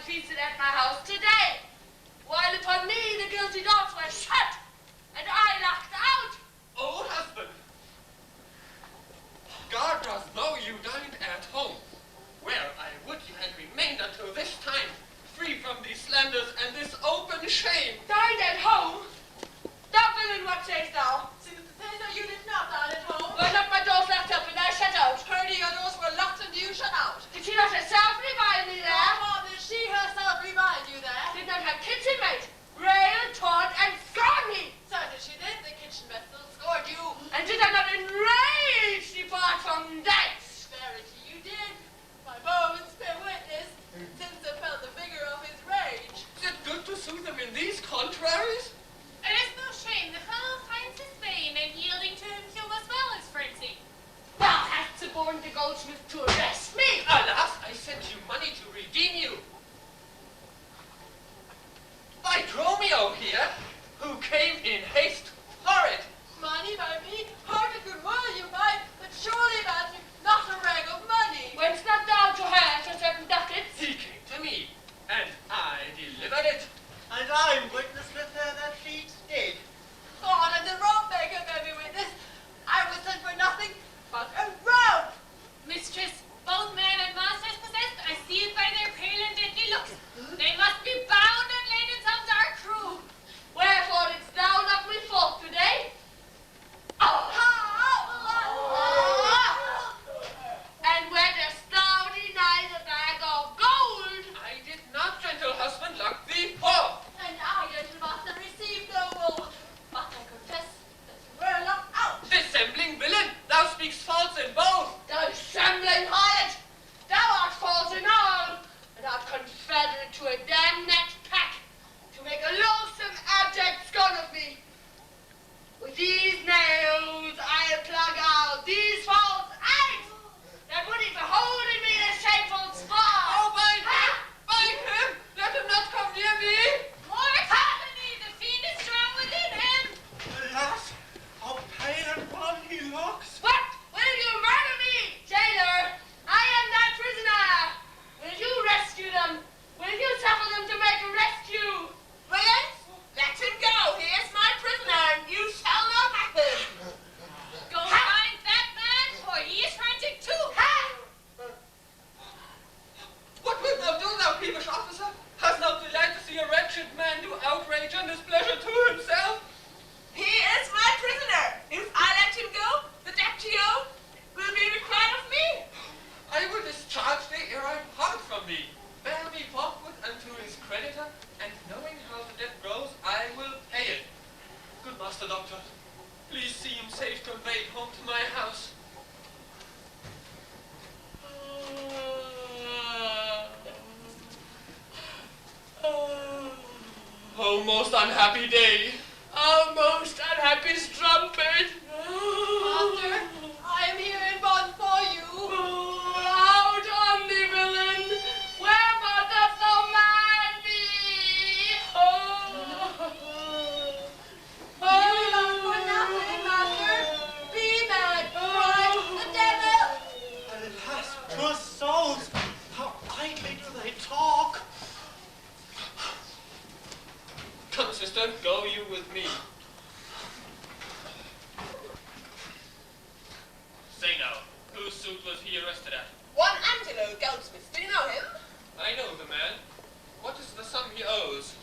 feasted at my house today, while upon me the guilty doors were shut, and I locked out. Oh, husband, God does know you dined at home, where I would you had remained until this time, free from these slanders and this open shame. Dined at home? Thou villain, what sayest thou? Seems to say that you did not dine at home. Were not my doors locked up and I shut out? Heard your doors were locked and you shut out. Did she not herself remind me there? Or did she herself remind you there? Did not her kitchen maid rail, taunt, and scorn me? Certainly she did, the kitchen vessel scorned you. And did I not enrage depart from thence? Verity you did. My bones bear witness, since I felt the vigor of his rage. Is it good to sue them in these contraries? It is no shame the fellow finds his fame in yielding to him so as well as frenzy. Thou hast suborned the goldsmith to arrest me! Alas, I sent you money to redeem you. By Dromio here, who came in haste, horrid. Money by me? Hearty good will you might, but surely that not a rag of money. Whence not thou to her for 7 ducats? He came to me, and I delivered it. And I'm witness with her that she did. God and the rope maker bear me witness. I was sent for nothing but a rope. Mistress, both man and master is possessed. I see it by their pale and deadly looks. They must be bound and laid in some dark crew. Wherefore didst thou knock me forth today? And where dost thou deny the bag of gold? I did not, gentle husband, lock thee forth. And I, gentle master, received no wool. But I confess that you were locked out. Dissembling villain, thou speakst false in both. Dissembling harlot, thou art false in all, and art confederate to a damned pack, to make a loathsome abject scorn of me. With these nails I'll plug out these false eyes that would be beholding me in a shameful spot. Oh, bind him! Bind him! Let him not come near me! More company! The fiend is strong within him! Alas, how pale and wan he looks. What? Will you murder me? Jailer, I am thy prisoner. Will you rescue them? Will you suffer them to make a rescue? Villains, let him go. He is my prisoner, and you shall not happen. Go find that man, for he is frantic too! What wilt thou do, thou peevish officer? Hast thou delight to see a wretched man do outrage and displeasure to himself? He is my prisoner. If I let him go, the debt to you will be required of me. I will discharge thee ere I part from thee. Bear me forthwith unto his creditor, and knowing how the debt grows, I will pay it. Good master doctor, please see him safe conveyed home to my house. Oh, most unhappy day. Oh, most unhappy strumpet. Master, I am here in bond for you. Out on thee, villain. Wherefore dost thou mad me? You not for nothing, master. Be mad. Christ the devil. Alas, poor souls, how idly do they talk. Come, sister, go you with me. Say now, whose suit was he arrested at? One Angelo Goldsmith. Do you know him? I know the man. What is the sum he owes?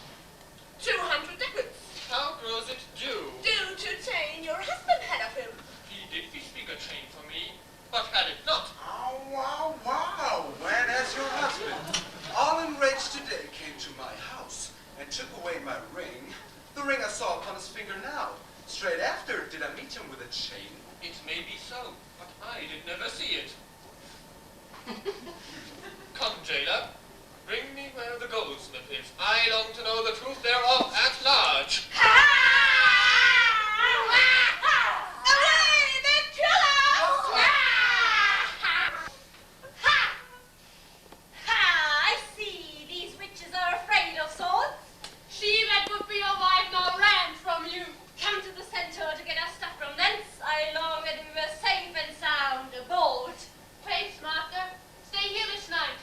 200 ducats. How grows it due? Due to chain your husband had of him. He did bespeak a chain for me, but had it not. Oh, wow, wow. When has your husband, all enraged today, came to my house and took away my ring, the ring I saw upon his finger now. Straight after did I meet him with a chain. It may be so, but I did never see it. Come, jailer, bring me where the goldsmith is. I long to know the truth thereof at large. Away, the killer! I see these witches are afraid of swords. She that would be a wife nor ran from you. Come to the centaur to get our stuff from thence. I long that we were safe and sound aboard. Faith, master, stay here this night.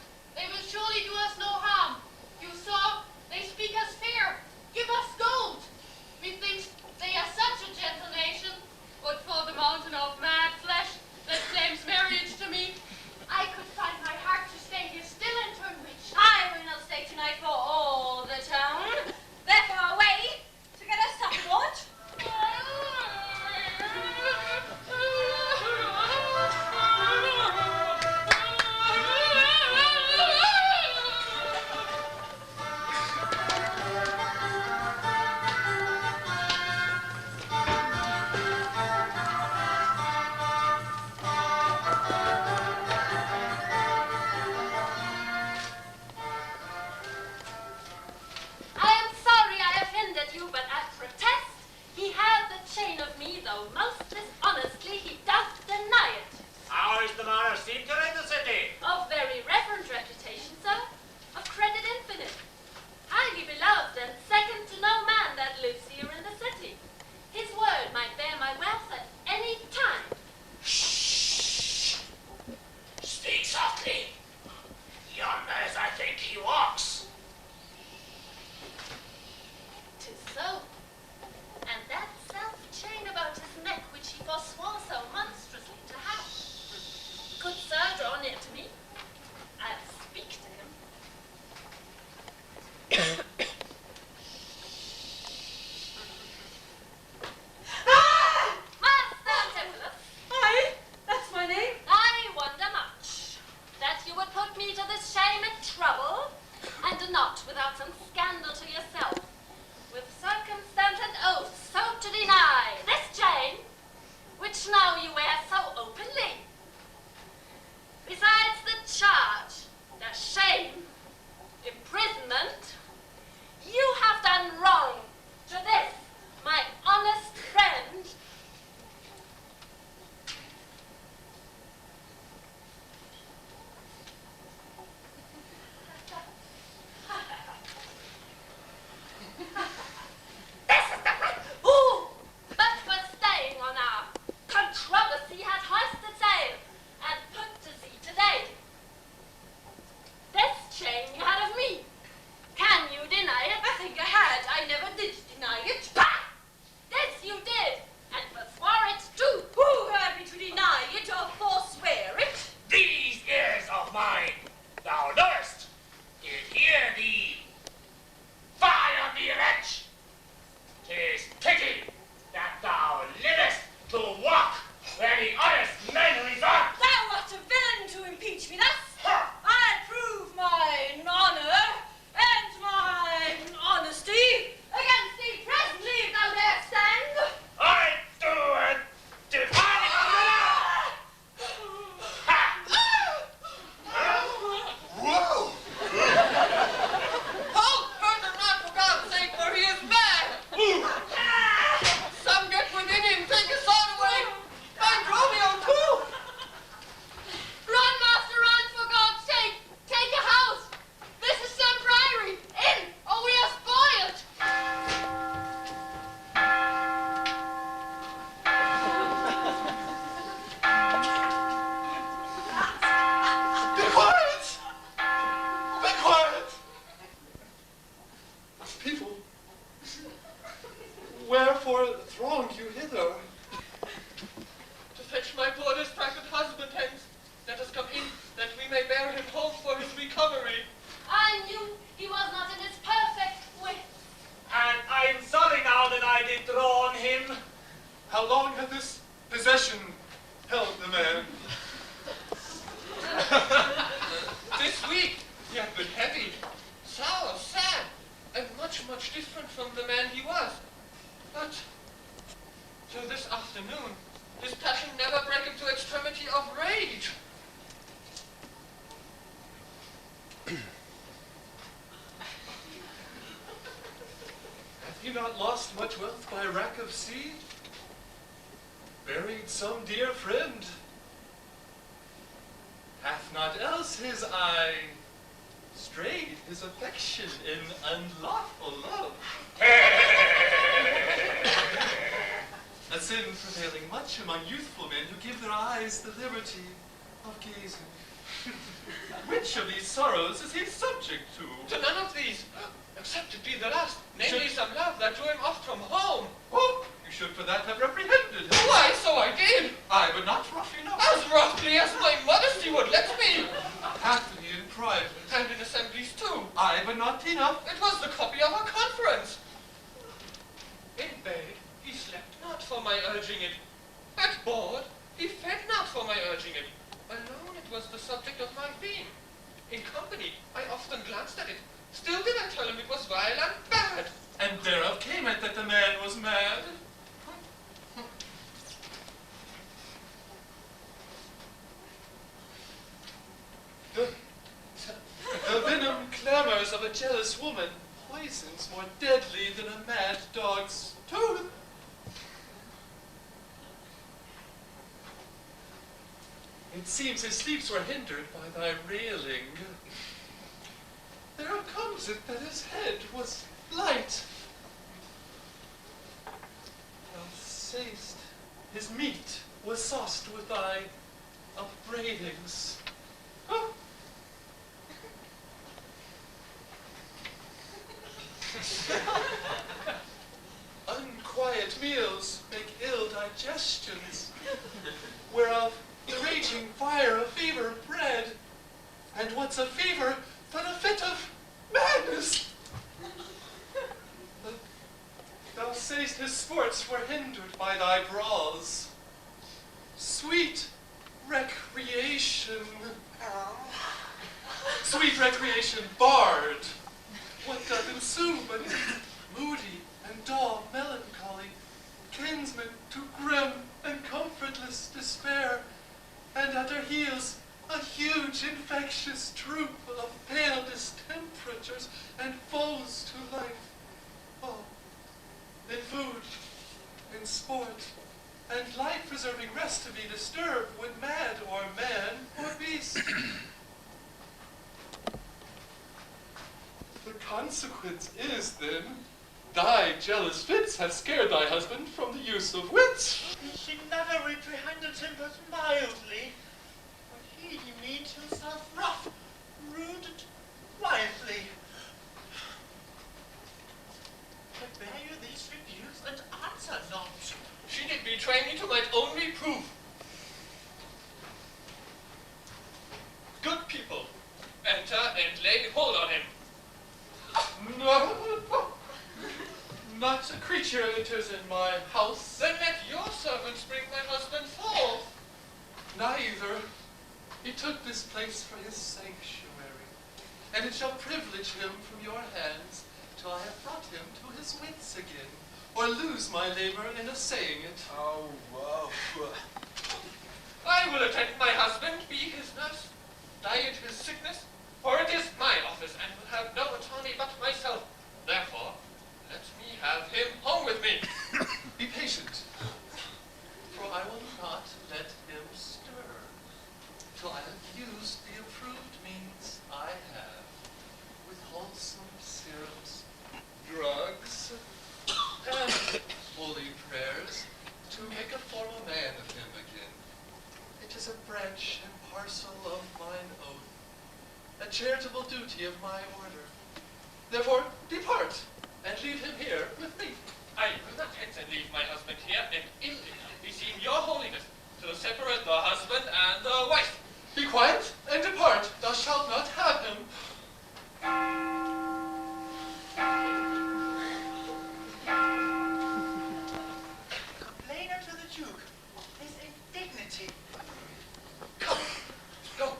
think he walks? 'Tis so. And that self-chain about his neck which he forswore so monstrously to have. Good sir, draw near to me. I'll speak to him. Master Antipholus. Aye, that's my name. I wonder much that you would put me to this shame and trouble, and not without some scandal to yourself, with circumstance and oath so to deny this chain, which now you wear so openly. Besides the charge, the shame, imprisonment, you have done wrong to this, my honest friend. Ooh, but for staying on our controversy had hoisted sail and put to sea today. This chain you had of me. Can you deny it? I think I had. I never did deny it. Bah! This you did, and forswore it too. Who heard me to deny it or forswear it? These ears of mine, thou knowest, did hear thee. Fire me, wretch! 'Tis pity that thou livest to walk where the honest men resort. Thou art a villain to impeach me thus. I prove mine honor and mine honesty against thee presently, if thou dare stand. I do and defy it. Whoa! Hold Further not, for God's sake, for he is mad. Some get within him, take his sword away. Find Dromio too. Run, master, run, for God's sake! Take a house! This is some priory! In, or we are spoiled! Be quiet! Be quiet! People, wherefore throng you hither? To fetch my poor distracted husband hence. Let us come in, that we may bear him home for his recovery. I knew he was not in his perfect wit. And I'm sorry now that I did draw on him. How long hath this possession held the man? This week he hath been heavy, sour, sad, and much, much different from the man he was. But till this afternoon, his passion never brake him to extremity of rage. Hath he not lost much wealth by rack of sea? Buried some dear friend? Hath not else his eye strayed his affection in unlawful love? A sin prevailing much among youthful men who give their eyes the liberty of gazing. Which of these sorrows is he subject to? To none of these, except it be the last, namely some love that drew him off from home. Oh, you should for that have reprehended him. Why, so I did. Aye, but not rough enough. As roughly as my modesty would let me. Happily in private. And in assemblies too. Aye, but not enough. It was the copy of a conference. In bed, he slept not for my urging it. At board, he fed not for my urging it. Alone it was the subject of my being. In company, I often glanced at it. Still did I tell him it was vile and bad. And thereof came it that the man was mad. The venom clamors of a jealous woman poisons more deadly than a mad dog's tooth. It seems his sleeps were hindered by thy railing. There comes it that his head was light. Thou say'st his meat was sauced with thy upbraidings. Oh. Unquiet meals make ill digestions, whereof the raging fire of fever bred. And what's a fever but a fit of madness? Thou say'st his sports were hindered by thy brawls. Sweet recreation. Sweet recreation barred. What doth ensue but moody and dull melancholy, kinsman to grim and comfortless despair, and at their heels a huge infectious troop of pale distemperatures and foes to life. Oh, in food, in sport, and life-preserving rest to be disturbed when mad or man or beast. The consequence is, then, thy jealous fits have scared thy husband from the use of wits. She never reprehended him but mildly, but he made himself rough, rude, and lively. But bear you these rebukes and answer not. She did betray me to mine own reproof. Good people, enter and lay hold on him. No, not a creature enters in my house. Then let your servants bring my husband forth. Neither. He took this place for his sanctuary, and it shall privilege him from your hands till I have brought him to his wits again, or lose my labor in assaying it. Oh, whoa. I will attend my husband, be his nurse, diet his sickness, for it is my office, and will have no attorney but myself. Therefore, let me have him home with me. Be patient, for I will not let him stir till I have used the approved means I have, with wholesome syrups, drugs, and holy prayers, to make a formal man of him again. It is a branch and parcel of mine oath, a charitable duty of my order. Therefore, depart, and leave him here with me. I will not hence and leave my husband here, and ill it beseem your holiness to separate the husband and the wife. Be quiet, and depart. Thou shalt not have him. Complainer to the Duke, his indignity. Come, go.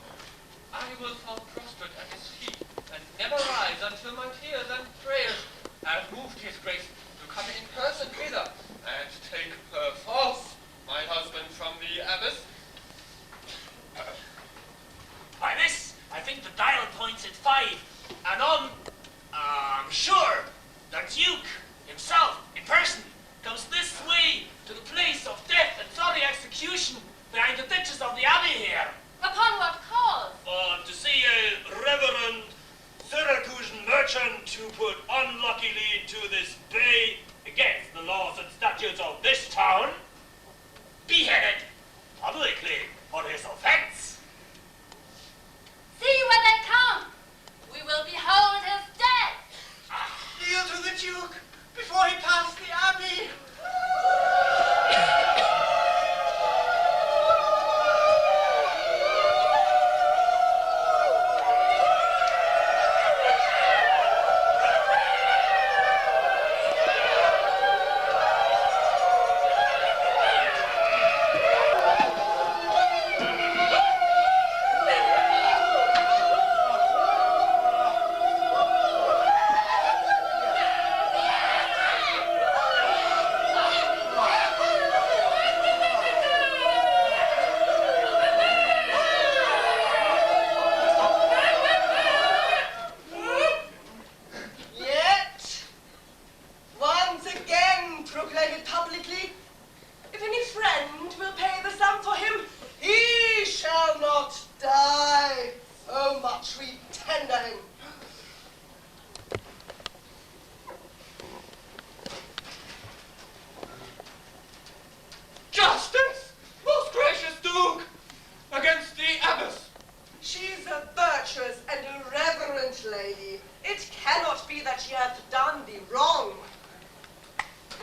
I will fall prostrate at his feet, and never rise until my tears and prayers have moved his grace to come in person hither, and take perforce my husband from the Abbess. By this, I think the dial points at 5, and I'm sure the Duke himself, in person, comes this way to the place of death and sorry execution behind the ditches of the abbey here. Upon what cause? To see a reverend Syracusan merchant who put unluckily into this bay against the laws and statutes of this town, beheaded publicly for his offense. See when they come! We will behold his death! Kneel to the Duke before he pass the abbey. cannot be that she hath done thee wrong.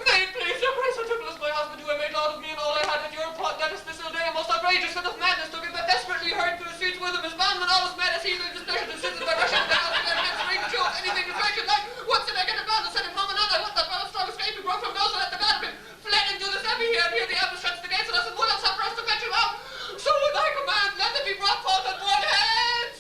Nay, please, your grace, Antipholus, my husband, who had made lord of me and all I had at your plot, that is this day a most outrageous fit of madness took him, that desperately hurried through the streets with him, his bondman, all as mad as he, their displeasure to citizens by rushing down, and against ring, choke, anything to break his life. Once did I get a bound to set him home, another, what the fellow strong escape, he broke from those that had the guard of him, fled into this abbey here, and here the Abbess shuts the gates on us, and would not suffer us to fetch him out. So with thy command, let them be brought forth at one head.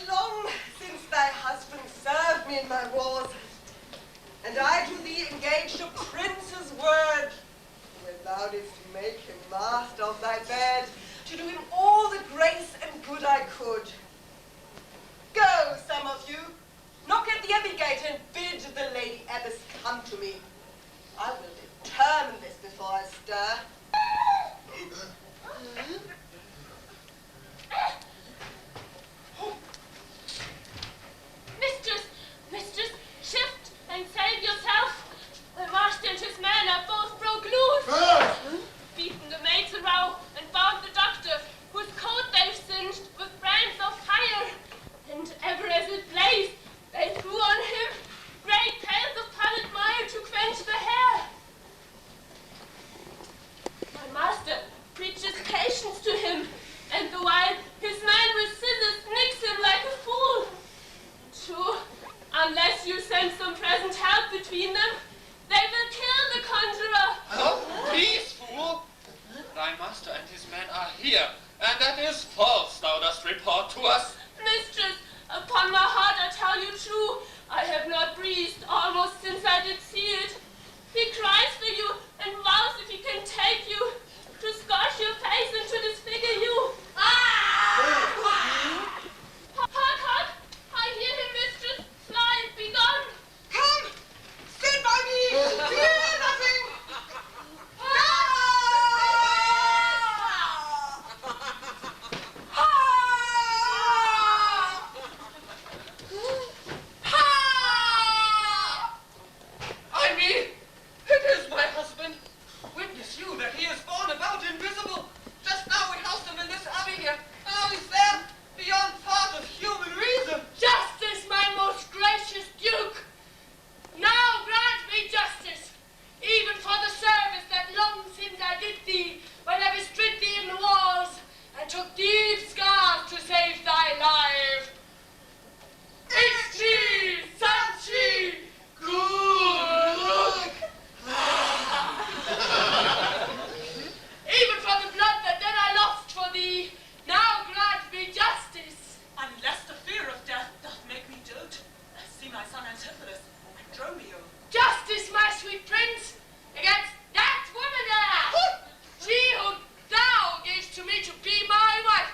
Long since thy husband served me in my wars, and I to thee engaged a prince's word, when thou didst make him master of thy bed, to do him all the grace and good I could. Go, some of you, knock at the abbey gate and bid the Lady Abbess come to me. I will determine this before I stir. Mistress, shift and save yourself. The master and his men are both broke loose. Beaten the maids around and bound the doctor, whose coat they've singed with brands of fire. And ever as it blazed, they threw on him great pails of powdered mire to quench the hair. My master preaches patience to him, and the while his man with scissors nicks him like a fool. True, unless you send some present help between them, they will kill the conjurer. Oh, peace, fool! Thy master and his men are here, and that is false thou dost report to us. Mistress, upon my heart I tell you true, I have not breathed almost since I did see it. He cries for you, and vows if he can take you, to scorch your face and to disfigure you. Hark! I hear him, mistress. Fly, be gone. Come, stand by me. Fear nothing. I mean, it is my husband. Witness you that he is born about invisible. Just now we housed him in this abbey here, and now he's there, beyond thought of human reason. Justice, my most gracious Duke. Now grant me justice, even for the service that long since I did thee, when I bestrid thee in the walls, and took deep scars to save thy life. Ixchi, Sanchi, good. Even for the blood that then I lost for thee, now grant me justice. Unless the fear of death doth make me dote, I see my son Anitpholus and Dromio. Justice, my sweet prince, against that woman there, she whom thou gavest to me to be my wife,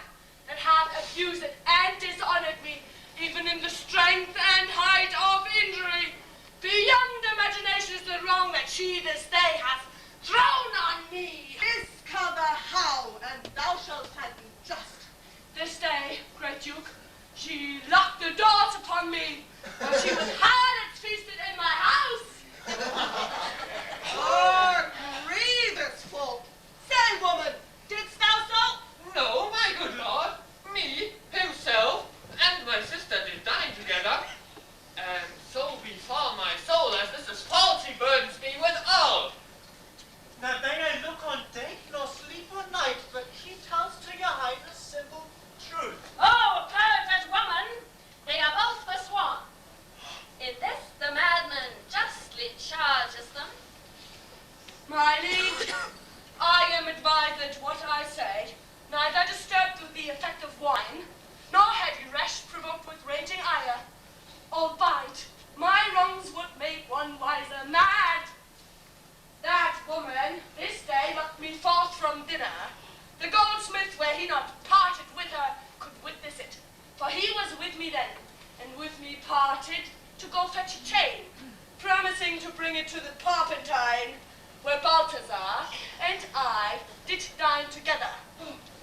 and hath abused and dishonored me, even in the strength and height of injury. Beyond imagination is the wrong that she this day hath thrown on me. Discover how, and thou shalt find me just. This day, great Duke, she locked the doors upon me, and she was harlots feasted in my house. Grievous fault. Say, woman, didst thou so? No, my good lord. Me, himself, and my sister did dine together. And so befall my soul, as this is false, he burdens me with all. Now may I look on day nor sleep or night, but he tells to your highness simple truth. Oh, perfect woman, they are both forsworn. In this the madman justly charges them. My liege, I am advised that what I say, neither disturbed with the effect of wine, nor heavy rash provoked with raging ire. Albeit, my wrongs would make one wiser mad. That woman this day locked me forth from dinner. The goldsmith, were he not parted with her, could witness it. For he was with me then, and with me parted to go fetch a chain, promising to bring it to the Porpentine, where Balthazar and I did dine together.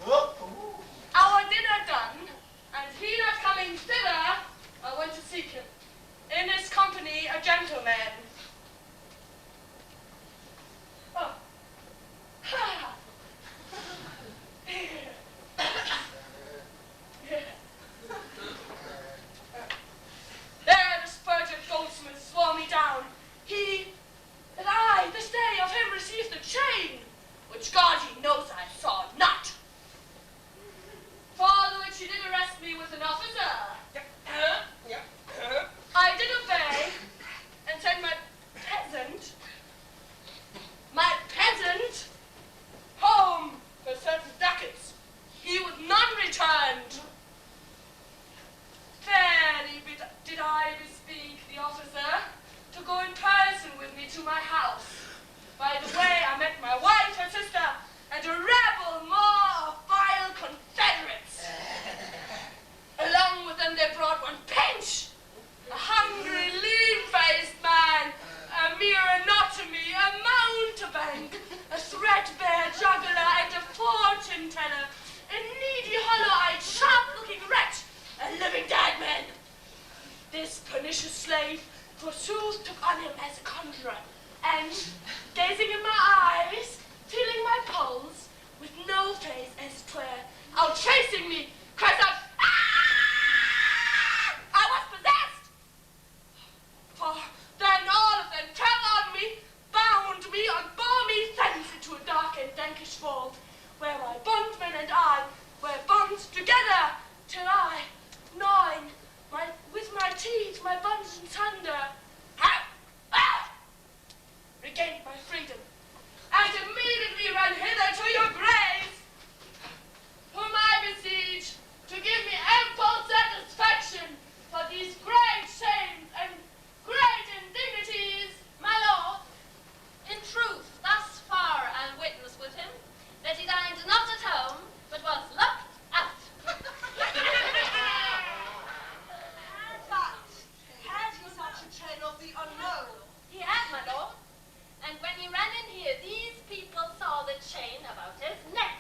Our dinner done, and he not coming thither, I went to seek him. In his company a gentleman. but he knows I saw not. For the which he did arrest me with an officer. I did obey, and sent my peasant, home for certain ducats. He was none returned. Fairly did I bespeak the officer to go in person with me to my house. By the way, I met my wife, her sister, and a rabble more of vile confederates. Along with them they brought one Pinch, a hungry, lean-faced man, a mere anatomy, a mountebank, a threadbare juggler, and a fortune-teller, a needy, hollow-eyed, sharp-looking wretch, a living dead man. This pernicious slave, forsooth, took on him as a conjurer, and, gazing in my eyes, feeling my pulse, with no face as 'twere, out-chasing me, cries out, "Ah!" I was possessed! For then all of them fell on me, bound me, and bore me thence into a dark and dankish vault, where my bondman and I were bound together, till I, gnawing with my teeth my bonds asunder, regained my freedom, and immediately ran hither to your graves, whom I beseech to give me ample satisfaction for these great shames and great indignities. My lord, in truth, thus far I'll witness with him that he dined not at home, but was locked out. But had you such a chain of the unknown? He had, my lord. And when he ran in here, these people saw the chain about his neck.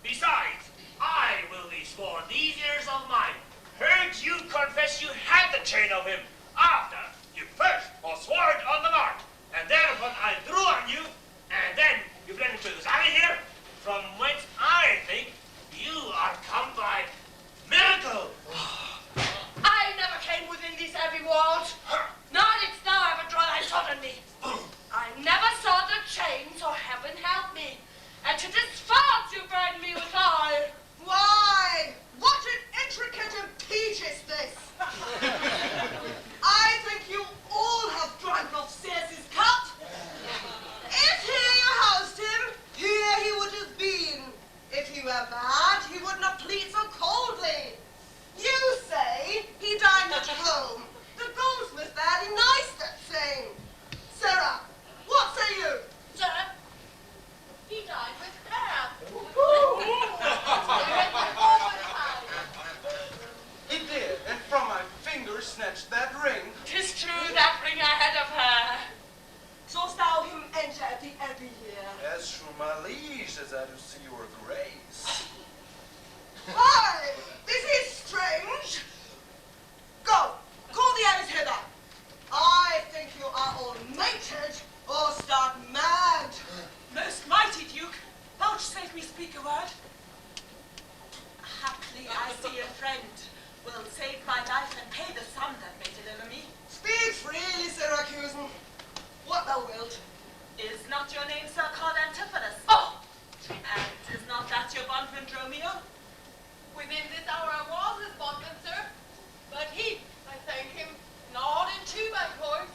Besides, I will be sworn these ears of mine heard you confess you had the chain of him after you first forswore it on the mart, and thereupon I drew on you, and then you blended with us out of here, from whence I think you are come by miracle. I never came within these heavy walls, nor didst thou ever draw thy sword on me. I never saw the chain, so heaven help me, and to this fault you burn me withal. Why, what an intricate impeach is this! I think you all have drunk of Circe's cup. If here you housed him, here he would have been. If he were mad, he would not plead so coldly. You say he dined at home. The goldsmith there denies that saying. Sarah, what say you? Sir, he died with her. He did, and from my finger snatched that ring. 'Tis true that ring I had of her. Saw'st thou him enter at the abbey here? As true, my liege, as I do see your grace. Why, this is strange. Go, call the abbess hither. I think you are all mated or stark mad. Most mighty Duke, vouchsafe me speak a word. Haply I see a friend will save my life and pay the sum that may deliver me. Speak freely, Syracusan. What thou wilt. Is not your name, sir, called Antipholus? Oh! And is not that your bondman Dromio? Within this hour I was his bondman, sir, but he, I thank him, gnawed in two by cords.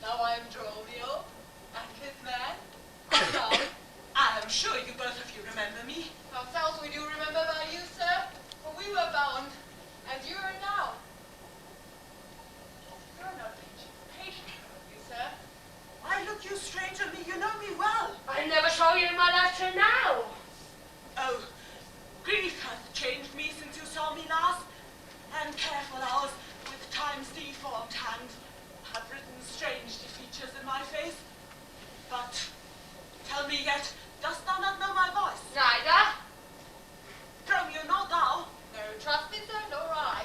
Now I am Dromio, and his man. Now, I am sure you both of you remember me. ourselves we do remember by you, sir, for we were bound, and you are now. You're not patient of you, sir. Why look you strange on me? You know me well. I never saw you in my life till now. Oh, grief hath changed me since you saw me last, and careful hours with time's deformed hand have written strange features in my face. But tell me yet, dost thou not know my voice? Neither. Dromio, know thou? No, trust me, sir, nor I.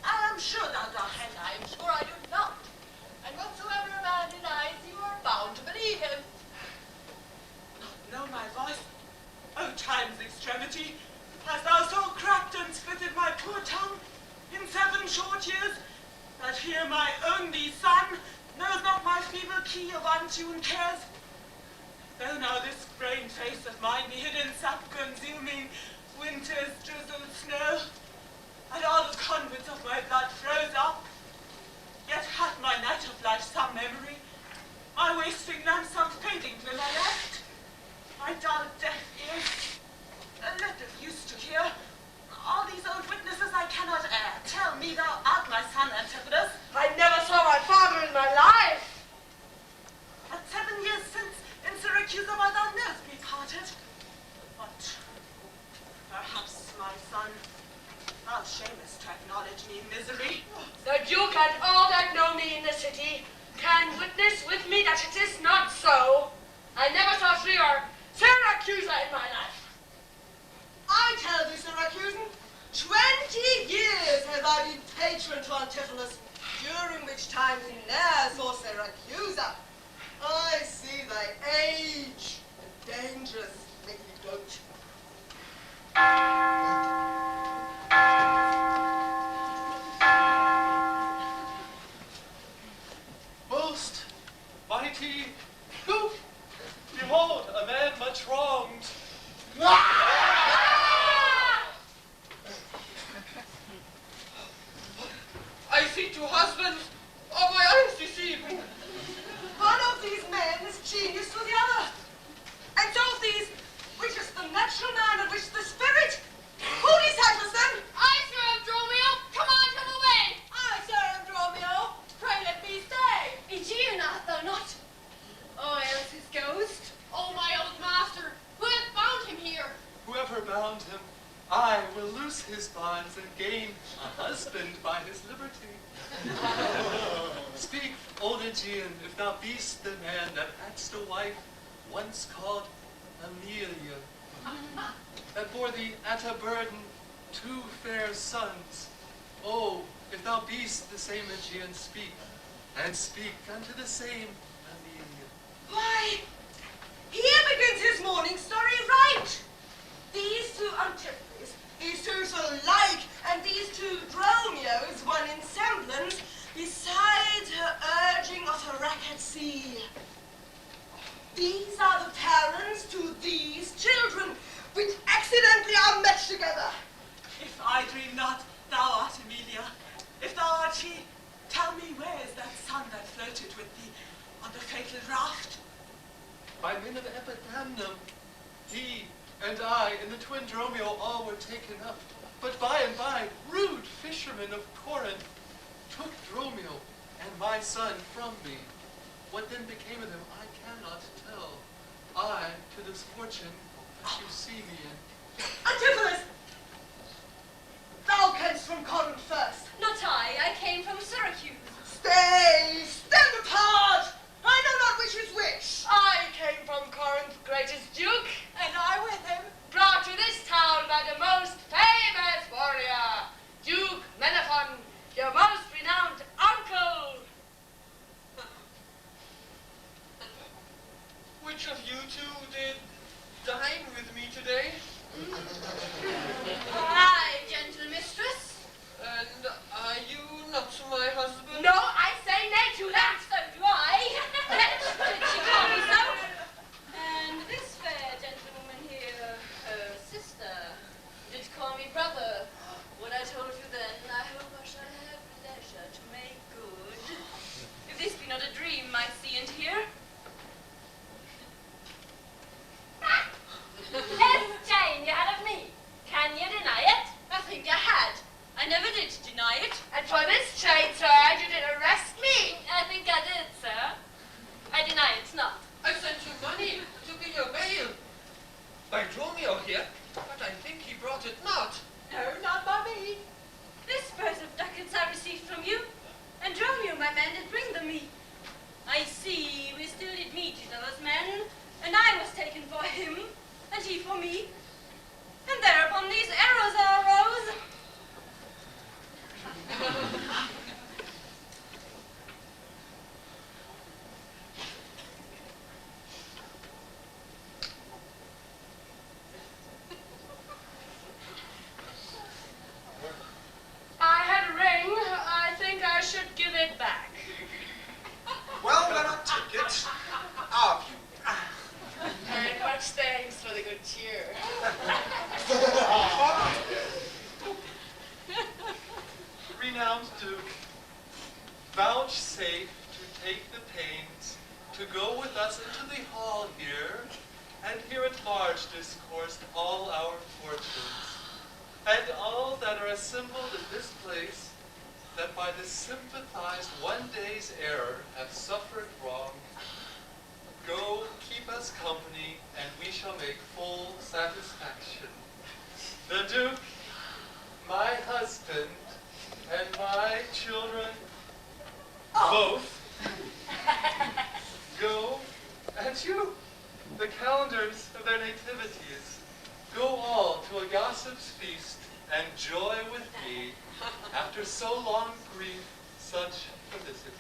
I am sure thou dost. And I am sure I do not. And whatsoever a man denies, you are bound to believe him. Not know my voice? Oh, time's extremity! Hast thou so cracked and splitted my poor tongue in 7 short years, that here my only son knows not my feeble key of untuned cares? Though now this sprained face of mine be hid in sap-consuming winter's drizzled snow, and all the conduits of my blood froze up. Yet hath my night of life some memory, my wasting lamp some fading glimmer left, my dull deaf ears a little used to hear. All these old witnesses I cannot air. Tell me thou art my son, Antipholus. I never saw my father in my life. But 7 years since, in Syracuse, by thou knowest we parted. But perhaps, my son, thou shamest to acknowledge me misery. The Duke and all that know me in the city can witness with me that it is not so. I never saw Syracuse in my life. I tell thee, Syracusan, 20 years have I been patron to Antipholus, during which time he ne'er saw Syracuse. I see thy age and dangerous make thee dote. Most mighty Duke, behold a man much wronged. I see two husbands. Oh, my eyes deceive me. One of these men is genius to the other. And so of these, which is the natural man and which the spirit? Who deciphers them? I, sir, am Dromio. Come on, come away. I, sir, am Dromio. Pray let me stay. Aegean art thou not? Oh, else his ghost. Oh, my old master, who hath bound him here? Whoever bound him, I will loose his bonds and gain a husband by his liberty. Speak, old Aegean, if thou be'st the man that hadst a wife once called Emilia, that bore thee at a burden 2 fair sons. Oh, if thou be'st the same Aegean, speak, and speak unto the same Emilia. Why, here begins his morning story right. These two Antipholus, these two so like, and these two Dromios, one in semblance, beside her urging of her wreck at sea. These are the parents to these children, which accidentally are met together. If I dream not, thou art Emilia. If thou art she, tell me where is that son that floated with thee on the fatal raft? By men of Epidamnum, he and I and the twin Dromio all were taken up. But by and by, rude fishermen of Corinth took Dromio and my son from me. What then became of them, I cannot tell. I to this fortune that you see me in. Antipholus! Thou camest from Corinth first. Not I came from Syracuse. Stay! Stand apart! I know not which is which. I came from Corinth, greatest Duke. And I with him. Brought to this town by the most famous warrior, Duke Menaphon, your most renowned uncle. Which of you two did dine with me today? Aye, gentle mistress. And are you not my husband? No, I say nay to that. So do I. Did she call me so? And this fair gentlewoman here, her sister, did call me brother. What I told you then, I hope I shall have leisure to make good. If this be not a dream I see and hear. Yes, Jane, you had of me. Can you deny it? I think I had. I never did deny it. And for this chain, sir, you did arrest me. I think I did, sir. I deny it not. I sent you money to be your bail. By Dromio here, but I think he brought it not. No, not by me. This purse of ducats I received from you, and Dromio, my man, did bring them me. I see we still did meet each other's men, and I was taken for him, and he for me. And thereupon these arrows arose. I had a ring. I think I should give it back. Well, then I'll take it. Of you. And what's really good cheer. Renowned Duke, vouchsafe to take the pains to go with us into the hall here, and here at large discoursed all our fortunes, and all that are assembled in this place, that by this sympathized one day's error have suffered wrong. Go, keep us company, and we shall make full satisfaction. The Duke, my husband, and my children, both, go, and you, the calendars of their nativities, go all to a gossip's feast, and joy with me, after so long grief, such felicity.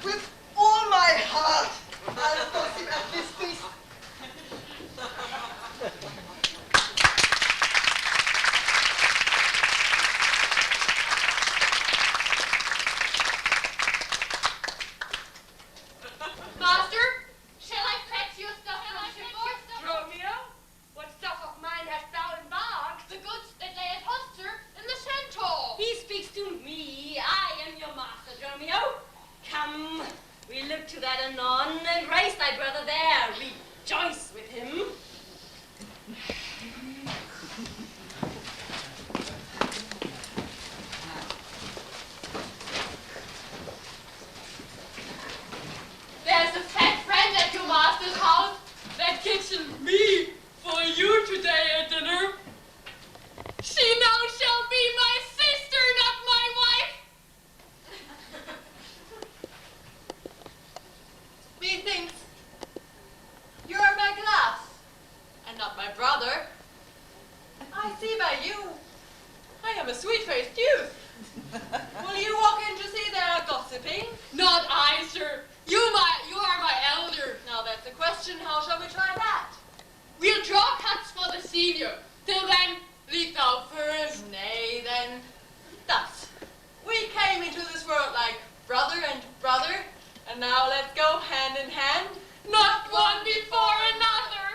With all my heart, I'll gossip at this feast. Master, shall I fetch you stuff from shipboard? Dromio, what stuff of mine hast thou embarked? The goods that lay at Holster in the Chaincourt. He speaks to me. I am your master, Dromio. Come, we look to that anon, and raise thy brother there. Rejoice with him. There's a fat friend at your master's house that kitchened me for you today at dinner. She now shall be my sister, not my wife. Methinks you are my glass, and not my brother. I see by you, I am a sweet-faced youth. Will you walk in to see they are gossiping? Not I, sir. You are my elder. Now that's the question. How shall we try that? We'll draw cuts for the senior. Till then, lead thou first. Nay, then, thus. We came into this world like brother and brother, and now let's go hand in hand, not one before another.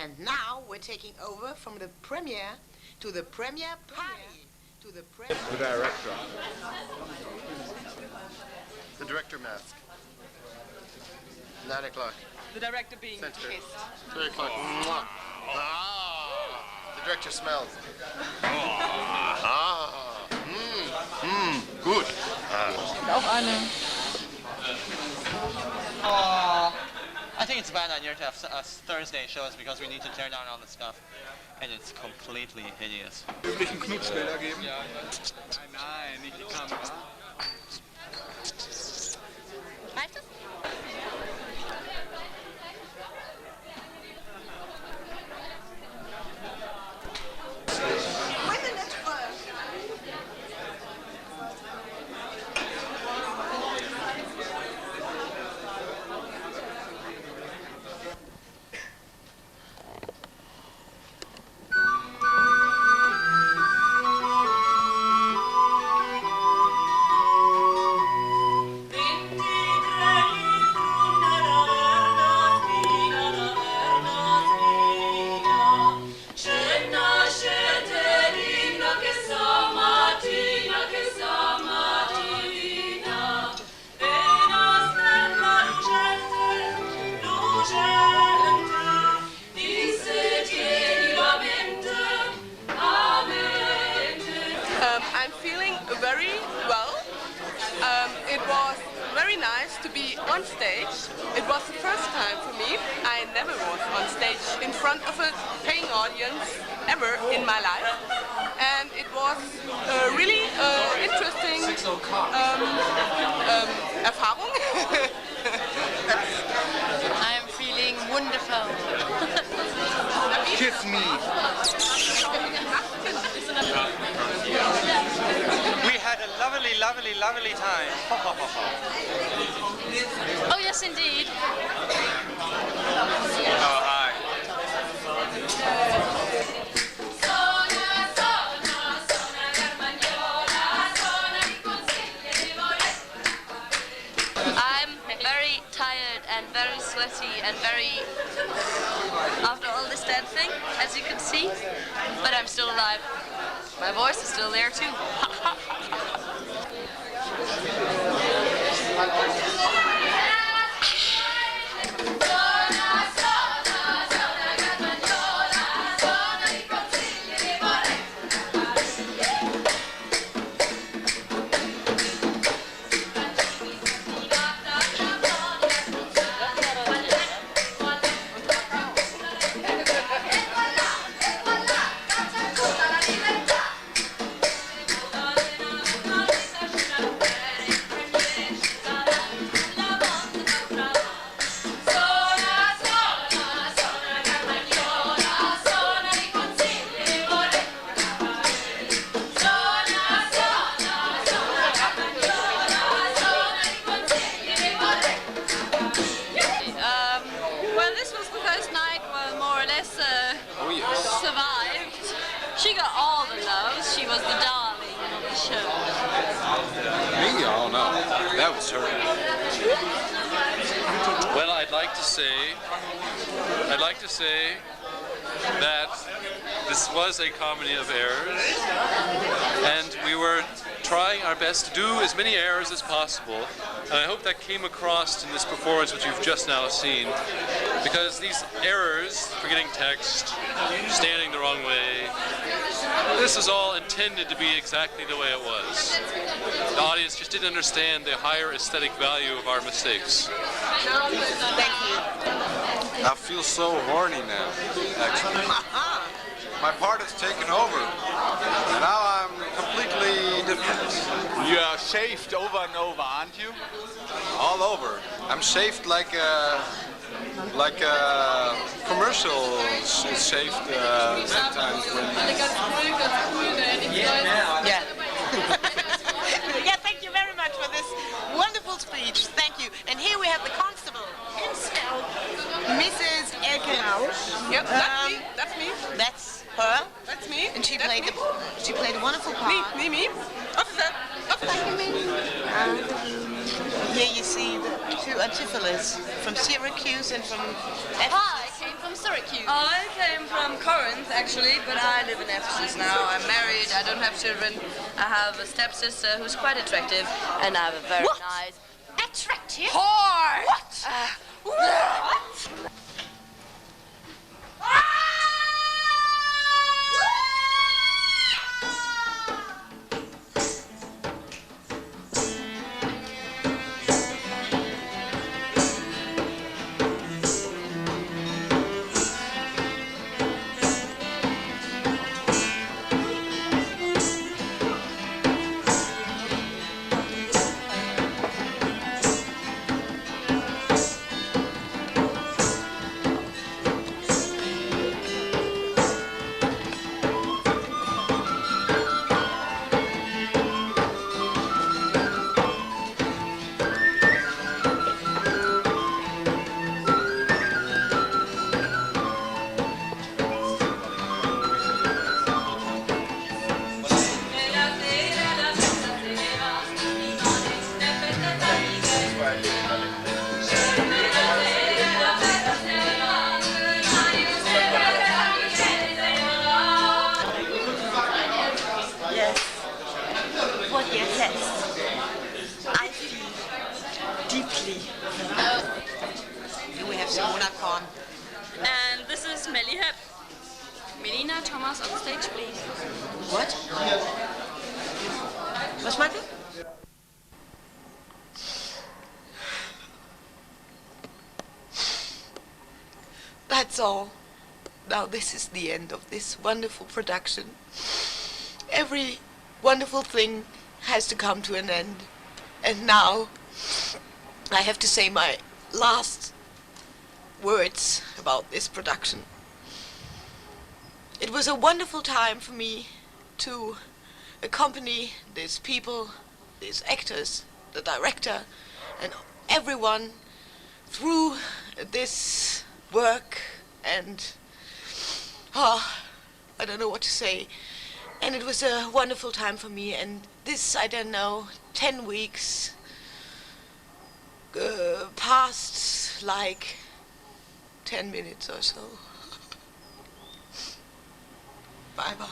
And now we're taking over from the premiere to the premiere party. To the premiere. The director. The director mask. 9 o'clock. The director being Center. kissed. 3 o'clock. Mwah. Ah. The director smells. Ah. Good. Auch eine. Oh, I think it's a bad idea to have a Thursday shows because we need to tear down all the stuff. And it's completely hideous. Üblichen Knutschbilder geben? Nein, nicht die Kamera. Reicht das? Women at work. I'm feeling very well. It was very nice to be on stage. It was the first time for me. I never was on stage in front of a paying audience ever in my life. And it was a really interesting Erfahrung. I'm feeling wonderful. Kiss me. We had a lovely, lovely, lovely time. Oh, yes, indeed. Oh, hi. I'm very tired and very sweaty and very after all this dancing, as you can see, but I'm still alive. My voice is still there too. Survived. She got all the loves. She was the darling of the show. Me? Oh no. That was her. Well, I'd like to say that this was a comedy of errors, and we were trying our best to do as many errors as possible, and I hope that came across in this performance which you've just now seen, because these errors, forgetting text, standing the wrong way, this is all intended to be exactly the way it was. The audience just didn't understand the higher aesthetic value of our mistakes. Thank you. I feel so horny now, actually. My part is taken over. And now I'm completely different. You are shaved over and over, aren't you? All over. I'm shaved like a commercial is shaved sometimes when Yeah. Yeah, thank you very much for this wonderful speech. Thank you. And here we have the constable himself, Mrs. Egon. Yep, that's me. That's me. That's her. That's me. And she played a wonderful part. Me. Officer. Here you see the two Antipholus from Syracuse and from I came from Syracuse. I came from Corinth, actually, but I live in Ephesus now. I'm married, I don't have children. I have a stepsister who's quite attractive, and I have a very nice... Attractive? Whore! What? What? That's all. Now this is the end of this wonderful production. Every wonderful thing has to come to an end. And now I have to say my last words about this production. It was a wonderful time for me to accompany these people, these actors, the director, and everyone through this work, and I don't know what to say. And it was a wonderful time for me, and this, I don't know, 10 weeks passed like 10 minutes or so. Bye-bye.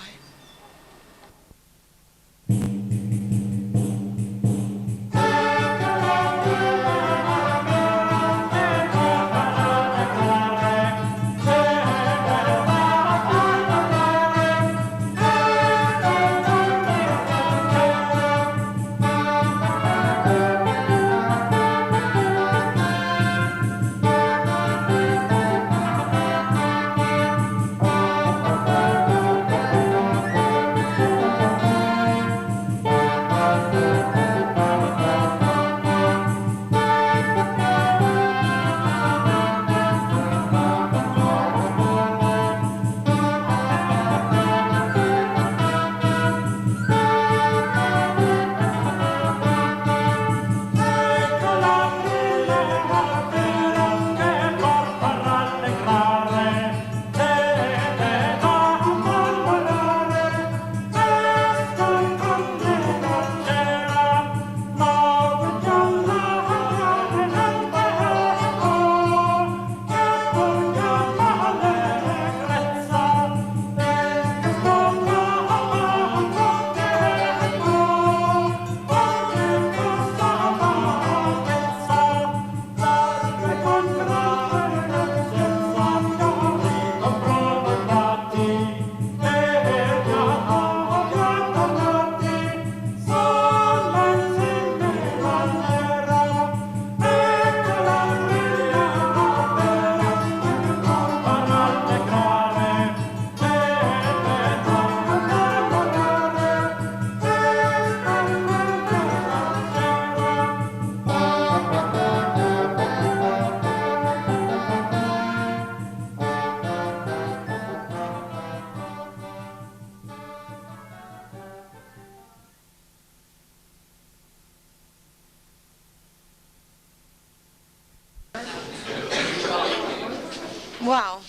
Wow.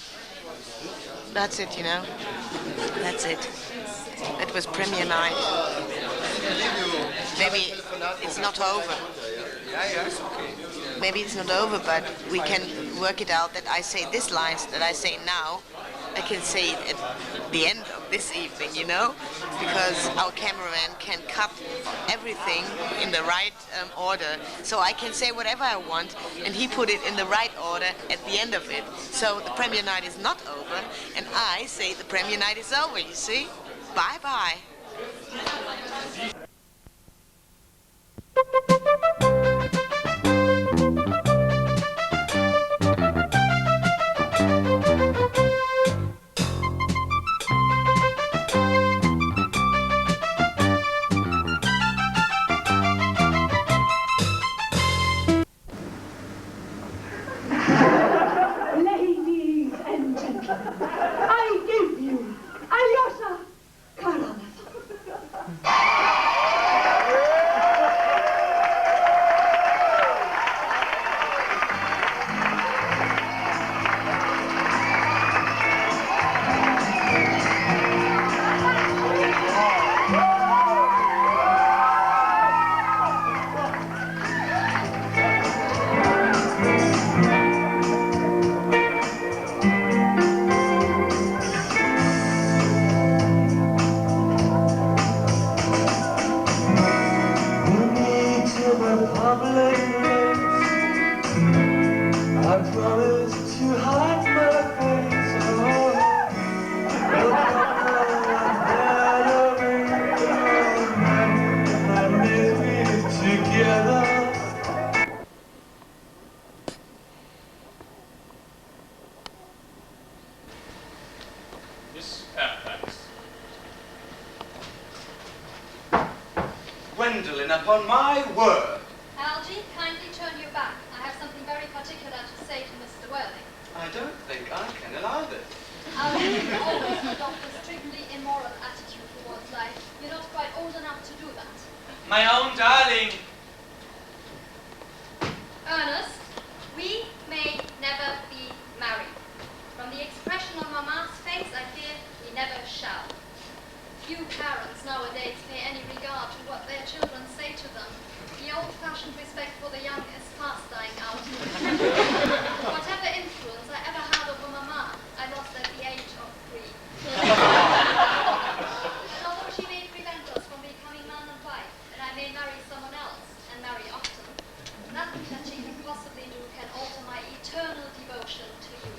That's it, you know. That's it. It was premiere night. Maybe it's not over. Maybe it's not over, but we can work it out that I say these lines that I say now, I can say it at the end of this evening, you know, because our cameraman can cut everything in the right order, so I can say whatever I want, and he put it in the right order at the end of it. So the premiere night is not over, and I say the premiere night is over, you see? Bye-bye. Ladies and gentlemen, I give you Alyosha Karamazov. I promise to hide my face. Together. Miss Fairfax. Gwendolen, upon my word. Algy, kindly turn your back. I have something very particular to say to Mr. Worthing. I don't think I can allow this. Algy, you always adopt a strictly immoral attitude towards life. You're not quite old enough to do that. My own darling. Ernest, we may never be married. From the expression on Mamma's face, I fear we never shall. Few parents nowadays pay any regard to what their children say to them. The old-fashioned respect for the young is fast dying out. Whatever influence I ever had over Mamma, I lost at the age of 3. And although she may prevent us from becoming man and wife, and I may marry someone else, and marry often, nothing that she can possibly do can alter my eternal devotion to you.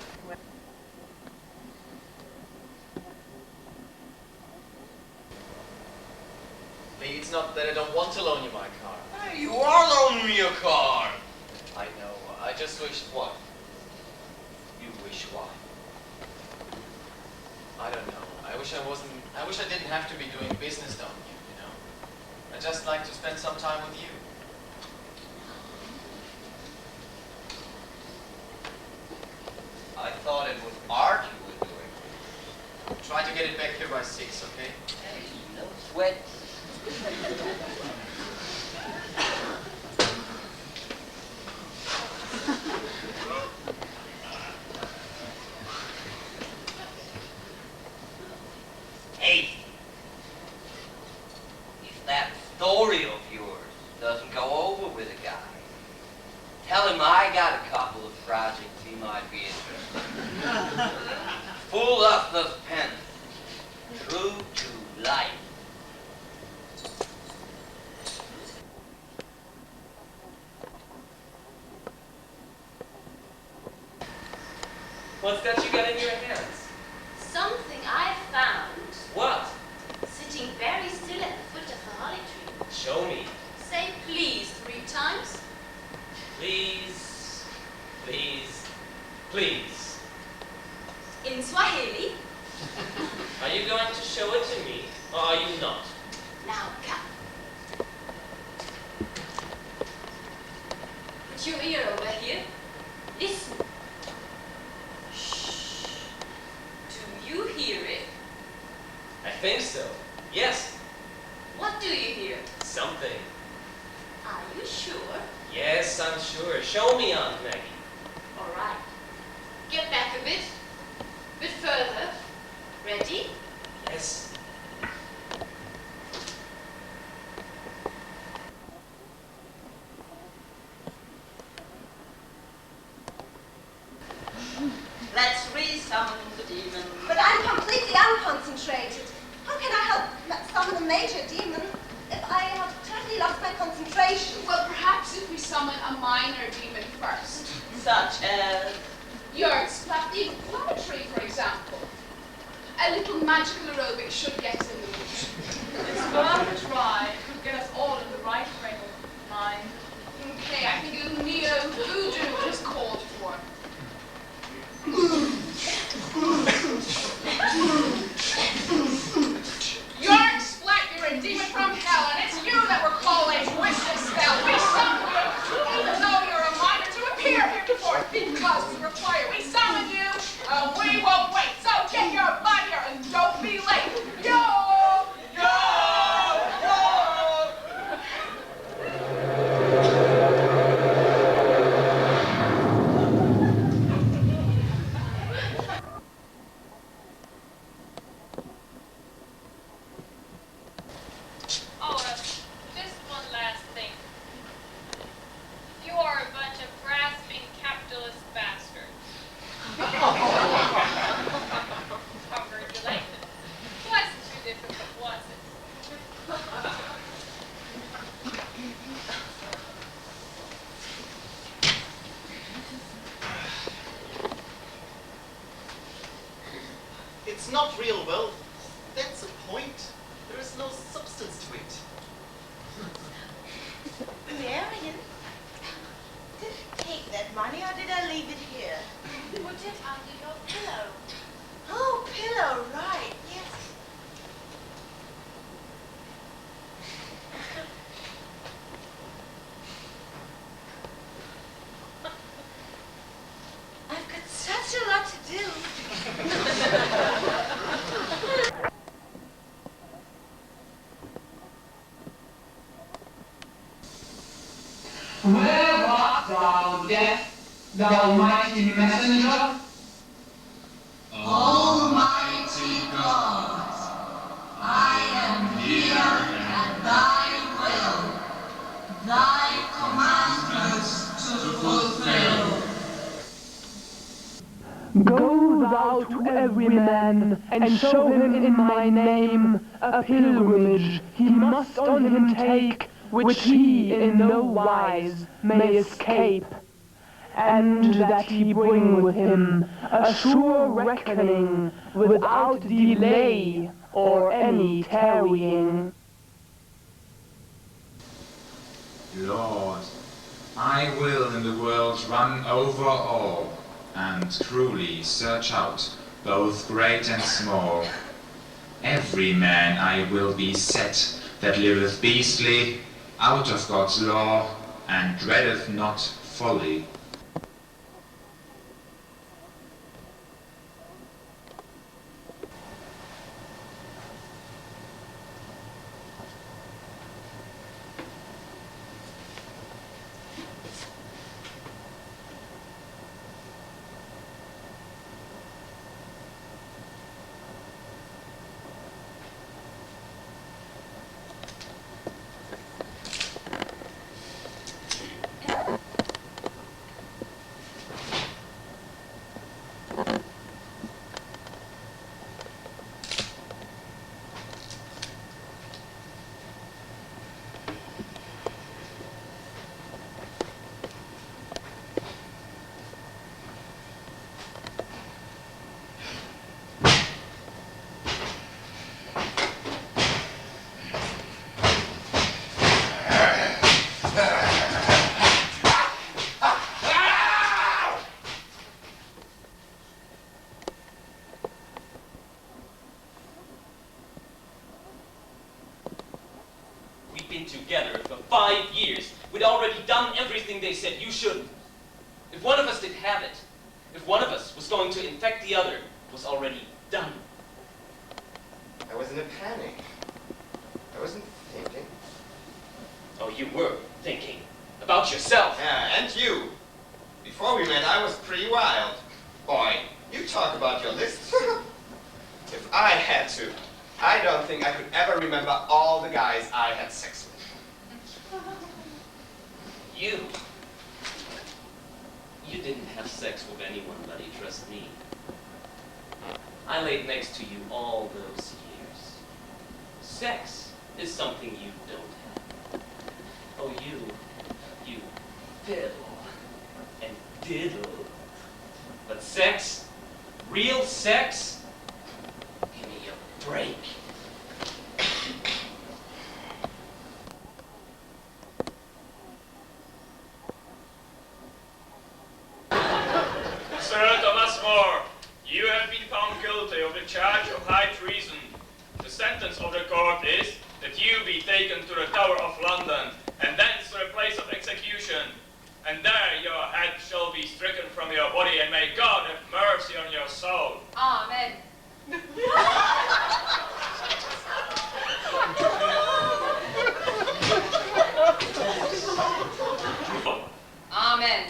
Lee, it's not that I don't want to loan you my car. Hey, you are loaning me your car. I know. I just wish what? You wish what? I don't know. I wish I didn't have to be doing business down here, you know? I'd just like to spend some time with you. I thought it was art you were doing. Try to get it back here by 6, okay? Hey, no sweat. Hey, if that story of yours doesn't go over with a guy, tell him I got a couple of projects he might be interested in. Full of suspense, true to life. What's that you got in your hands? Something I found What? sitting very still at the foot of the holly tree. Show me. Say please 3 times. Please. Please. Please. In Swahili. Are you going to show it to me, or are you not? Now come. Put your ear over here. Listen. Shh. Do you hear it? I think so. Yes. What do you hear? Something. Are you sure? Yes, I'm sure. Show me, Aunt Maggie. All right. Get back a bit. Bit further. Ready? Yes. preparation? Well, perhaps if we summon a minor demon first. Such as? Your poetry, for example. A little magical aerobic should get us in the mood. It's worth a try. It could get us all in the right frame of mind. Okay, I think a little neo-voodoo is called for. You're Splat, you're a demon from hell, and it's you that we're calling with this spell. We summon you, even though you're a minor, to appear here before us, because we require. We summon you, we won't wait. So get your butt here and don't be late. Yo! Yo! Yo! Oh, just one last thing. You are a bunch of grasping capitalist bastards. Congratulations. Wasn't too difficult, was it? It's not real wealth. That's the point. There is no substance to it. Marion, did I take that money or did I leave it here? Put it under your pillow. Oh, pillow, right, yes. I've got such a lot to do. Where art thou, death, thou mighty messenger? Almighty God, I am here at thy will, thy commandments to fulfill. Go thou to every man, and show him in my name a pilgrimage he must on him take, which he in no wise may escape, and that he bring with him a sure reckoning without delay or any tarrying. Lord, I will in the world run over all, and truly search out both great and small. Every man I will be set that liveth beastly, out of God's law, and dreadeth not folly. Together for 5 years. We'd already done everything they said you shouldn't. If one of us did have it, if one of us was going to infect the other, it was already done. I was in a panic. I wasn't thinking. Oh, you were thinking about yourself. Yeah, and you. Before we met, I was pretty wild. Boy, you talk about your lists. If I had to, I don't think I could ever remember all the guys I had sex with. You didn't have sex with anyone, buddy, trust me. I laid next to you all those years. Sex is something you don't have. Oh, you sex? Give me a break. Sir Thomas More, you have been found guilty of the charge of high treason. The sentence of the court is that you be taken to the Tower of London, and thence to the place of execution. And there your head shall be stricken from your body, and may God have mercy on your soul. Amen. Amen.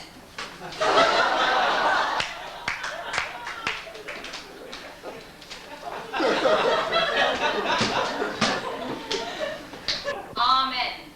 Amen.